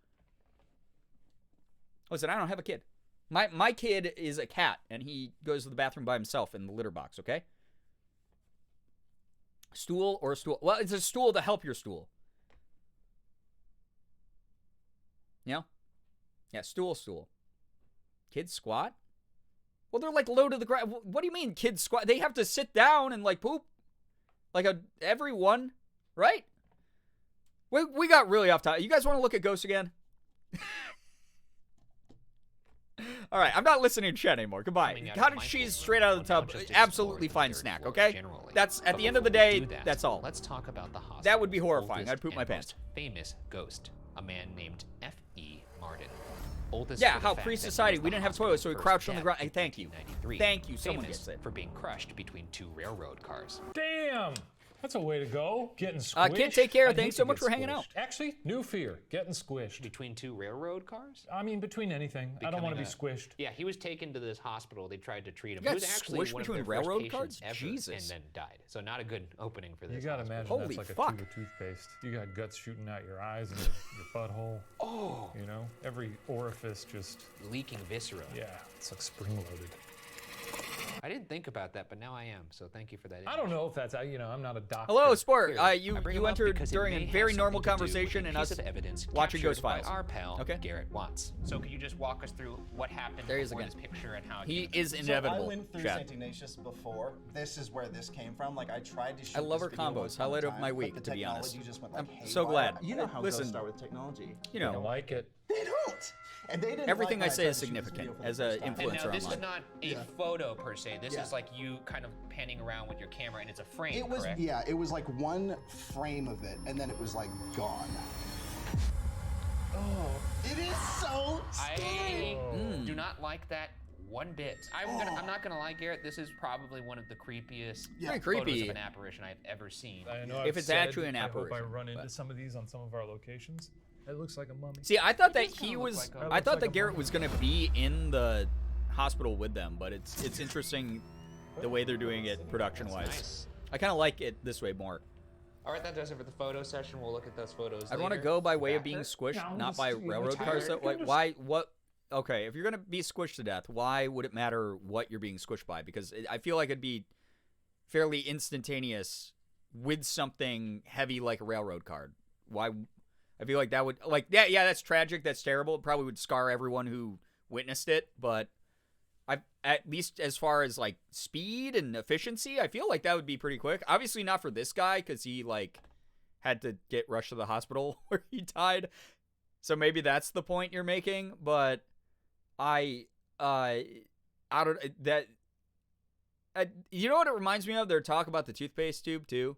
Listen, I don't have a kid. My kid is a cat, and he goes to the bathroom by himself in the litter box, okay? Stool or a stool. Well, it's a stool to help your stool. You know? Yeah, stool. Kids squat? Well, they're, like, low to the ground. What do you mean kids squat? They have to sit down and, like, poop. Like everyone, right? We got really off topic. You guys want to look at ghosts again? All right, I'm not listening to chat anymore. Goodbye. Cottage cheese straight out of the tub, absolutely fine snack, okay? That's, at the end of the day, that's all. Let's talk about the hospital. That would be horrifying. I'd poop my pants. Famous ghost, a man named F.E. Martin. Yeah, how pre-society, we didn't have toilets, so we crouched on the ground. Hey, thank you. Thank you, someone gets it. For being crushed between two railroad cars. Damn! That's a way to go. Getting squished. Kid, take care. Thanks so much for hanging out. Actually, new fear. Getting squished. Between two railroad cars? I mean, between anything. I don't want to be squished. Yeah, he was taken to this hospital. They tried to treat him. You He got was actually squished one of between their first railroad patients cars? ever, Jesus. and then died. So not a good opening for this. You gotta hospital. imagine Holy that's like fuck. a tube of toothpaste. You got guts shooting out your eyes and your butthole. Oh. You know, every orifice just Leaking viscera. Yeah, it's like spring-loaded. I didn't think about that, but now I am. So thank you for that. I don't know if that's, you know, I'm not a doctor. Hello, Sport. I You bring him up entered because it during may a have very normal something to do with conversation a and piece us of evidence watching captured Ghost Files. by our pal, Okay. Garrett Watts. So can you just walk us through what happened There he is before again. this picture and how it He came is about? inevitable. So I went through Chad. St. Ignatius before. This is where this came from. Like, I tried to shoot I love this her video combos. once upon a Highlight of time, my but week, the to be honest. technology just went, I'm like, so haywire. glad. You know how Listen, ghosts are with technology. you I don't know, like it. They don't. And they didn't everything like I when say tried is to shoot this significant video for the as an first time. And influencer now this online. is not a photo per se. This is like you kind of panning around with your camera, and it's a frame. It was, correct? yeah, it was like one frame of it, and then it was like gone. Oh, it is so scary. I do not like that one bit. I'm not gonna lie, Garrett. This is probably one of the creepiest Very photos creepy. of an apparition I've ever seen. I know If I've it's said actually an I hope I apparition, run into but- some of these on some of our locations. It looks like a mummy. See, I thought that does he kinda was. look like a- I thought like that a Garrett mummy. was gonna be in the hospital with them, but it's interesting the way they're doing it production-wise. Nice. I kind of like it this way more. All right, that does it for the photo session. We'll look at those photos. I'd want to later. go by way That of being hurt? squished, No, not just, by you know, railroad tired. cars. So, You're like, just- why? What? Okay, if you're gonna be squished to death, why would it matter what you're being squished by? Because I feel like it'd be fairly instantaneous with something heavy like a railroad car. Why? I feel like that would, like, yeah, that's tragic. That's terrible. It probably would scar everyone who witnessed it. But at least as far as like speed and efficiency, I feel like that would be pretty quick. Obviously not for this guy because he like had to get rushed to the hospital where he died. So maybe that's the point you're making. But I don't that. You know what it reminds me of? Their talk about the toothpaste tube too.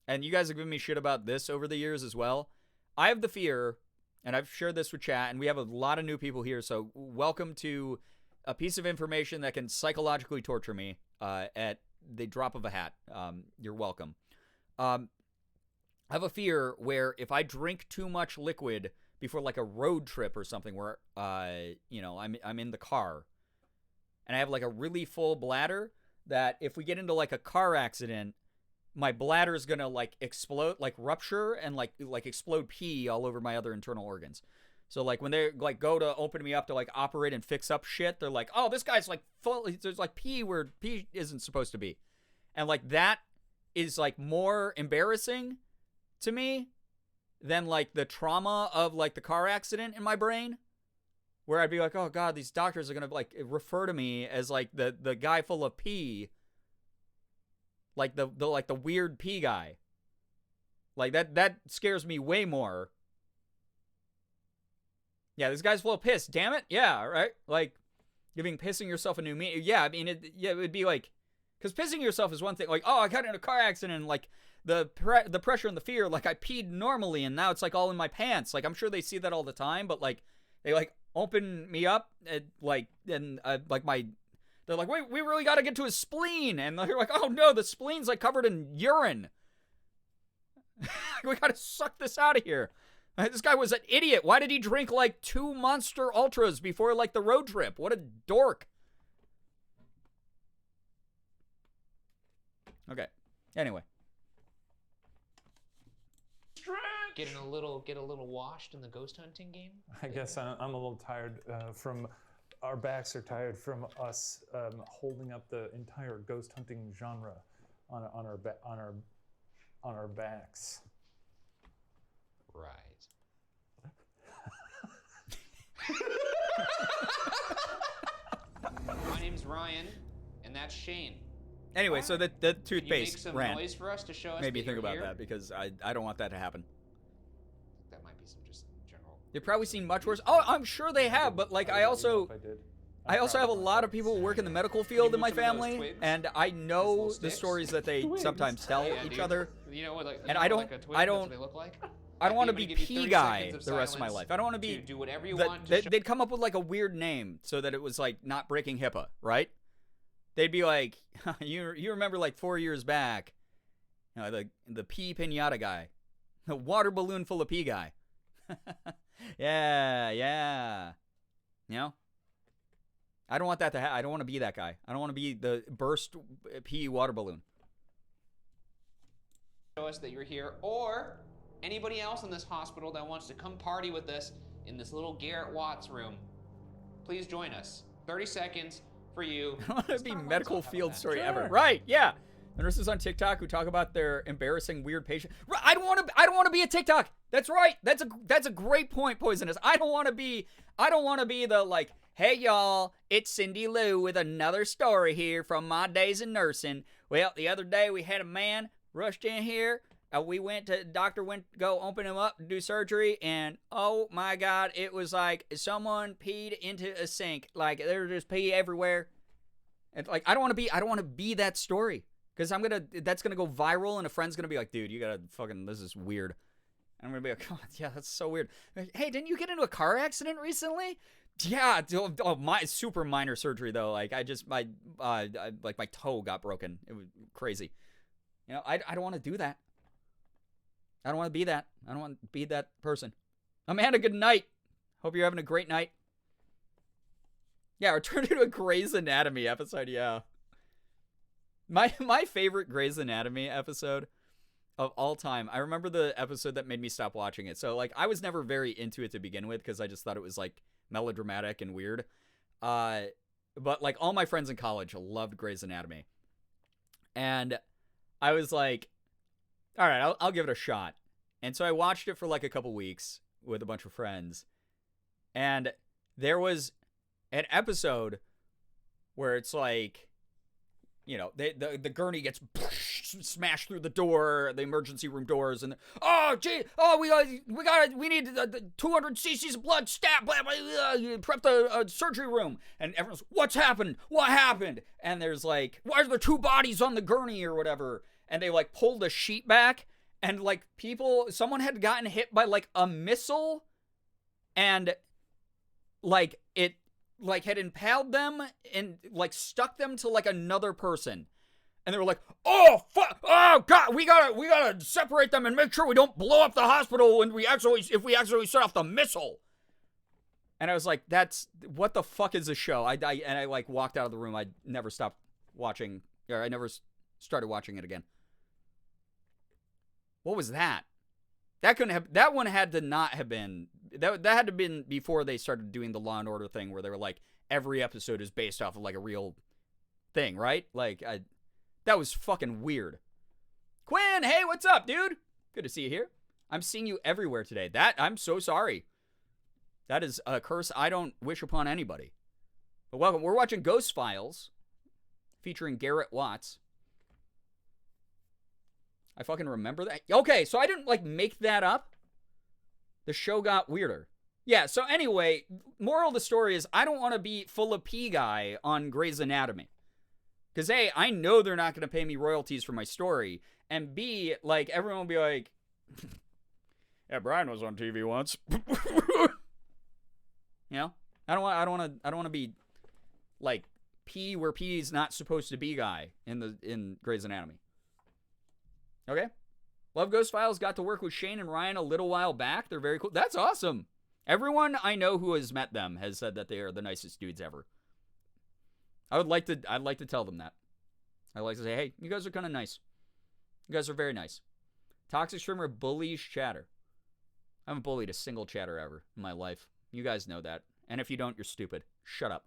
And you guys have given me shit about this over the years as well. I have the fear, and I've shared this with chat, and we have a lot of new people here, so welcome to a piece of information that can psychologically torture me at the drop of a hat. You're welcome. I have a fear where if I drink too much liquid before like a road trip or something where, I'm in the car, and I have like a really full bladder, that if we get into like a car accident, my bladder is gonna like explode, like rupture, and like explode pee all over my other internal organs. So like when they like go to open me up to like operate and fix up shit, they're like, oh, this guy's like full. There's like pee where pee isn't supposed to be, and like that is like more embarrassing to me than like the trauma of like the car accident in my brain, where I'd be like, oh god, these doctors are gonna like refer to me as like the guy full of pee. Like the weird pee guy. Like that scares me way more. Yeah, this guy's full of piss. Damn it. Yeah, right? Like pissing yourself a new meaning. Yeah, I mean it would be like, cuz pissing yourself is one thing. Like, oh, I got in a car accident and like the pressure and the fear, like I peed normally and now it's like all in my pants. Like I'm sure they see that all the time, but like they like open me up and like my they're like, wait, we really got to get to his spleen. And they're like, oh no, the spleen's like covered in urine. We got to suck this out of here. This guy was an idiot. Why did he drink like 2 Monster Ultras before like the road trip? What a dork. Okay. Anyway. Get a little washed in the ghost hunting game? I guess I'm a little tired from... Our backs are tired from us holding up the entire ghost hunting genre on our backs. Right. My name's Ryan, and that's Shane. Anyway, so the toothpaste Can you make some rant noise for us to show us made me that think you're about here? that because I don't want that to happen. That might be some just general. They've probably seen much worse. Oh, I'm sure they have, but like I also have a lot of people who work in the medical field in my family, and I know the stories that they sometimes tell each other. You know what? Like, and I don't. That's what they look like. I don't want to be I'm gonna give you pee 30 guy seconds the of rest of my silence life. I don't want to be. do whatever you want. To They'd come up with like a weird name so that it was like not breaking HIPAA, right? They'd be like, you remember like 4 years back, the pee pinata guy, the water balloon full of pee guy. yeah. You know? I don't want that to happen. I don't want to be that guy. I don't want to be the burst pee water balloon. Show us that you're here, or anybody else in this hospital that wants to come party with us in this little Garrett Watts room. Please join us. 30 seconds for you. I want to be medical field story ever. Right? Yeah. The nurses on TikTok who talk about their embarrassing weird patient. I don't want to be a TikTok. That's right. That's a great point, Poisonous. I don't want to be the like, hey y'all, it's Cindy Lou with another story here from my days in nursing. Well, the other day we had a man rushed in here. Doctor went to go open him up to do surgery, and oh my god, it was like someone peed into a sink. Like there was just pee everywhere. And like I don't want to be that story. Because that's gonna go viral, and a friend's gonna be like, dude, you gotta this is weird. And I'm gonna be like, oh, yeah, that's so weird. Like, hey, didn't you get into a car accident recently? Yeah, my super minor surgery though. Like my toe got broken. It was crazy. I don't want to do that. I don't want to be that. I don't want to be that person. Amanda, good night. Hope you're having a great night. Yeah, or turn it into a Grey's Anatomy episode. Yeah. My favorite Grey's Anatomy episode of all time. I remember the episode that made me stop watching it. So like I was never very into it to begin with because I just thought it was like melodramatic and weird. But like all my friends in college loved Grey's Anatomy. And I was like, all right, I'll give it a shot. And so I watched it for like a couple weeks with a bunch of friends. And there was an episode where it's like you know, the gurney gets smashed through the door, the emergency room doors, and we need the 200 cc's of blood, stat, blah, blah, blah, prep the surgery room, and everyone's, what's happened? What happened? And there's like, why are there 2 bodies on the gurney or whatever? And they like pull the sheet back, and like someone had gotten hit by like a missile, and like it like had impaled them and like stuck them to like another person. And they were like, oh, fuck, oh, God, we gotta separate them and make sure we don't blow up the hospital if we actually set off the missile. And I was like, what the fuck is this show? And I like walked out of the room. I never stopped watching, or I never started watching it again. What was that? That one had to not have been, that had to have been before they started doing the Law and Order thing where they were like, every episode is based off of like a real thing, right? Like, that was fucking weird. Quinn, hey, what's up, dude? Good to see you here. I'm seeing you everywhere today. I'm so sorry. That is a curse I don't wish upon anybody. But welcome. We're watching Ghost Files, featuring Garrett Watts. I fucking remember that. Okay, so I didn't, like, make that up. The show got weirder. Yeah, so anyway, moral of the story is I don't want to be full of pee guy on Grey's Anatomy. Because A, I know they're not going to pay me royalties for my story. And B, like, everyone will be like, yeah, Brian was on TV once. You know? I don't want to be, like, pee where pee is not supposed to be guy in Grey's Anatomy. Okay? Love Ghost Files. Got to work with Shane and Ryan a little while back. They're very cool. That's awesome. Everyone I know who has met them has said that they are the nicest dudes ever. I'd like to tell them that. I'd like to say, hey, you guys are kind of nice. You guys are very nice. Toxic Streamer bullies chatter. I haven't bullied a single chatter ever in my life. You guys know that. And if you don't, you're stupid. Shut up.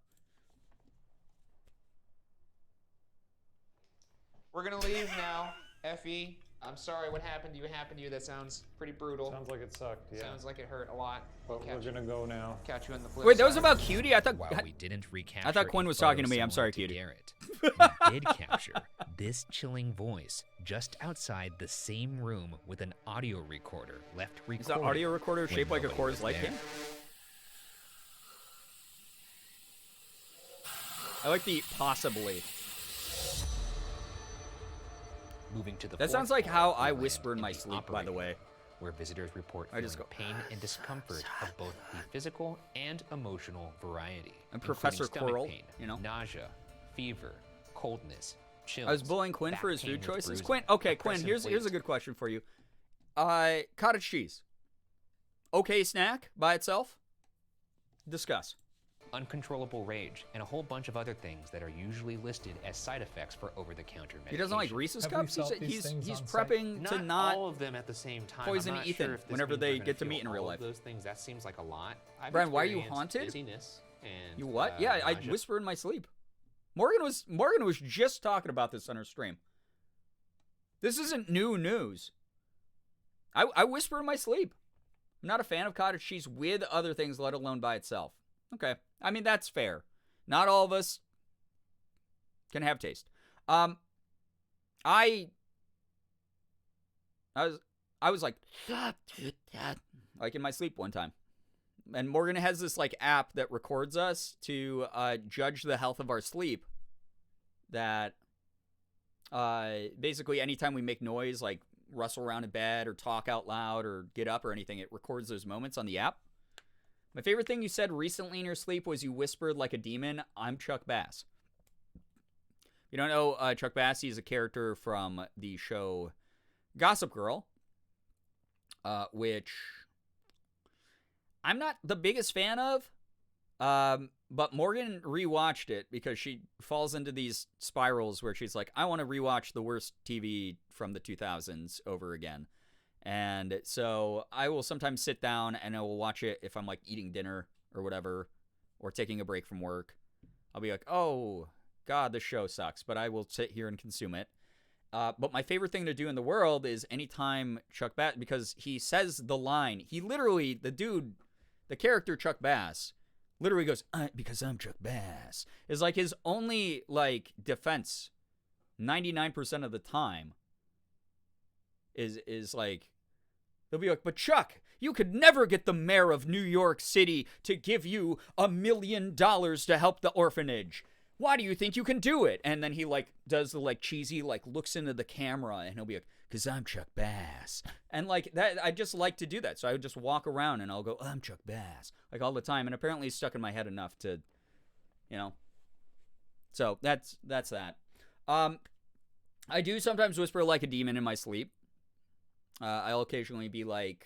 We're gonna leave now. Effie, I'm sorry what happened to you. That sounds pretty brutal. Sounds like it sucked, yeah. Sounds like it hurt a lot. But we're gonna go now. Catch you on the flip Wait, that was side. about Cutie? I thought While we didn't recapture I thought Quinn was talking to me. I'm sorry, Cutie. Garrett, we did capture this chilling voice just outside the same room with an audio recorder left recorded. Is that audio recorder when shaped like a nobody Coors was Light there. can? I like the possibly. Moving to the That fourth sounds like floor how of the I land whisper in my the sleep, by the operating way. room, where visitors report I just feeling go, pain and discomfort of both the physical and emotional variety. I'm Professor including stomach Quirrell, pain, you know? nausea, fever, coldness, chills. I was bullying Quinn back for his pain food with choices. bruising, Quinn, okay, Quinn, oppressive here's a good question for you. Cottage cheese. Okay snack by itself? Discuss. uncontrollable rage, and a whole bunch of other things that are usually listed as side effects for over-the-counter medication. He doesn't like Reese's Have we cups? solved these He's things on prepping to not all of them at the same time. poison I'm not Ethan sure if this whenever means they we're gonna get to feel meet in real all life. of those things, that seems like a lot. I've Brian, why are you experienced haunted? Dizziness and, You what? Yeah, I nausea. whisper in my sleep. Morgan was just talking about this on her stream. This isn't new news. I whisper in my sleep. I'm not a fan of cottage cheese with other things, let alone by itself. Okay. I mean, that's fair. Not all of us can have taste. I was like in my sleep one time. And Morgan has this like app that records us to judge the health of our sleep. That basically anytime we make noise, like rustle around in bed or talk out loud or get up or anything, it records those moments on the app. My favorite thing you said recently in your sleep was you whispered like a demon, "I'm Chuck Bass." You don't know Chuck Bass? He's a character from the show Gossip Girl, which I'm not the biggest fan of, but Morgan rewatched it because she falls into these spirals where she's like, I want to rewatch the worst TV from the 2000s over again. And so I will sometimes sit down and I will watch it if I'm like eating dinner or whatever, or taking a break from work. I'll be like, oh, God, this show sucks, but I will sit here and consume it. But my favorite thing to do in the world is anytime Chuck Bass, because he says the line, he literally, the character Chuck Bass literally goes, because I'm Chuck Bass, is like his only like defense 99% of the time is like, they'll be like, but Chuck, you could never get the mayor of New York City to give you $1 million to help the orphanage. Why do you think you can do it? And then he like does the like cheesy, like looks into the camera and he'll be like, cause I'm Chuck Bass. And like that, I just like to do that. So I would just walk around and I'll go, I'm Chuck Bass, like all the time. And apparently it's stuck in my head enough to, you know, so that's that. I do sometimes whisper like a demon in my sleep. I'll occasionally be like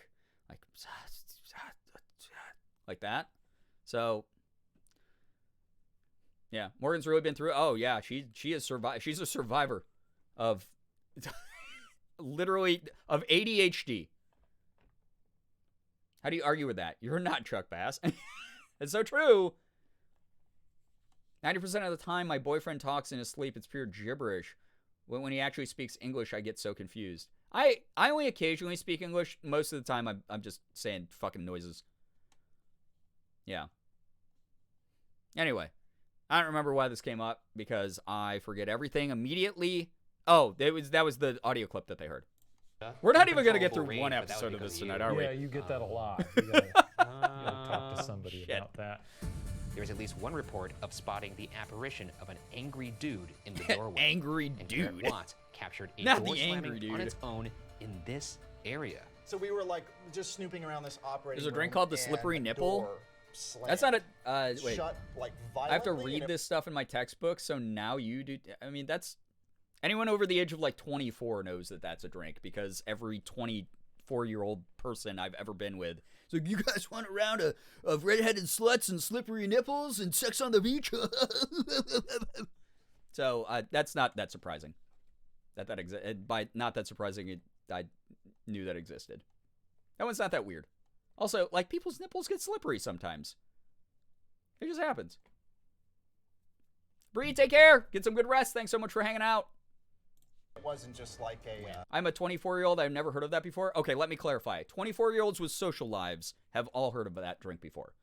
that. So yeah, Morgan's really been through. Oh yeah, she has survived. She's a survivor of literally of ADHD. How do you argue with that? You're not Chuck Bass. It's so true. 90% of the time, my boyfriend talks in his sleep. It's pure gibberish. When he actually speaks English, I get so confused. I only occasionally speak English. Most of the time, I'm just saying fucking noises. Yeah. Anyway, I don't remember why this came up because I forget everything immediately. Oh, that was the audio clip that they heard. We're not even going to get through one episode of this tonight, are we? Yeah, you get that a lot. You gotta talk to somebody about that. There's at least one report of spotting the apparition of an angry dude in the doorway. Angry and dude. Garrett Watts captured a Not door the angry slamming dude. on its own in this area. So we were like just snooping around this operating There's a room. drink called the and slippery the nipple. door slammed. That's not a wait. Shut like I have to violently, read and it- this stuff in my textbook, so now you do. I mean, that's anyone over the age of like 24 knows that that's a drink because every 24-year-old person I've ever been with. So you guys want a round of redheaded sluts and slippery nipples and sex on the beach? So that's not that surprising. That existed. By not that surprising, I knew that existed. That one's not that weird. Also, like people's nipples get slippery sometimes. It just happens. Bree, take care. Get some good rest. Thanks so much for hanging out. It wasn't just like a. I'm a 24-year-old. I've never heard of that before. Okay, let me clarify. 24-year-olds with social lives have all heard of that drink before.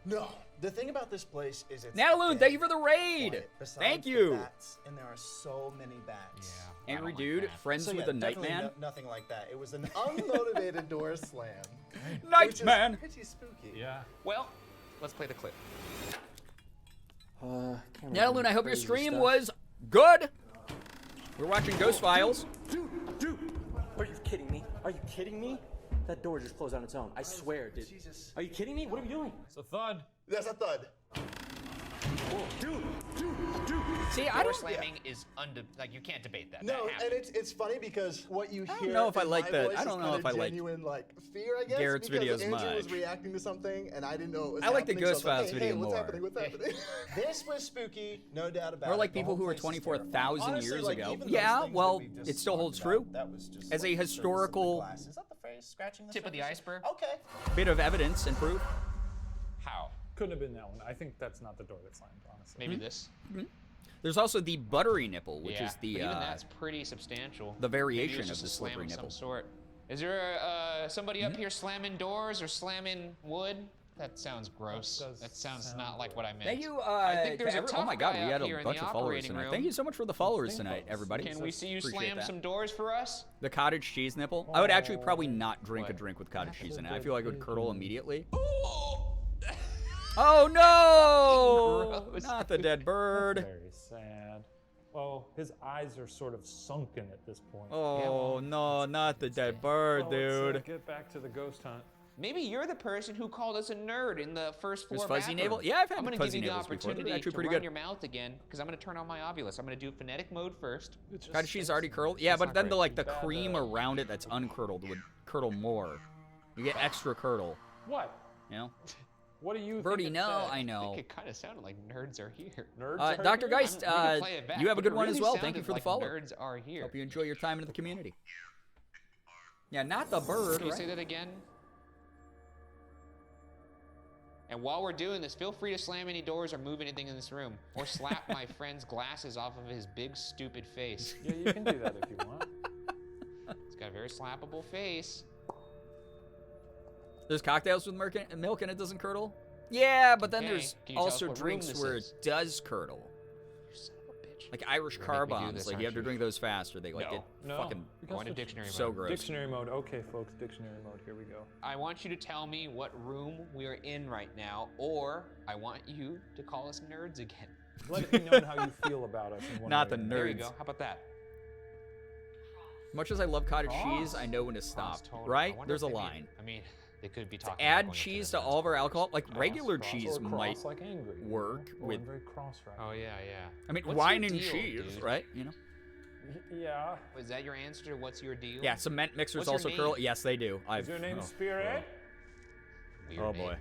No, the thing about this place is it's. Nataloon, thank you for the raid. quiet, besides Thank the you. Bats, and there are so many bats. Yeah. Angry dude, friends So, with yeah, the night definitely man. nothing like that. It was an unmotivated door slam. Night which is man. Pretty spooky. Yeah. Well, let's play the clip. Nataloon, I hope your stream was good. We're watching Ghost Files. Dude, are you kidding me? Are you kidding me? That door just closed on its own. I swear, dude. Jesus. Are you kidding me? What are we doing? It's a thud. That's a thud. Whoa, dude. See, I Door don't. slamming is like you can't debate that. No, That and happened. it's funny because what you hear. don't know if I in like my that. voice I is don't know kinda if I like genuine, like fear. I guess Garrett's because videos Andrew was much. reacting to something, and I didn't know it was I like the happening, so Ghost I was Files like, video what's more. happening? What's happening? This was spooky, no doubt about it. Or like The people whole who were place is 24,000 Honestly, years like, ago. even those Yeah, things that well, we've just it still holds talked about, true. That was just As like a the surface of the historical glass. Is that the phrase? Scratching the Tip of the surface? iceberg. Okay. bit of evidence and proof. How? Couldn't have been that one. I think that's not the door that slammed, honestly. Maybe this. There's also the buttery nipple, which yeah, is the but even that's pretty substantial. the Maybe variation it's of just the a slam slippery of nipple. some sort. Is there somebody up here slamming doors or slamming wood? That sounds gross. That sounds not like what I meant. Thank you. I think there's a oh my god, tough we guy had up here a in bunch the of followers operating tonight. room. Thank you so much for the followers tonight, everybody. Can we see you Appreciate slam that. some doors for us? The cottage cheese nipple. I would actually probably not drink a drink with cottage cheese in it. I feel like it would curdle immediately. Oh no! Gross. Not the dead bird. Very sad. Oh, his eyes are sort of sunken at this point. Oh no, not the dead bird, Well, let's, dude. get back to the ghost hunt. Maybe you're the person who called us a nerd in the first floor There's fuzzy bathroom. navel? Yeah, I've had I'm gonna fuzzy give you the navels before. They're opportunity actually to pretty run good. your mouth again because I'm gonna turn on my ovulus. I'm gonna do phonetic mode first. Cottage cheese already curdled? Yeah, but then the cream around it that's uncurdled would curdle more. You get extra curdle. What? You know? What do you Birdie, think it no, said? I I know. think it kind of sounded like nerds are here. Nerds are Dr. here? Geist, We can play it back, you have a but good it one as really well. Thank you sounded for the like follow. Nerds are here. Hope you enjoy your time in the community. Yeah, not the bird, Can you right? say that again? And while we're doing this, feel free to slam any doors or move anything in this room. Or slap my friend's glasses off of his big, stupid face. Yeah, you can do that if you want. He's got a very slappable face. There's cocktails with milk and it doesn't curdle? Yeah, but then Okay, there's can you tell us also what room drinks this where is? it does curdle. You son of a bitch. language. Like Irish You're car gonna make me do bombs. this, Like you have to aren't drink those fast or they like get fucking Go into dictionary so mode. gross. Dictionary mode. Okay, folks, dictionary mode. Here we go. I want you to tell me what room we are in right now, or I want you to call us nerds again. Let it be known how you feel about us. In one Not way the or nerds. There you go. How about that? Much as I love cottage cheese, Cross. I know when to stop. Total. I Right? wonder There's a if maybe- line. I mean, they could be To talking about add going cheese the to all of our nuns alcohol, like Cross, regular cross. cheese Or cross might like angry, you know? work Or with. very cross right. Oh yeah, yeah. I mean, What's wine your and deal, cheese, dude? right? You know. Yeah. Is that your answer to what's your deal? Yeah, cement mixers What's your also name? curl. Yes, they do. Is your name Spirit? Weird Oh name. boy.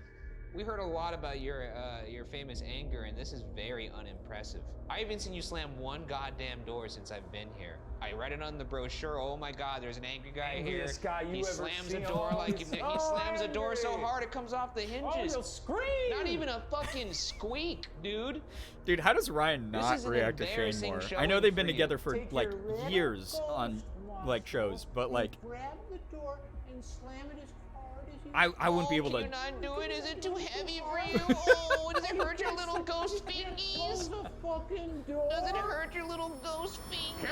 We heard a lot about your famous anger, and this is very unimpressive. I haven't seen you slam one goddamn door since I've been here. I read it on the brochure. Oh my God, there's an angry guy here. Angriest guy you He ever slams seen. a door Oh, like he's he so slams a door so angry. hard it comes off the hinges. Oh, you'll scream! Not even a fucking squeak, dude. Dude, how does Ryan This not is an react to Shane embarrassing more? I showing know they've been for you. together for Take like your little years ghost on wand like shows, but like grab the door and slam it as hard as you I wouldn't be able Can to. you not do it? Is it too heavy for you? Oh, does it hurt your little ghost fingies? the fucking door. Does it hurt your little ghost fingies?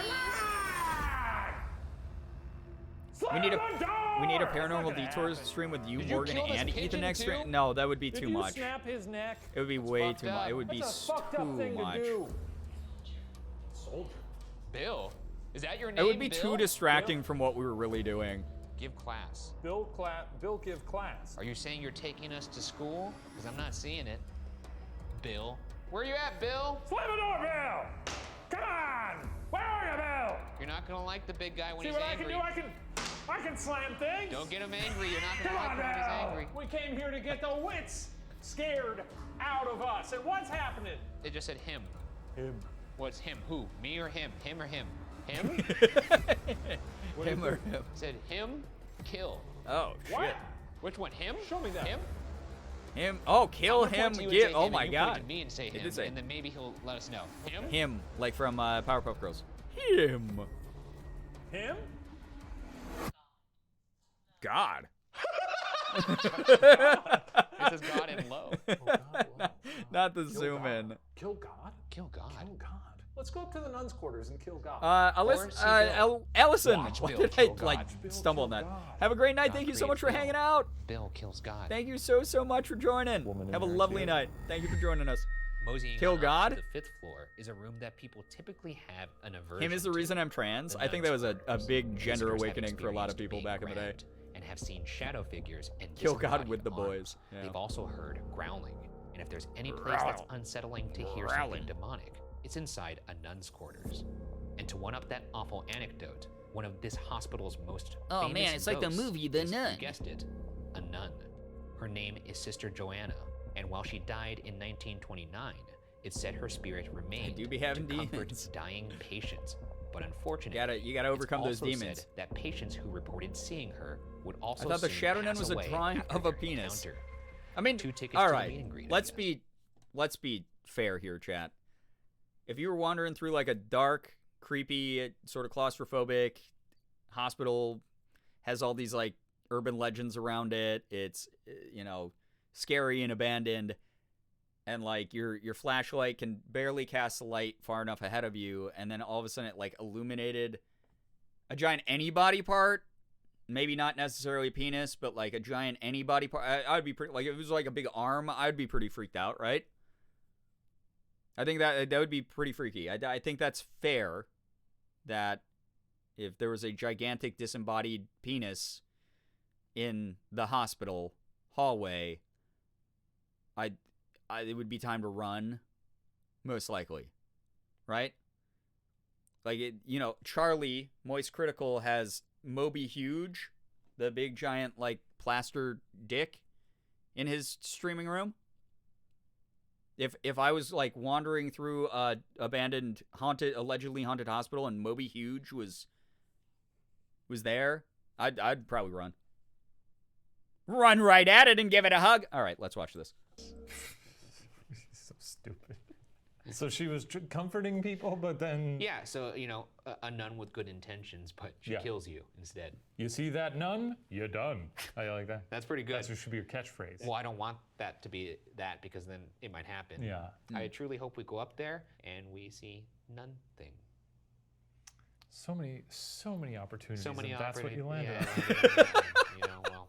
We need a paranormal detours stream with you, Did you Morgan, kill this and Ethan pigeon next stream. too? No, that would be Did too you much. snap his neck? It would be That's way fucked too much. up. It would be That's a fucked up too thing much. to do. Soldier. Bill, is that your name? It would be Bill? too distracting from what we were really doing. Give class. Bill give class. Are you saying you're taking us to school? Because I'm not seeing it. Bill, where you at, Bill? Slam the door, Bill! Come on! Where are you, Bill? You're not gonna like the big guy when See he's what angry. I can do? I can slam things. Don't get him angry. You're not Come gonna on like him when he's now. angry. We came here to get the wits scared out of us. And what's happening? It just said him. Him. What's him? Who? Me or him? Him or him? Him? Him or him? It said him, kill. Oh shit. What? Which one? Him? Show me that. Him? Him? Oh, kill I'm gonna him! point to you and Get! say Oh him, my and you point god! to me and say It him, did say and then maybe he'll let us know. Him? him, like from Powerpuff Girls. Him. Him? God. It says God in low. Not the Kill zoom God. in. Kill God? Kill God. Kill God. Let's go up to the nuns' quarters and kill God. Allison, Watch why Bill did I kill God. like Bill stumble on kill that? God. Have a great night. God Thank you so creates much for Bill. hanging out. Bill kills God. Thank you so much for joining. Woman in Have a there, lovely too. night. Thank you for joining us. Moseying Kill on up God? to the 5th floor is a room that people typically have an aversion Him is the to. reason I'm trans. The I think that was nuns' a quarters. big gender Visitors have awakening for a lot of experienced people being back in the day. grabbed and have seen shadow figures and Kill God disembodied with the arms. boys. Yeah. They've also heard growling, and if there's any place that's unsettling to hear Growling. something demonic, it's inside a nun's quarters. And to one-up that awful anecdote, one of this hospital's most Oh, famous man, it's like the ghosts movie The is, Nun. You guessed it, a nun. Her name is Sister Joanna, and while she died in 1929, it's said her spirit remained do be having to comfort demons. dying patients. But unfortunately, You gotta overcome it's those also demons. said that patients who reported seeing her would also I thought the soon Shadow Nun pass was a away drawing after of a their penis. encounter. I mean, 2 tickets all to the right. meet and greet, I Let's guess. be fair here, chat. If you were wandering through like a dark, creepy, sort of claustrophobic hospital, has all these like urban legends around it. It's scary and abandoned, and like your flashlight can barely cast the light far enough ahead of you, and then all of a sudden it like illuminated a giant any body part. Maybe not necessarily a penis, but like a giant any body part. I'd be pretty, like if it was like a big arm, I'd be pretty freaked out, right? I think that would be pretty freaky. I think that's fair that if there was a gigantic disembodied penis in the hospital hallway, it would be time to run, most likely, right? Like Charlie Moist Critical has Moby Huge, the big giant like plaster dick, in his streaming room. If I was like wandering through a abandoned allegedly haunted hospital and Moby Huge was there, I'd probably run right at it and give it a hug. All right, let's watch this. So stupid. So she was comforting people, but then... Yeah, so, a nun with good intentions, but she kills you instead. You see that nun? You're done. I like that. That's pretty good. That should be your catchphrase. Well, I don't want that to be that because then it might happen. Yeah. I truly hope we go up there and we see nun thing. So many opportunities. So many and that's what you landed yeah, on. you know, well,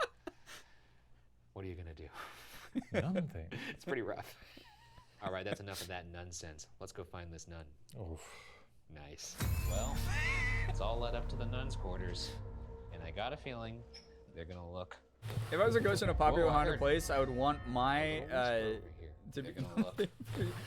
what are you gonna do? Nun thing. It's pretty rough. All right, that's enough of that nonsense. Let's go find this nun. Oof. Nice. Well, it's all led up to the nuns' quarters, and I got a feeling they're gonna look. If I was a ghost in a popular Whoa, I haunted heard- place, I would want my to They're be gonna look.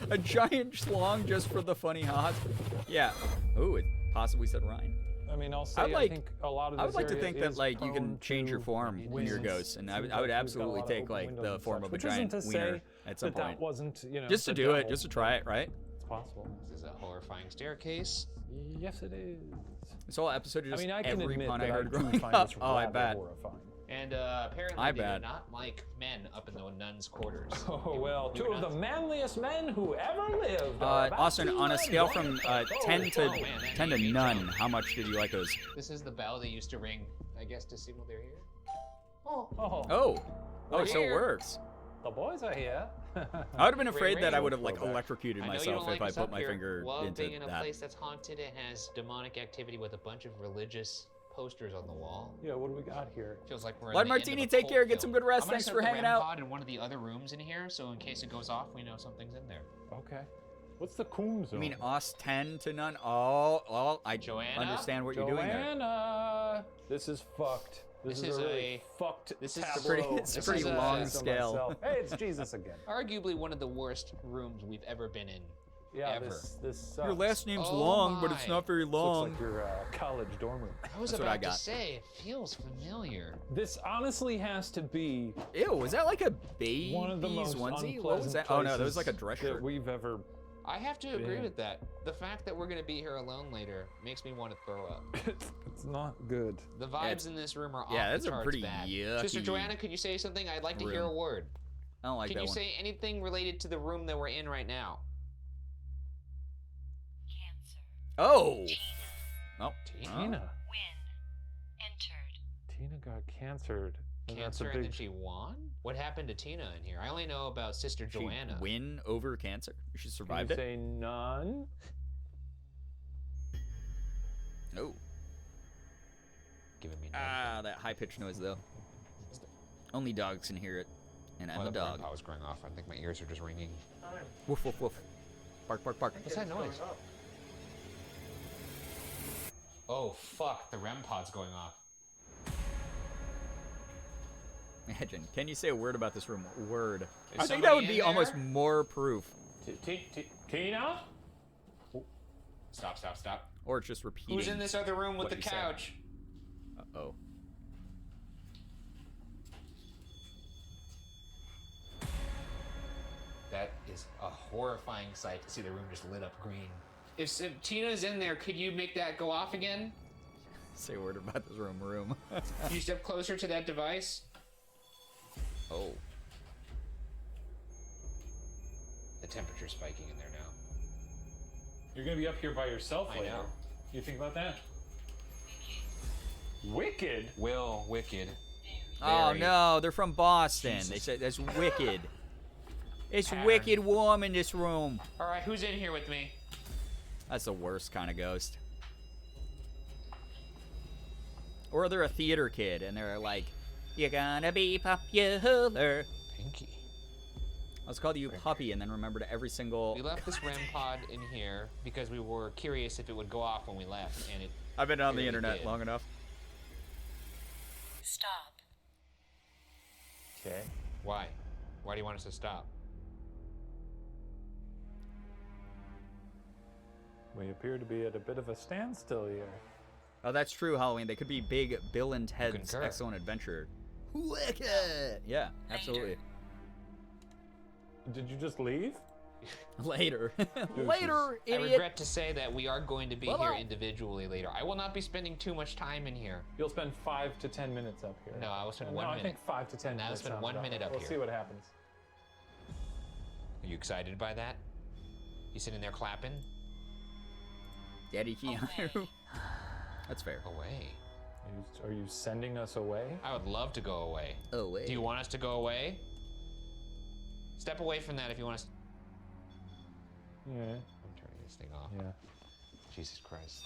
a giant schlong just for the funny haunts. Yeah. Ooh, it possibly said Ryan. I mean, I'll say, I think a lot of I this would like to area think that is like you can prone change your to form when you're a winds. ghost, and I Seems would like we've got a absolutely lot of take open like windows the and form such, of a which isn't giant to wiener say at some that point. wasn't, you know, just to the do it, devil. just to try it, right? It's possible. This is a horrifying staircase. Yes, it is. This whole episode is I just mean, I can every admit pun that I heard do growing find up. this Oh, I rather bet. horrifying. And apparently I they bet. do not like men up in the nuns' quarters. Oh, well, two of the manliest men who ever lived. Austin, on a scale from 10 to none, how much did you like those? This is the bell they used to ring, I guess, to signal they're here. Oh, so it here. works. The boys are here. I would have been Ring, afraid that I ring. would have like electrocuted I know you myself don't if like I us put up my here. finger Love into being in a that. place that's haunted and has demonic activity with a bunch of religious posters on the wall. Yeah, what do we got here? Feels like we're Blood in the end of Martini, a take cult care. Get film. some good rest. I'm gonna Thanks set for the hanging REM out. pod in one of the other rooms in here, so in case it goes off, we know something's in there. Okay. What's the coom zone? You mean Os 10 to none? Oh, I Joanna? understand what you're doing there. Joanna, this is fucked. This is a really fucked tableau. It's a pretty long scale. Hey, it's Jesus again. Arguably one of the worst rooms we've ever been in. Yeah, ever. this sucks. Your last name's Oh long, but it's my. not very long. Looks like your college dorm room. I was That's what I about to got. say, it feels familiar. This honestly has to be Ew, was that like a baby's one of the most onesie? What was unpleasant that? Oh no, that was places like a dress that shirt. we've ever. I have to agree Yeah. with that. The fact that we're going to be here alone later makes me want to throw up. It's not good. The vibes in this room are off Yeah, that's the a charts pretty bad. yucky Sister Joanna, could you say something? I'd like to hear a room. word. I don't like Can that you one. say anything related to the room that we're in right now? Oh. Oh. Tina. Tina got cancered. And that's a Cancer and then big. she won? What happened to Tina in here? I only know about Sister She Joanna. win over cancer. She Can survived you it. say none? Oh. Giving me Ah, that high pitched noise though. Only dogs can hear it, and I'm a dog. I was going off. I think my ears are just ringing. Woof woof woof. Bark bark bark. What's that noise? Oh fuck! The REM pod's going off. Imagine. Can you say a word about this room? Word. Is I think that would somebody be in almost there? more proof. Tina? Stop! Stop! Stop! Or it's just repeating. Who's in this other room with what the you said. couch? Uh-oh. That is a horrifying sight to see the room just lit up green. If Tina's in there, could you make that go off again? Say a word about this room. Can you step closer to that device? Oh. The temperature's spiking in there now. You're gonna be up here by yourself I later. know. You think about that? Wicked? Will, wicked. Oh Very. no, they're from Boston. Jesus. They said that's wicked. It's Pattern. wicked warm in this room. All right, who's in here with me? That's the worst kind of ghost. Or they're a theater kid and they're like, "You're gonna be popular." Pinky. Let's call you Puppy and then remember to every single. We left this REM pod in here because we were curious if it would go off when we left, and it. I've been on the clearly internet did. long enough. Stop. Okay. Why? Why do you want us to stop? We appear to be at a bit of a standstill here. Oh, that's true, Halloween. They could be big Bill and Ted's concur. Excellent Adventure. Wicked! Yeah, absolutely. Did you just leave? Later. Deuces. Later, I idiot! regret to say that we are going to be Bye-bye. here individually later. I will not be spending too much time in here. You'll spend 5 to 10 minutes up here. No, I will spend no, 1 I minute. think 5 to 10 No, I'll minutes. spend sounds 1 about minute right. up We'll here. see what happens. Are you excited by that? You sitting there clapping? Daddy Keanu. That's fair. Away. Are you sending us away? I would love to go away. Away. Do you want us to go away? Step away from that if you want us. Yeah. I'm turning this thing off. Yeah. Jesus Christ.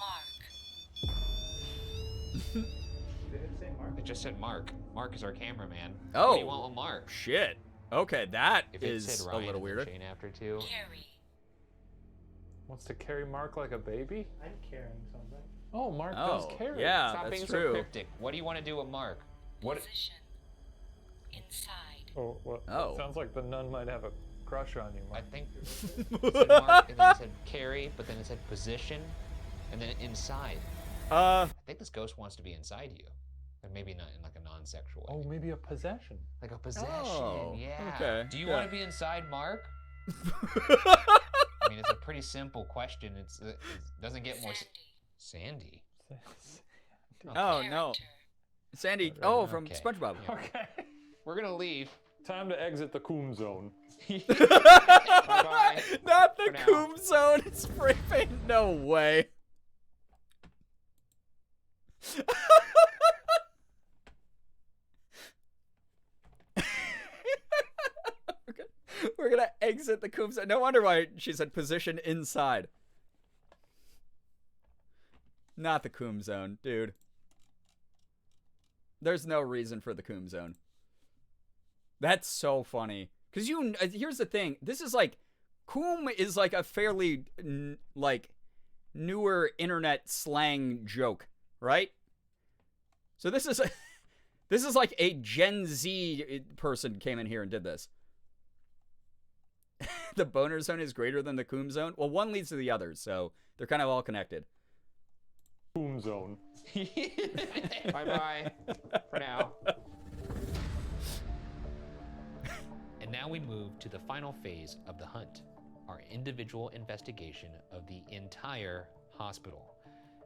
Did it say Mark? It just said Mark. Mark is our cameraman. Oh. What do you want with Mark? Shit. Okay, that If it is said a Ryan little and then weirder. Shane after too. Wants to carry Mark like a baby? I'm carrying something. Oh, Mark does Oh, carry. yeah, Stop that's being true. so cryptic. What do you want to do with Mark? What? Oh, what? Oh. Sounds like the nun might have a crush on you, I Mark. think it said Mark, and then it said carry, but then it said position, and then inside. I think this ghost wants to be inside you, but maybe not in like a non-sexual way. Oh, maybe a possession. Like a possession. Oh, Yeah. okay, Do you yeah. want to be inside Mark? I mean, it's a pretty simple question. It doesn't get more. Sandy. Oh, no. Sandy. Oh, from Okay. SpongeBob. Yeah. Okay. We're gonna leave. Time to exit the coom zone. Bye-bye. Not the For now. coom zone. It's spray paint. No way. We're gonna exit the coom zone. No wonder why she said position inside. Not the coom zone, dude. There's no reason for the coom zone. That's so funny. Because here's the thing. This is like, coom is like a fairly, like, newer internet slang joke, right? So this is, this is like a Gen Z person came in here and did this. The boner zone is greater than the coom zone. Well, one leads to the other, so they're kind of all connected. Coom zone. Bye-bye. For now. And now we move to the final phase of the hunt, our individual investigation of the entire hospital.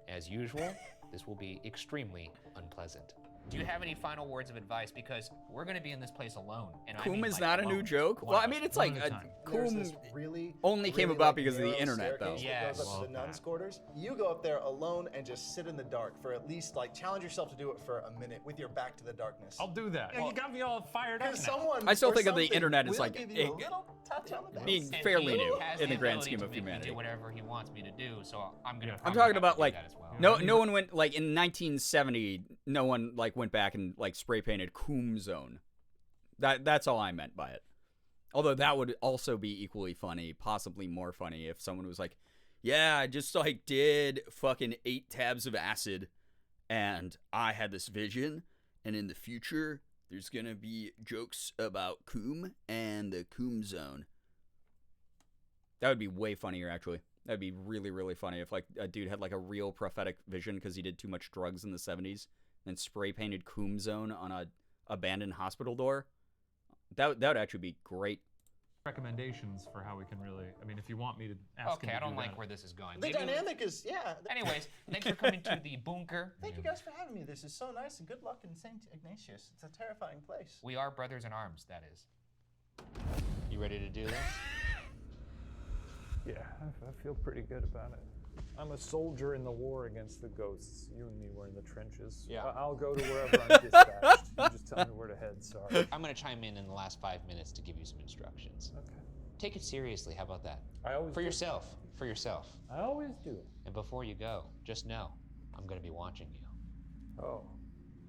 As usual, this will be extremely unpleasant. Do you have any final words of advice? Because we're going to be in this place alone. And I Coom mean, is like, not a new alone. joke. One Well, of I mean, us, it's one like at a time. There's coom this really, only came really, about like, because of the narrow internet, though. staircase that Yes. goes up to the nuns' quarters. You go up there alone and just sit in the dark for at least, like, challenge yourself to do it for a minute with your back to the darkness. I'll do that. Well, you got me all fired up. Because now. someone I still or think of the something internet as will like give you a a- little touch on the back. being And fairly he new has in the grand ability scheme to of make me humanity. do whatever he wants me to do, so I'm gonna. I'm talking about like that as well. no one went like in 1970. No one like went back and like spray painted coom zone. That's all I meant by it. Although that would also be equally funny, possibly more funny, if someone was like, "Yeah, I just like did fucking 8 tabs of acid, and I had this vision, and in the future there's gonna be jokes about coom and the coom zone." That would be way funnier, actually. That'd be really, really funny if like a dude had like a real prophetic vision because he did too much drugs in the 70s and spray painted coom zone on a abandoned hospital door. That would actually be great. Recommendations for how we can really. I mean, if you want me to ask. Okay, I don't like where this is going. The Maybe dynamic is, yeah. Anyways, thanks for coming to the bunker. Thank you guys for having me. This is so nice, and good luck in St. Ignatius. It's a terrifying place. We are brothers in arms, that is. You ready to do this? Yeah, I feel pretty good about it. I'm a soldier in the war against the ghosts. You and me were in the trenches. Yeah. I'll go to wherever I'm dispatched. You just tell me where to head. Sorry. I'm gonna chime in the last 5 minutes to give you some instructions. Okay. Take it seriously. How about that? I always For do. yourself. For yourself. I always do. And before you go, just know I'm gonna be watching you. Oh.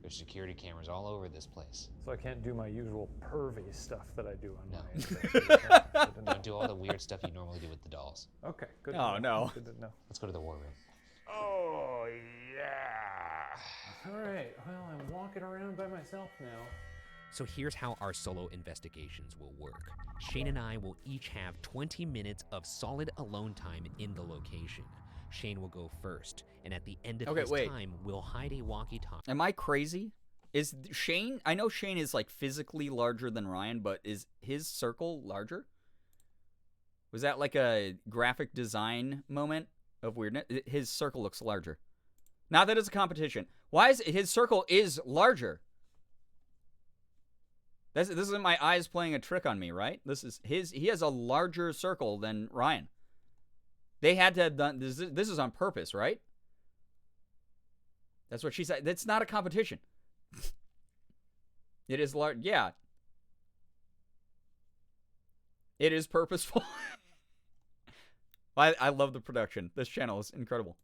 There's security cameras all over this place. So I can't do my usual pervy stuff that I do on No. my investigation. Don't do all the weird stuff you normally do with the dolls. Okay, good. Oh, to know. no. Good to know. Let's go to the war room. Oh, yeah. All right, well, I'm walking around by myself now. So here's how our solo investigations will work. Shane and I will each have 20 minutes of solid alone time in the location. Shane will go first, and at the end of his time, we'll hide a walkie-talkie. Am I crazy? Is Shane? I know Shane is like physically larger than Ryan, but is his circle larger? Was that like a graphic design moment of weirdness? His circle looks larger. Not that it's a competition. Why is his circle is larger? This isn't my eyes playing a trick on me, right? This is his. He has a larger circle than Ryan. They had to have done this. This is on purpose, right? That's what she said. That's not a competition. It is large. Yeah. It is purposeful. I love the production. This channel is incredible.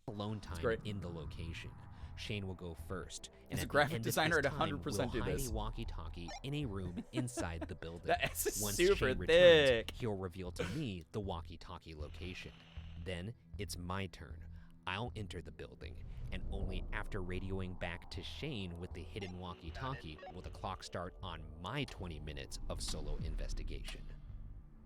Alone time great. in the location. Shane will go first. As a at the graphic end of designer, his I'd 100% time, do we'll hide this. a walkie-talkie in a room inside the building. That is Once super Shane returns, thick. he'll reveal to me the walkie-talkie location. Then it's my turn. I'll enter the building, and only after radioing back to Shane with the hidden walkie-talkie will the clock start on my 20 minutes of solo investigation.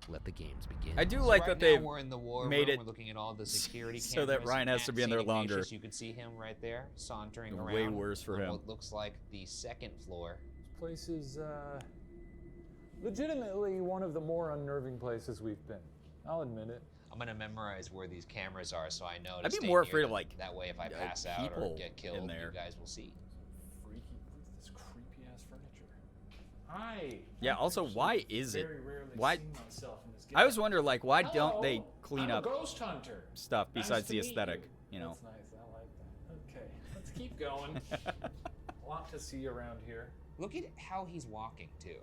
Let the games begin. I do So like right that now they've we're in the war made room. it We're looking at all the security so that cameras. Ryan has to be in there St. longer. Ignatius, you can see him right there, sauntering around. Way worse for on him. What looks like the second floor. This place is legitimately one of the more unnerving places we've been. I'll admit it. I'm gonna memorize where these cameras are, so I know to I'd be stay more near afraid of, them. like, That way, if I pass out or people get in killed, there. you guys will see. Freaky, this creepy ass furniture. Hi. Yeah, also, why is it? Very rarely Why? seen myself in this I always wonder, like, why don't they Hello, clean I'm up a ghost hunter. stuff Nice besides to the meet aesthetic? You know. That's nice. I like that. Okay, let's keep going. A lot to see around here. Look at how he's walking too.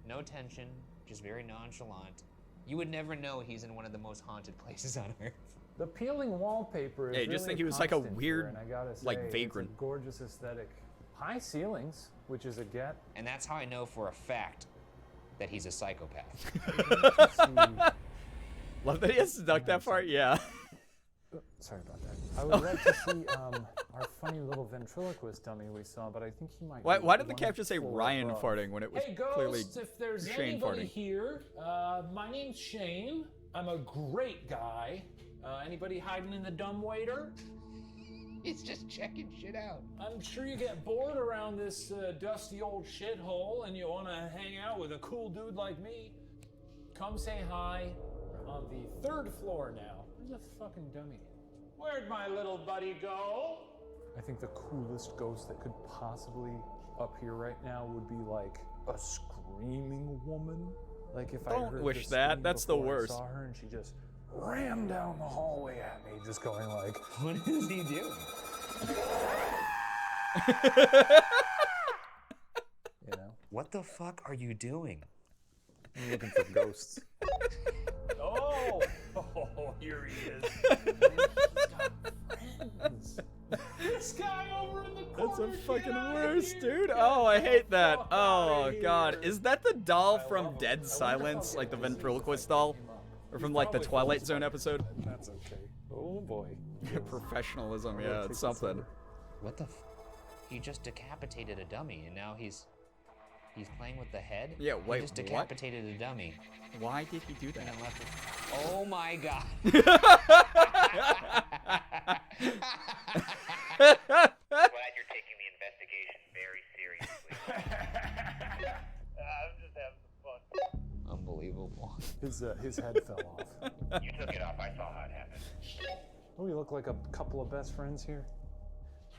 No tension, just very nonchalant. You would never know he's in one of the most haunted places on earth. The peeling wallpaper is Hey, just really think he was like a constant here, weird, and I gotta say, like, it's a vagrant. gorgeous aesthetic. High ceilings, which is a get. And that's how I know for a fact that he's a psychopath. Love that he has to duck that part. Yeah. Sorry about that. I would like to see our funny little ventriloquist dummy we saw, but I think he might. Why be did the one caption say floor Ryan above. farting when it was Hey, clearly ghosts, if there's Shane anybody farting? here, my name's Shane. I'm a great guy. Anybody hiding in the dumbwaiter? He's just checking shit out. I'm sure you get bored around this dusty old shithole and you want to hang out with a cool dude like me. Come say hi. We're on the 3rd floor now. Where's the fucking dummy? Where'd my little buddy go? I think the coolest ghost that could possibly up here right now would be like a screaming woman. Like if I Don't heard wish the that. scream That's the before I worst. saw her and she just ran down the hallway at me, just going like, What is he doing? you know? What the fuck are you doing? I'm looking for ghosts. Oh, here he is. This guy over in the corner. That's a get fucking outta worst, here. dude. Get Oh, I the hate that. fuck Oh, outta God. here. Is that the doll from Dead Silence? Like the ventriloquist doll? Or from like the Twilight Zone episode? That's okay. Oh boy. Professionalism, I'll yeah, take it's this something. over. What the He just decapitated a dummy and now he's playing with the head? Yeah, wait, He just what? decapitated a dummy. Why did he do that? And then left it. Oh my god. Glad you're taking the investigation very seriously. I'm just having some fun. Unbelievable. His head fell off. You took it off. I saw how it happened. Oh, we look like a couple of best friends here.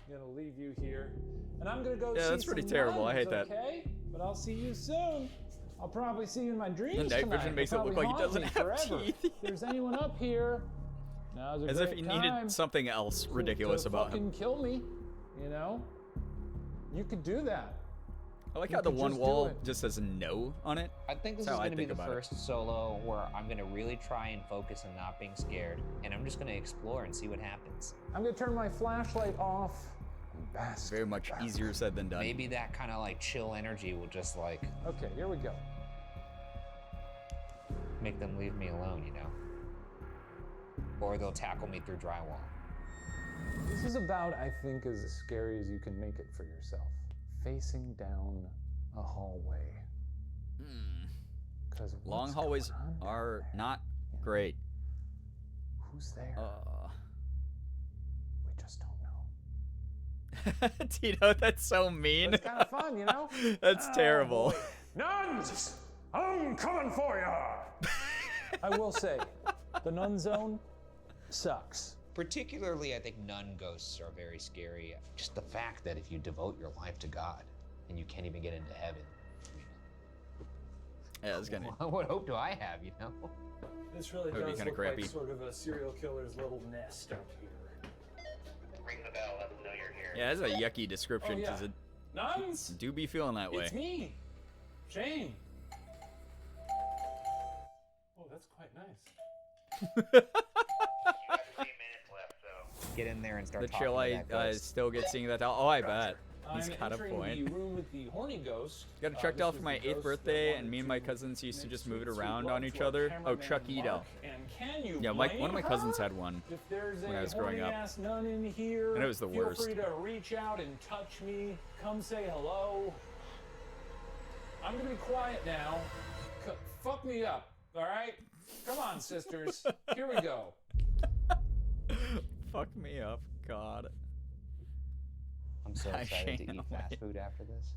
I'm gonna leave you here, and I'm gonna go Yeah, see that's pretty some terrible. I nuns, hate that. Okay, but I'll see you soon. I'll probably see you in my dreams night tonight. vision makes They'll it look probably like he haunt doesn't me have forever. teeth. If there's anyone up here, now's a As great if he time needed something else ridiculous to about fucking him. kill me. You know, you could do that. I like You how the could one just do wall it. just says no on it. I think this That's is how I going to be think the about it. first solo where I'm going to really try and focus on not being scared, and I'm just going to explore and see what happens. I'm gonna turn my flashlight off. Very much easier said than done. Maybe that kind of like chill energy will just like Okay, here we go. make them leave me alone, you know? Or they'll tackle me through drywall. This is about, I think, as scary as you can make it for yourself. Facing down a hallway. Because Long hallways are not great. Who's there? We just don't know. Tito, that's so mean. It's kind of fun, you know? That's terrible. Nuns, I'm coming for ya. I will say, the nun zone sucks. Particularly, I think nun ghosts are very scary. Just the fact that if you devote your life to God and you can't even get into heaven. Yeah, it's gonna. What hope do I have, you know? This really That'd be does kinda look crappy. like sort of a serial killer's little nest up here. Ring the bell. Let them know you're here. Yeah, that's a yucky description Oh, yeah. because it Nuns, do be feeling that way. it's me, Shane. Oh, that's quite nice. Get in there and start The talking chill to I that ghost. still get seeing that doll. Oh, I bet. He's I'm got a entering point. the room with the horny ghost. Got a Chuck doll for my 8th birthday, and me and my cousins used to just move it around on each other. Oh, Chuck E. doll. And can you Yeah, one of my blame cousins her? had one If there's when a I was growing up. horny-ass nun in here, And it was the worst. Feel free to reach out and touch me. Come say hello. I'm gonna be quiet now. Fuck me up, all right? Come on, sisters. Here we go. Fuck me up, God. I'm so Hi, excited to Shane. eat fast food after this.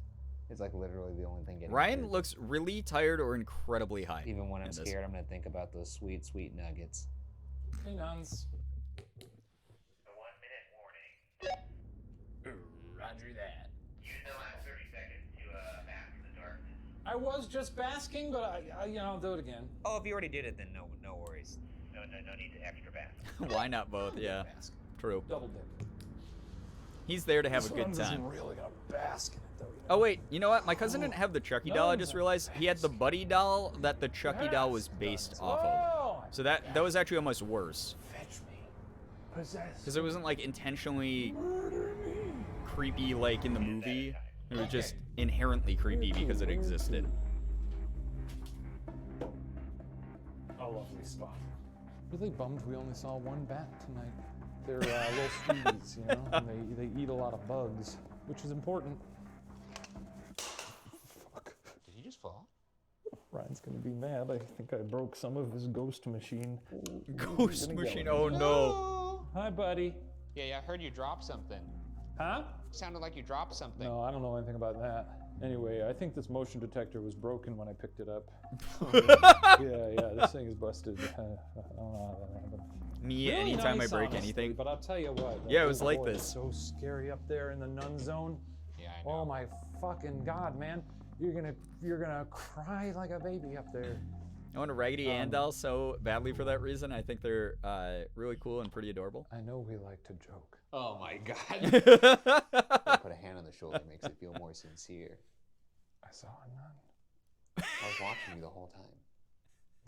It's like literally the only thing getting Ryan through. looks really tired or incredibly high. Even when I'm in this. scared, I'm gonna think about those sweet, sweet nuggets. Hey, nuns. A 1-minute warning. Roger that. You still have 30 seconds to bask in the darkness. I was just basking, but I'll do it again. Oh, if you already did it, then no worries. No need to extra bask. Why not both? Yeah, true. Double dip. He's there to have This a good one time. isn't really gonna bask in it, though. Oh wait, you know what? My cousin didn't have the Chucky doll. I just realized he had the Buddy doll that the Chucky doll was based off of. So that was actually almost worse. Fetch me. Possess. Because it wasn't like intentionally creepy like in the movie. It was just inherently creepy because it existed. A lovely spot. Really bummed we only saw one bat tonight. They're little sweeties, you know, and they eat a lot of bugs, which is important. Fuck. Did he just fall? Ryan's gonna be mad. I think I broke some of his ghost machine. Ghost machine, oh no. Hi, buddy. Yeah, I heard you drop something. Huh? Sounded like you dropped something. No, I don't know anything about that. Anyway, I think this motion detector was broken when I picked it up. yeah, this thing is busted. I don't know how that happened. Me, Really anytime nice, I break honestly, anything. But I'll tell you what. Yeah, it was oh like boy, this. It's so scary up there in the nun zone. Yeah, I know. Oh my fucking god, man! You're gonna cry like a baby up there. I want a Raggedy Ann doll so badly for that reason. I think they're really cool and pretty adorable. I know we like to joke. Oh my god. Put a hand on the shoulder makes it feel more sincere. I saw a nun. I was watching you the whole time.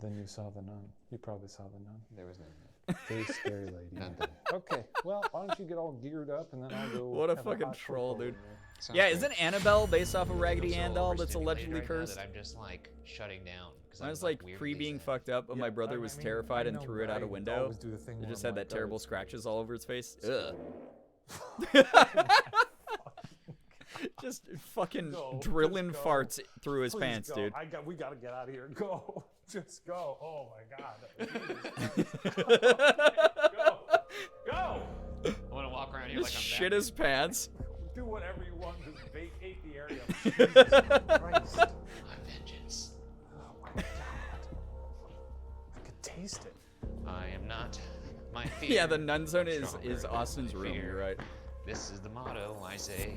Then you saw the nun. You probably saw the nun. There was no nun. Very scary lady. None there. Okay, well, why don't you get all geared up and then I'll go. What a have fucking hot troll, cocoa dude. in there. Sounds Yeah, great. isn't Annabelle based off a Raggedy I feel Ann so doll that's overstimulated allegedly right now cursed? that I'm just like shutting down. I was like pre-being fucked up, but my brother was terrified and threw it out a window. always do the thing It where just I'm had like, that terrible "Guys, scratches all over his face. Ugh. Just fucking Go, drilling just go. farts through his Please pants, go. dude. We gotta get out of here. Go. Just go. Oh my god. Go. I want to walk around here Just like I'm shit his pants. Do whatever you want. Just vacate the area. Jesus Christ. My vengeance. Oh my god. I could taste it. I am not my fear. Yeah, the nun zone is Stronger Austin's than room. fear. You're right. This is the motto, I say.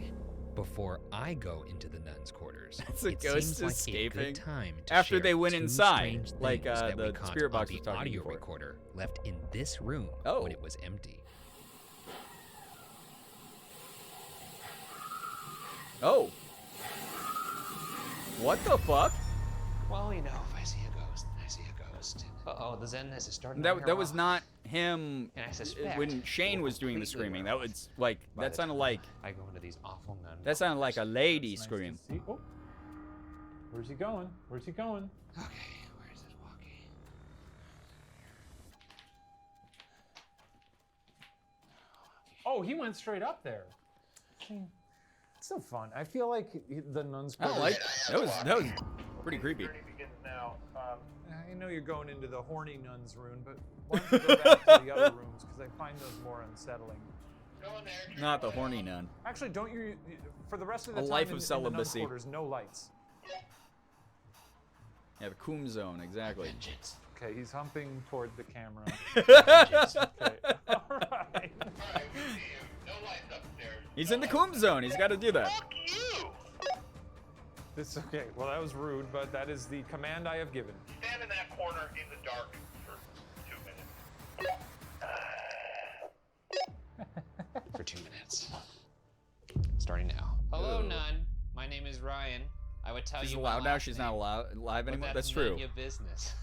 Before I go into the nuns' quarters, It's a it ghost seems like escaping a good time to after share they went 2 inside, strange like, things that we the caught spirit on box the was talking audio before. recorder left in this room Oh. when it was empty. Oh. What the fuck? Well, you know, if I see a ghost, I see a ghost. Uh-oh, the Zenness is starting to That wear was off. not him And I suspect when Shane will was doing the completely screaming. wear That was like by that the sounded time like I go into these awful nun. that sounded like a lady Nice to scream. see. Oh. Where's he going? Where's he going? Okay, where is it walking? Oh, he went straight up there. It's so fun. I feel like the nuns. I don't like that was pretty creepy. Begins now. I know you're going into the horny nuns room, but why don't you go back to the other rooms because I find those more unsettling. Not the horny nun. Actually, don't you? For the rest of the A time life in, of in the nuns' celibacy. quarters, no lights. Yeah, the coom zone, exactly. Okay, he's humping toward the camera. Okay. All right. He's in the coom zone. He's got to do that. This okay. Well, that was rude, but that is the command I have given. Stand in that corner in the dark for 2 minutes. For 2 minutes. Starting now. Hello, Ooh. nun. My name is Ryan. I would tell She's you my allowed now. last She's name, not live but anymore. that's That's none true. of your business.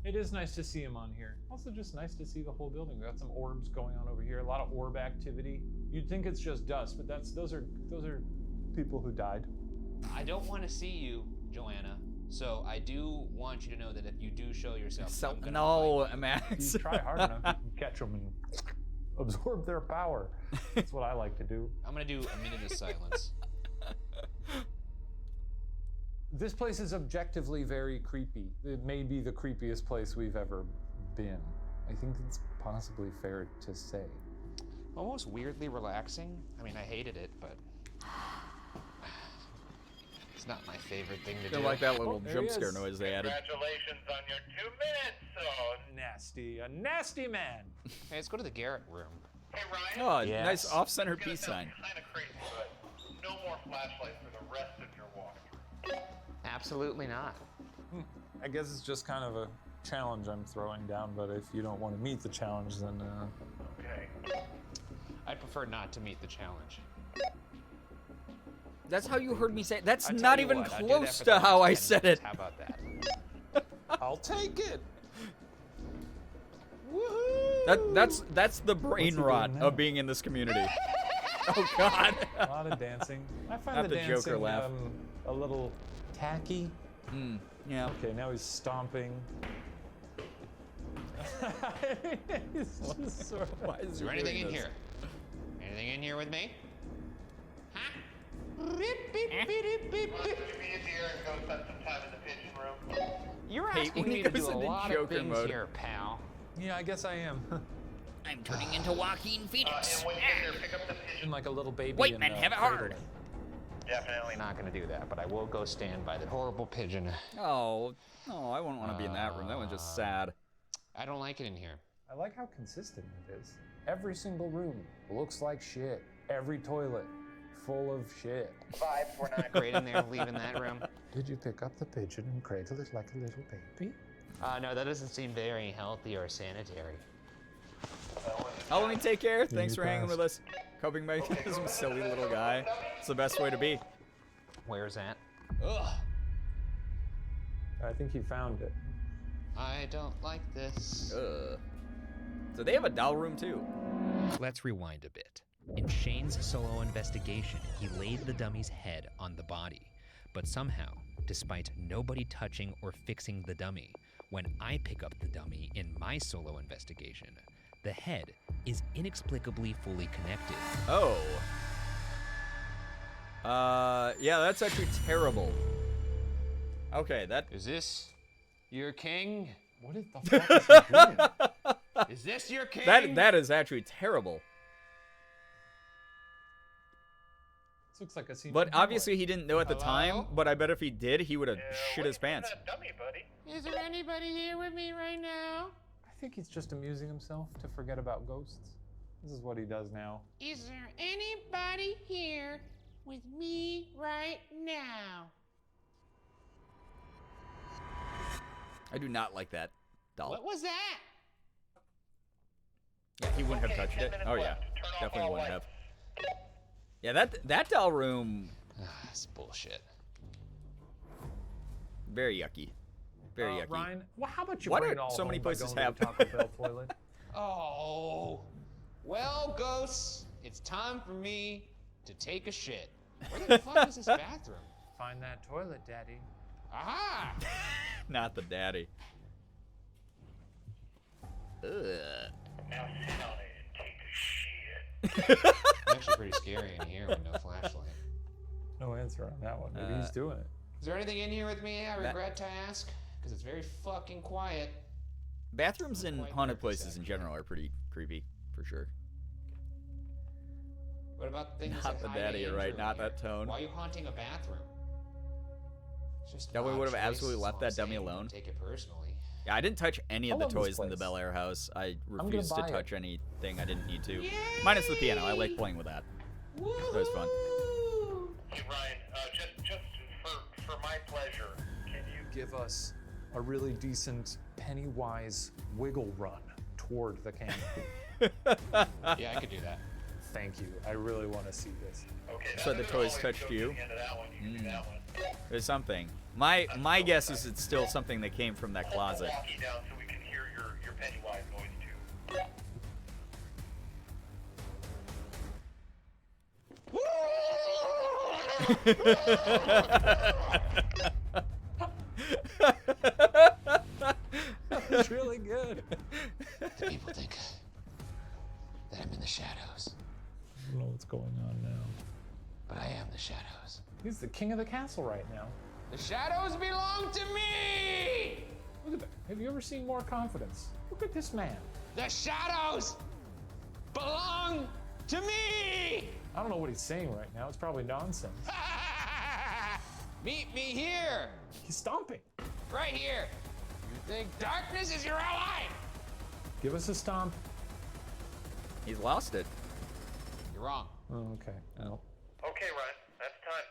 It is nice to see him on here. Also just nice to see the whole building. We got some orbs going on over here. A lot of orb activity. You'd think it's just dust, but those are people who died. I don't want to see you, Joanna. So I do want you to know that if you do show yourself, I'm gonna no, fight you. Max. You try hard enough, you can catch them and absorb their power. That's what I like to do. I'm gonna do a minute of silence. This place is objectively very creepy. It may be the creepiest place we've ever been. I think it's possibly fair to say. Almost weirdly relaxing. I mean, I hated it, but it's not my favorite thing to do. I like that little there jump he scare is. noise they added. Congratulations on your 2 minutes, son. Nasty, a nasty man. Hey, let's go to the Garrett room. Hey, Ryan. Oh, Yes. nice off-center It's gonna peace sound sign. kind of crazy, but no more flashlights for the rest of your walkthrough. Absolutely not. I guess it's just kind of a challenge I'm throwing down, but if you don't want to meet the challenge, then Okay. I'd prefer not to meet the challenge. That's how you heard me say it. That's I tell not you even what, I'll do that close for to the how next I 10 said minutes. it. How about that? I'll take it. That's the brain he rot doing now? of being in this community. Oh God. A lot of dancing. I find Not the the Joker dancing laugh. a little tacky. Yeah. Okay, now he's stomping. He's just sort of, Why Is there anything in here? Anything in here with me? Would you be easier and go spend some time in the pigeon room? You're Hate asking when he me to goes do a into lot Joker of things mode. here, pal. yeah, I guess I am. I'm turning into Joaquin Phoenix. And when you get there, pick up the pigeon. I'm like a little baby. White in, men have it cradle. hard. Definitely Not gonna do that, but I will go stand by the horrible pigeon. Oh, no, I wouldn't want to be in that room. That one's just sad. I don't like it in here. I like how consistent it is. Every single room looks like shit. Every toilet full of shit. vibes. We're not Great in there, leaving that room. Did you pick up the pigeon and cradle it like a little baby? No, that doesn't seem very healthy or sanitary. Halloween, take care. Thanks you for hanging pass. with us. Coping mechanism, silly little guy. It's the best way to be. Where's that? Ugh. I think he found it. I don't like this. So they have a doll room too. Let's rewind a bit. In Shane's solo investigation, he laid the dummy's head on the body. But somehow, despite nobody touching or fixing the dummy, when I pick up the dummy in my solo investigation, the head is inexplicably fully connected. Oh. Yeah, that's actually terrible. Okay, that... Is this your king? What the fuck is he doing? Is this your king? That is actually terrible. This looks like a scene. But from obviously he didn't know at the time, Hello? but I bet if he did, he would have shit his pants. Dummy, buddy. Is there anybody here with me right now? I think he's just amusing himself to forget about ghosts. This is what he does now. Is there anybody here with me right now? I do not like that doll. What was that? Yeah, he wouldn't have touched 10 it. minutes Oh yeah, left. Turn off definitely all wouldn't have. lights. Yeah, that doll room, That's bullshit. very yucky. Very yucky. Ryan, well, how about you Why bring do it all so many home by places going have- to the Taco Bell toilet? Oh. Well, ghosts, it's time for me to take a shit. Where the fuck is this bathroom? Find that toilet, Daddy. Aha! Not the daddy. Ugh. Now sit on it and take a shit. It's actually pretty scary in here with no flashlight. No answer on that one. Maybe he's doing it. Is there anything in here with me I regret to ask? Because it's very fucking quiet. Bathrooms in haunted places in general are pretty creepy, for sure. What about things Not that the hide daddy, you're danger right, in not here? that tone. Why are you haunting a bathroom? It's just That way odd would have choices, absolutely is left all that I'm dummy saying. Don't alone. Take it personally. Yeah, I didn't touch any of I the love this toys in the place. Bel Air house. I gonna refused to buy it. touch anything I didn't need to. Minus the piano. I like playing with that. That was fun. Hey, Ryan, just for my pleasure, can you Give us a really decent Pennywise wiggle run toward the camera. Yeah, I could do that. Thank you. I really want to see this. Okay, So the that's toys always touched go to you? the end of that one. You can do that one. There's something. My guess is it's still something that came from that closet. Walk you down so we can hear your Pennywise noise too. That's really good. People think that I'm in the shadows, I don't know what's going on now. but I am the shadows. He's the king of the castle right now. The shadows belong to me! Look at that. Have you ever seen more confidence? Look at this man. The shadows belong to me! I don't know what he's saying right now. It's probably nonsense. Meet me here! He's stomping. Right here! You think darkness is your ally? Give us a stomp. He's lost it. You're wrong. Oh, okay. No. Okay, Ryan, that's time.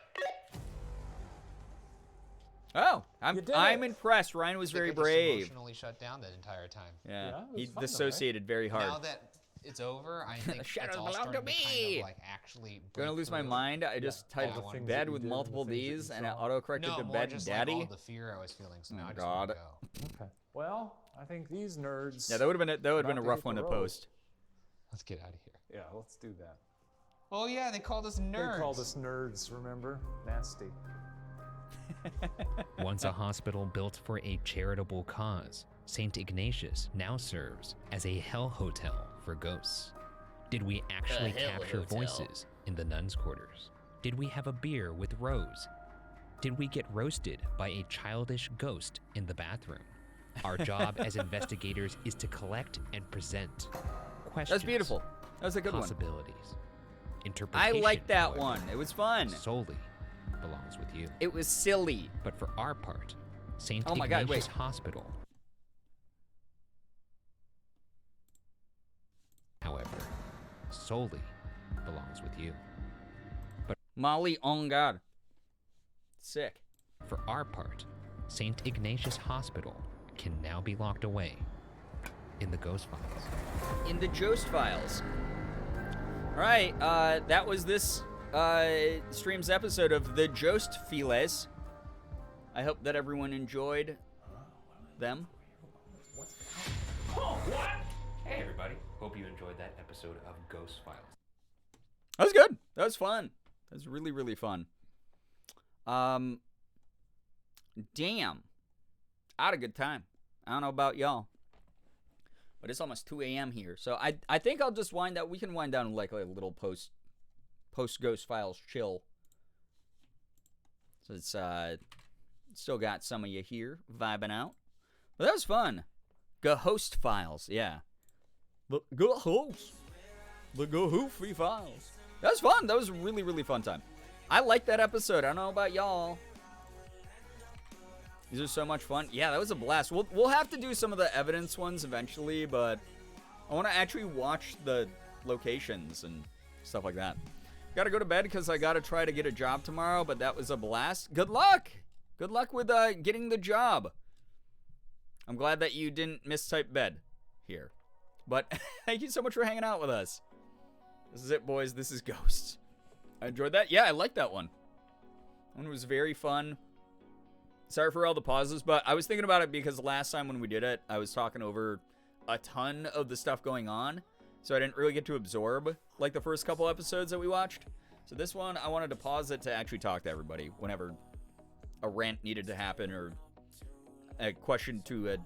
Oh, did I'm it. impressed. Ryan was very I just brave. emotionally shut down that entire time. Yeah, Yeah, it he was fun though, dissociated very hard. Now that it's over, I think Shadows it's all belong to starting to kind me. of like actually Gonna break lose my through. mind. I just all the typed things bed that you with did and multiple the things that you D's and it saw. auto-corrected No, to more bed just daddy. like all the fear I was feeling, so now Oh, I just want to God. go. Okay. Well, I think these nerds. Yeah, that would have been a about rough hit one the to road. post. Let's get out of here. Yeah, let's do that. Oh yeah, they called us nerds. They called us nerds, remember? Nasty. Once a hospital built for a charitable cause, St. Ignatius now serves as a hell hotel for ghosts. Did we actually hell capture hotel. voices in the nuns' quarters? Did we have a beer with Rose? Did we get roasted by a childish ghost in the bathroom? Our job as investigators is to collect and present questions. That's beautiful. That was a good one. Possibilities. I Interpretation, liked that however, one. It was fun. solely belongs with you. It was silly. But for our part, St. Oh my God, Ignatius wait. Hospital, however, solely belongs with you. Molly on God. Sick. For our part, St. Ignatius Hospital can now be locked away in the Ghost Files. In the Jost Files. All right, that was this stream's episode of the Jost Files. I hope that everyone enjoyed them. Hey everybody, hope you enjoyed that episode of Ghost Files. That was good. That was fun. That was really, really fun. Damn. I had a good time. I don't know about y'all, but it's almost 2 a.m. here. So I think I'll just wind down. We can wind down like a little post Ghost Files chill. So it's still got some of you here vibing out. But that was fun. Ghost Files, yeah. The Ghost. The Goofy Files. That was fun. That was a really, really fun time. I liked that episode. I don't know about y'all. These are so much fun. Yeah, that was a blast. We'll have to do some of the evidence ones eventually, but I want to actually watch the locations and stuff like that. Got to go to bed because I got to try to get a job tomorrow, but that was a blast. Good luck. Good luck with getting the job. I'm glad that you didn't mistype bed here. But thank you so much for hanging out with us. This is it, boys. This is Ghosts. I enjoyed that. Yeah, I liked that one. One was very fun. Sorry for all the pauses, but I was thinking about it because last time when we did it, I was talking over a ton of the stuff going on, so I didn't really get to absorb like the first couple episodes that we watched. So this one, I wanted to pause it to actually talk to everybody whenever a rant needed to happen or a question to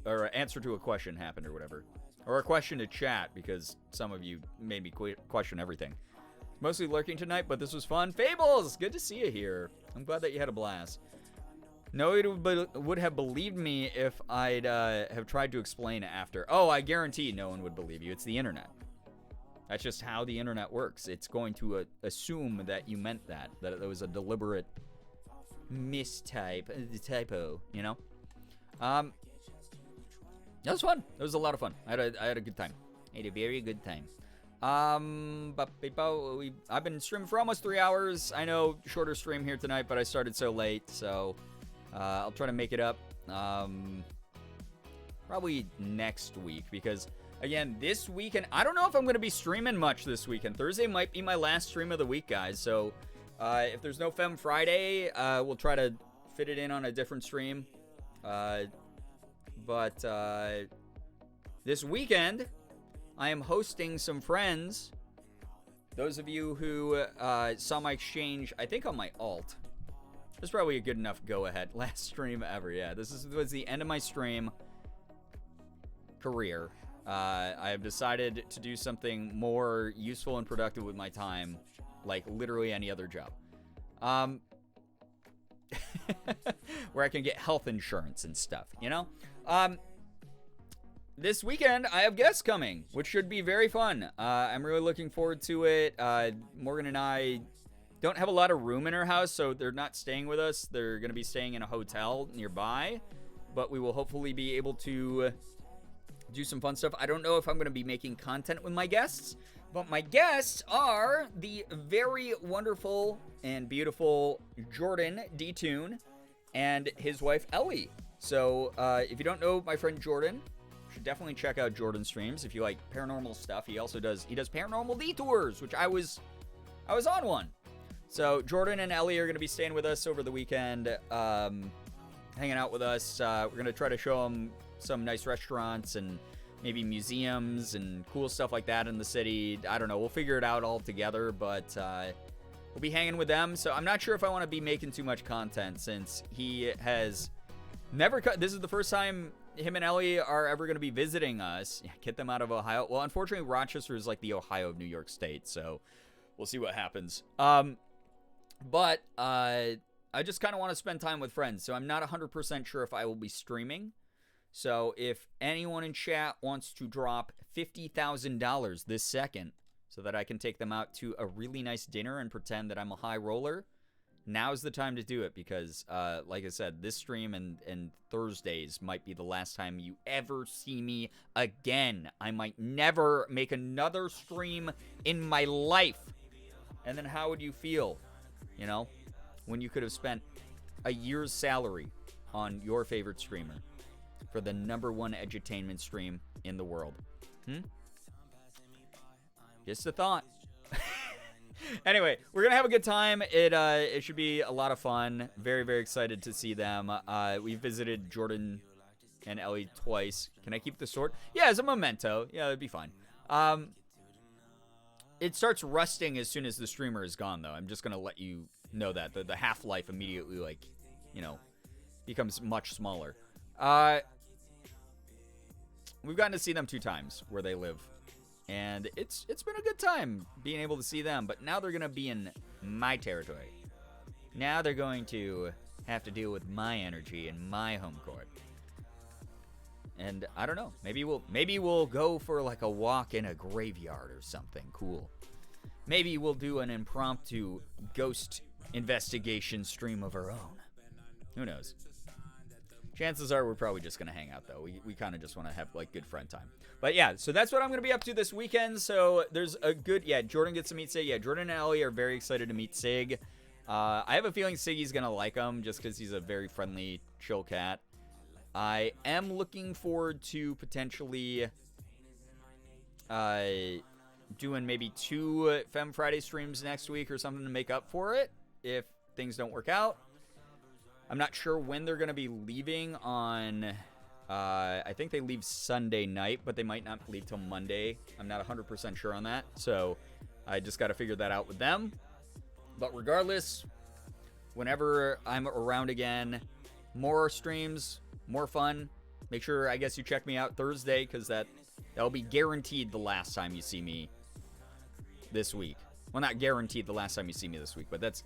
or an answer to a question happened or whatever, or a question to chat because some of you made me question everything. Mostly lurking tonight, but this was fun. Fables, good to see you here. I'm glad that you had a blast. No one would have believed me if I'd have tried to explain after. Oh, I guarantee no one would believe you. It's the internet. That's just how the internet works. It's going to assume that you meant that it was a deliberate typo, you know? That was fun. That was a lot of fun. I had a good time. I had a very good time. I've been streaming for almost 3 hours. I know, shorter stream here tonight, but I started so late, so I'll try to make it up probably next week because, again, this weekend, I don't know if I'm going to be streaming much this weekend. Thursday might be my last stream of the week, guys, so if there's no Femme Friday, we'll try to fit it in on a different stream. But this weekend, I am hosting some friends. Those of you who saw my exchange, I think on my alt. This is probably a good enough go-ahead. Last stream ever, yeah. This was the end of my stream career. I have decided to do something more useful and productive with my time, like literally any other job. Where I can get health insurance and stuff, you know? This weekend, I have guests coming, which should be very fun. I'm really looking forward to it. Morgan and I don't have a lot of room in our house, so they're not staying with us. They're going to be staying in a hotel nearby, but we will hopefully be able to do some fun stuff. I don't know if I'm going to be making content with my guests, but my guests are the very wonderful and beautiful Jordan D-Tune and his wife Ellie. So if you don't know my friend Jordan, you should definitely check out Jordan's streams if you like paranormal stuff. He also does paranormal detours, which I was on one. So Jordan and Ellie are going to be staying with us over the weekend, hanging out with us. We're going to try to show them some nice restaurants and maybe museums and cool stuff like that in the city. I don't know. We'll figure it out all together, but we'll be hanging with them. So I'm not sure if I want to be making too much content since he has never this is the first time him and Ellie are ever going to be visiting us. Yeah, get them out of Ohio. Well, unfortunately, Rochester is like the Ohio of New York State, so we'll see what happens. But I just kind of want to spend time with friends, so I'm not 100% sure if I will be streaming. So if anyone in chat wants to drop $50,000 this second so that I can take them out to a really nice dinner and pretend that I'm a high roller, now's the time to do it because, like I said, this stream and Thursdays might be the last time you ever see me again. I might never make another stream in my life. And then how would you feel, you know, when you could have spent a year's salary on your favorite streamer for the #1 edutainment stream in the world? Just a thought. Anyway, we're gonna have a good time. It should be a lot of fun. Very, very excited to see them. We visited Jordan and Ellie twice. Can I keep the sword? Yeah, as a memento. Yeah, that'd be fine. It starts rusting as soon as the streamer is gone, though. I'm just gonna let you know that the half-life immediately, like, you know, becomes much smaller. We've gotten to see them 2 times where they live. And it's been a good time being able to see them, but now they're going to be in my territory. Now they're going to have to deal with my energy in my home court. And I don't know, maybe we'll go for like a walk in a graveyard or something cool. Maybe we'll do an impromptu ghost investigation stream of our own. Who knows? Chances are we're probably just going to hang out, though. We kind of just want to have, like, good friend time. But, yeah, so that's what I'm going to be up to this weekend. So there's a good... Yeah, Jordan gets to meet Sig. Yeah, Jordan and Ellie are very excited to meet Sig. I have a feeling Siggy's going to like him just because he's a very friendly, chill cat. I am looking forward to potentially doing maybe 2 Femme Friday streams next week or something to make up for it if things don't work out. I'm not sure when they're going to be leaving on, I think they leave Sunday night, but they might not leave till Monday. I'm not 100% sure on that, so I just got to figure that out with them. But regardless, whenever I'm around again, more streams, more fun. Make sure, I guess, you check me out Thursday, because that'll be guaranteed the last time you see me this week. Well, not guaranteed the last time you see me this week, but that's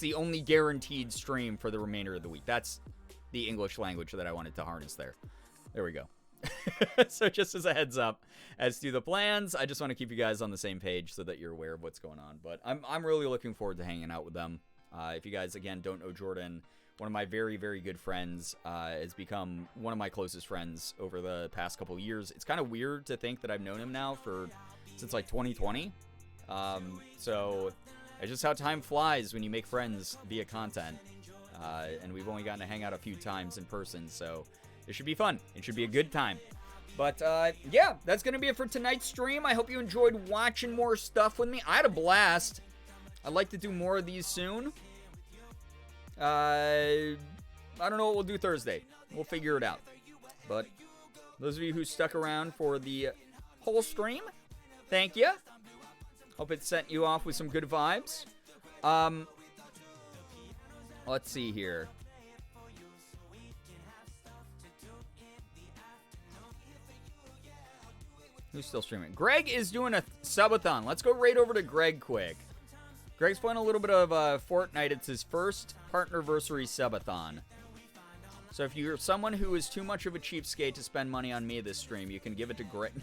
the only guaranteed stream for the remainder of the week. That's the English language that I wanted to harness there. There we go. So just as a heads up as to the plans, I just want to keep you guys on the same page so that you're aware of what's going on. But I'm really looking forward to hanging out with them. If you guys, again, don't know Jordan, one of my very, very good friends, has become one of my closest friends over the past couple years. It's kind of weird to think that I've known him now since like 2020. So it's just how time flies when you make friends via content. And we've only gotten to hang out a few times in person, so it should be fun. It should be a good time. But, yeah, that's going to be it for tonight's stream. I hope you enjoyed watching more stuff with me. I had a blast. I'd like to do more of these soon. I don't know what we'll do Thursday. We'll figure it out. But those of you who stuck around for the whole stream, thank you. Hope it sent you off with some good vibes. Let's see here. Who's still streaming? Greg is doing a subathon. Let's go right over to Greg quick. Greg's playing a little bit of Fortnite. It's his first partnerversary subathon. So if you're someone who is too much of a cheapskate to spend money on me this stream, you can give it to Greg.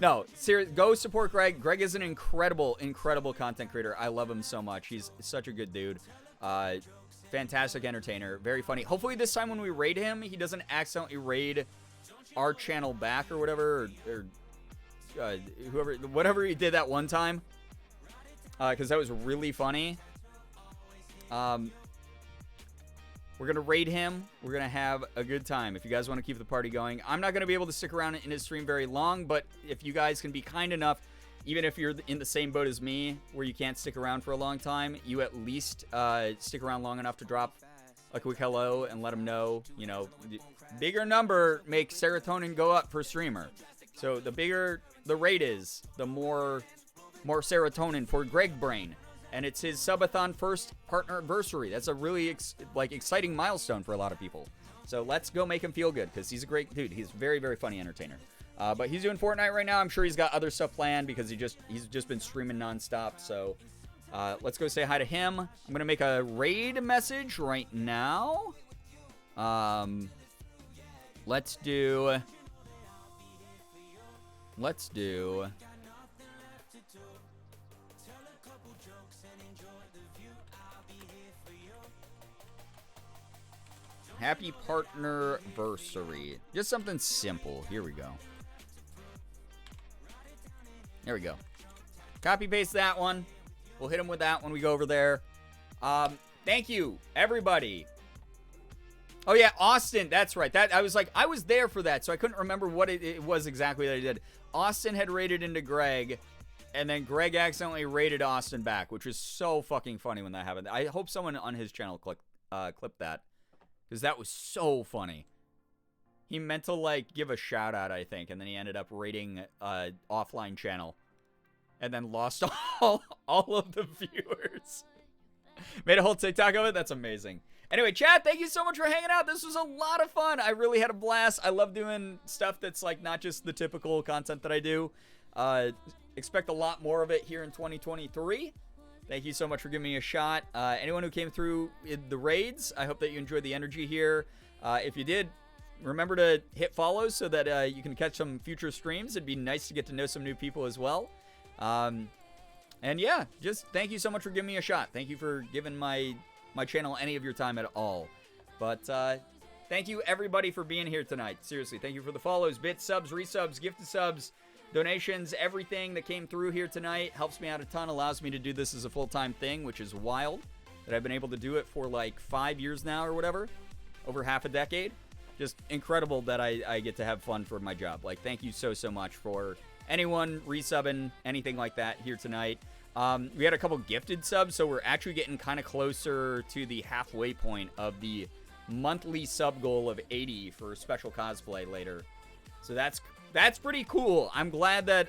No, seriously, go support Greg. Greg is an incredible, incredible content creator. I love him so much. He's such a good dude. Fantastic entertainer. Very funny. Hopefully this time when we raid him, he doesn't accidentally raid our channel back or whatever. Or whatever he did that one time. Because that was really funny. We're going to raid him. We're going to have a good time if you guys want to keep the party going. I'm not going to be able to stick around in his stream very long, but if you guys can be kind enough, even if you're in the same boat as me, where you can't stick around for a long time, you at least stick around long enough to drop a quick hello and let him know, you know, the bigger number makes serotonin go up per streamer. So the bigger the raid is, the more serotonin for Greg Brain. And it's his subathon first partner anniversary. That's a really exciting milestone for a lot of people. So let's go make him feel good because he's a great dude. He's a very, very funny entertainer. But he's doing Fortnite right now. I'm sure he's got other stuff planned because he's just been streaming nonstop. So let's go say hi to him. I'm gonna make a raid message right now. Let's do. Happy partnerversary. Just something simple. Here we go. There we go. Copy paste that one. We'll hit him with that when we go over there. Thank you, everybody. Oh yeah, Austin. That's right. I was there for that, so I couldn't remember what it was exactly that I did. Austin had raided into Greg, and then Greg accidentally raided Austin back, which was so fucking funny when that happened. I hope someone on his channel clipped that. Because that was so funny. He meant to, give a shout-out, I think, and then he ended up raiding offline channel. And then lost all of the viewers. Made a whole TikTok of it? That's amazing. Anyway, chat, thank you so much for hanging out. This was a lot of fun. I really had a blast. I love doing stuff that's, not just the typical content that I do. Expect a lot more of it here in 2023. Thank you so much for giving me a shot. Anyone who came through the raids, I hope that you enjoyed the energy here. If you did, remember to hit follow so that you can catch some future streams. It'd be nice to get to know some new people as well. And yeah, just thank you so much for giving me a shot. Thank you for giving my channel any of your time at all. But thank you everybody for being here tonight. Seriously, thank you for the follows, bits, subs, resubs, gifted subs, donations, everything that came through here tonight helps me out a ton, allows me to do this as a full-time thing, which is wild that I've been able to do it for 5 years now or whatever, over half a decade. Just incredible that I get to have fun for my job. Thank you so much for anyone resubbing, anything like that here tonight. We had a couple gifted subs, so we're actually getting kind of closer to the halfway point of the monthly sub goal of 80 for special cosplay later. So that's pretty cool. I'm glad that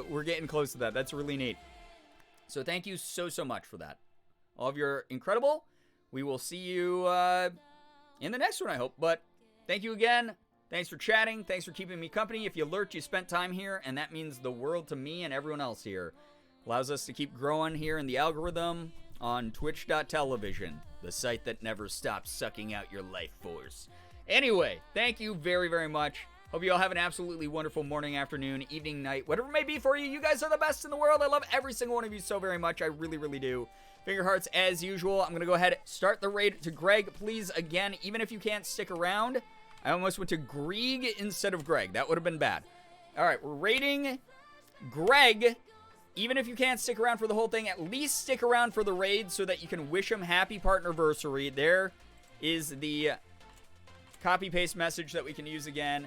we're getting close to that. That's really neat. So thank you so much for that. All of you are incredible. We will see you in the next one, I hope. But thank you again. Thanks for chatting. Thanks for keeping me company. If you lurked, you spent time here, and that means the world to me and everyone else here. Allows us to keep growing here in the algorithm on twitch.television, the site that never stops sucking out your life force. Anyway, thank you very, very much. Hope you all have an absolutely wonderful morning, afternoon, evening, night, whatever it may be for you. You guys are the best in the world. I love every single one of you so very much. I really, really do. Finger hearts as usual. I'm going to go ahead and start the raid to Greg. Please, again, even if you can't stick around, I almost went to Greg instead of Greg. That would have been bad. All right, we're raiding Greg. Even if you can't stick around for the whole thing, at least stick around for the raid so that you can wish him happy partnerversary. There is the copy-paste message that we can use again.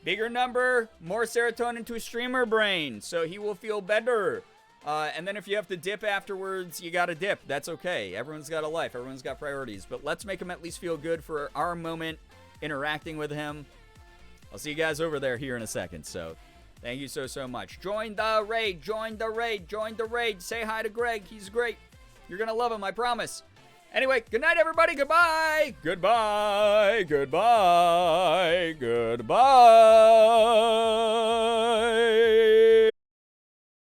Bigger number, more serotonin to a streamer brain, so he will feel better. And then if you have to dip afterwards, you gotta dip. That's okay. Everyone's got a life. Everyone's got priorities. But let's make him at least feel good for our moment interacting with him. I'll see you guys over there here in a second. So thank you so much. Join the raid. Join the raid. Join the raid. Say hi to Greg. He's great. You're gonna love him, I promise. Anyway, good night, everybody. Goodbye. Goodbye. Goodbye. Goodbye.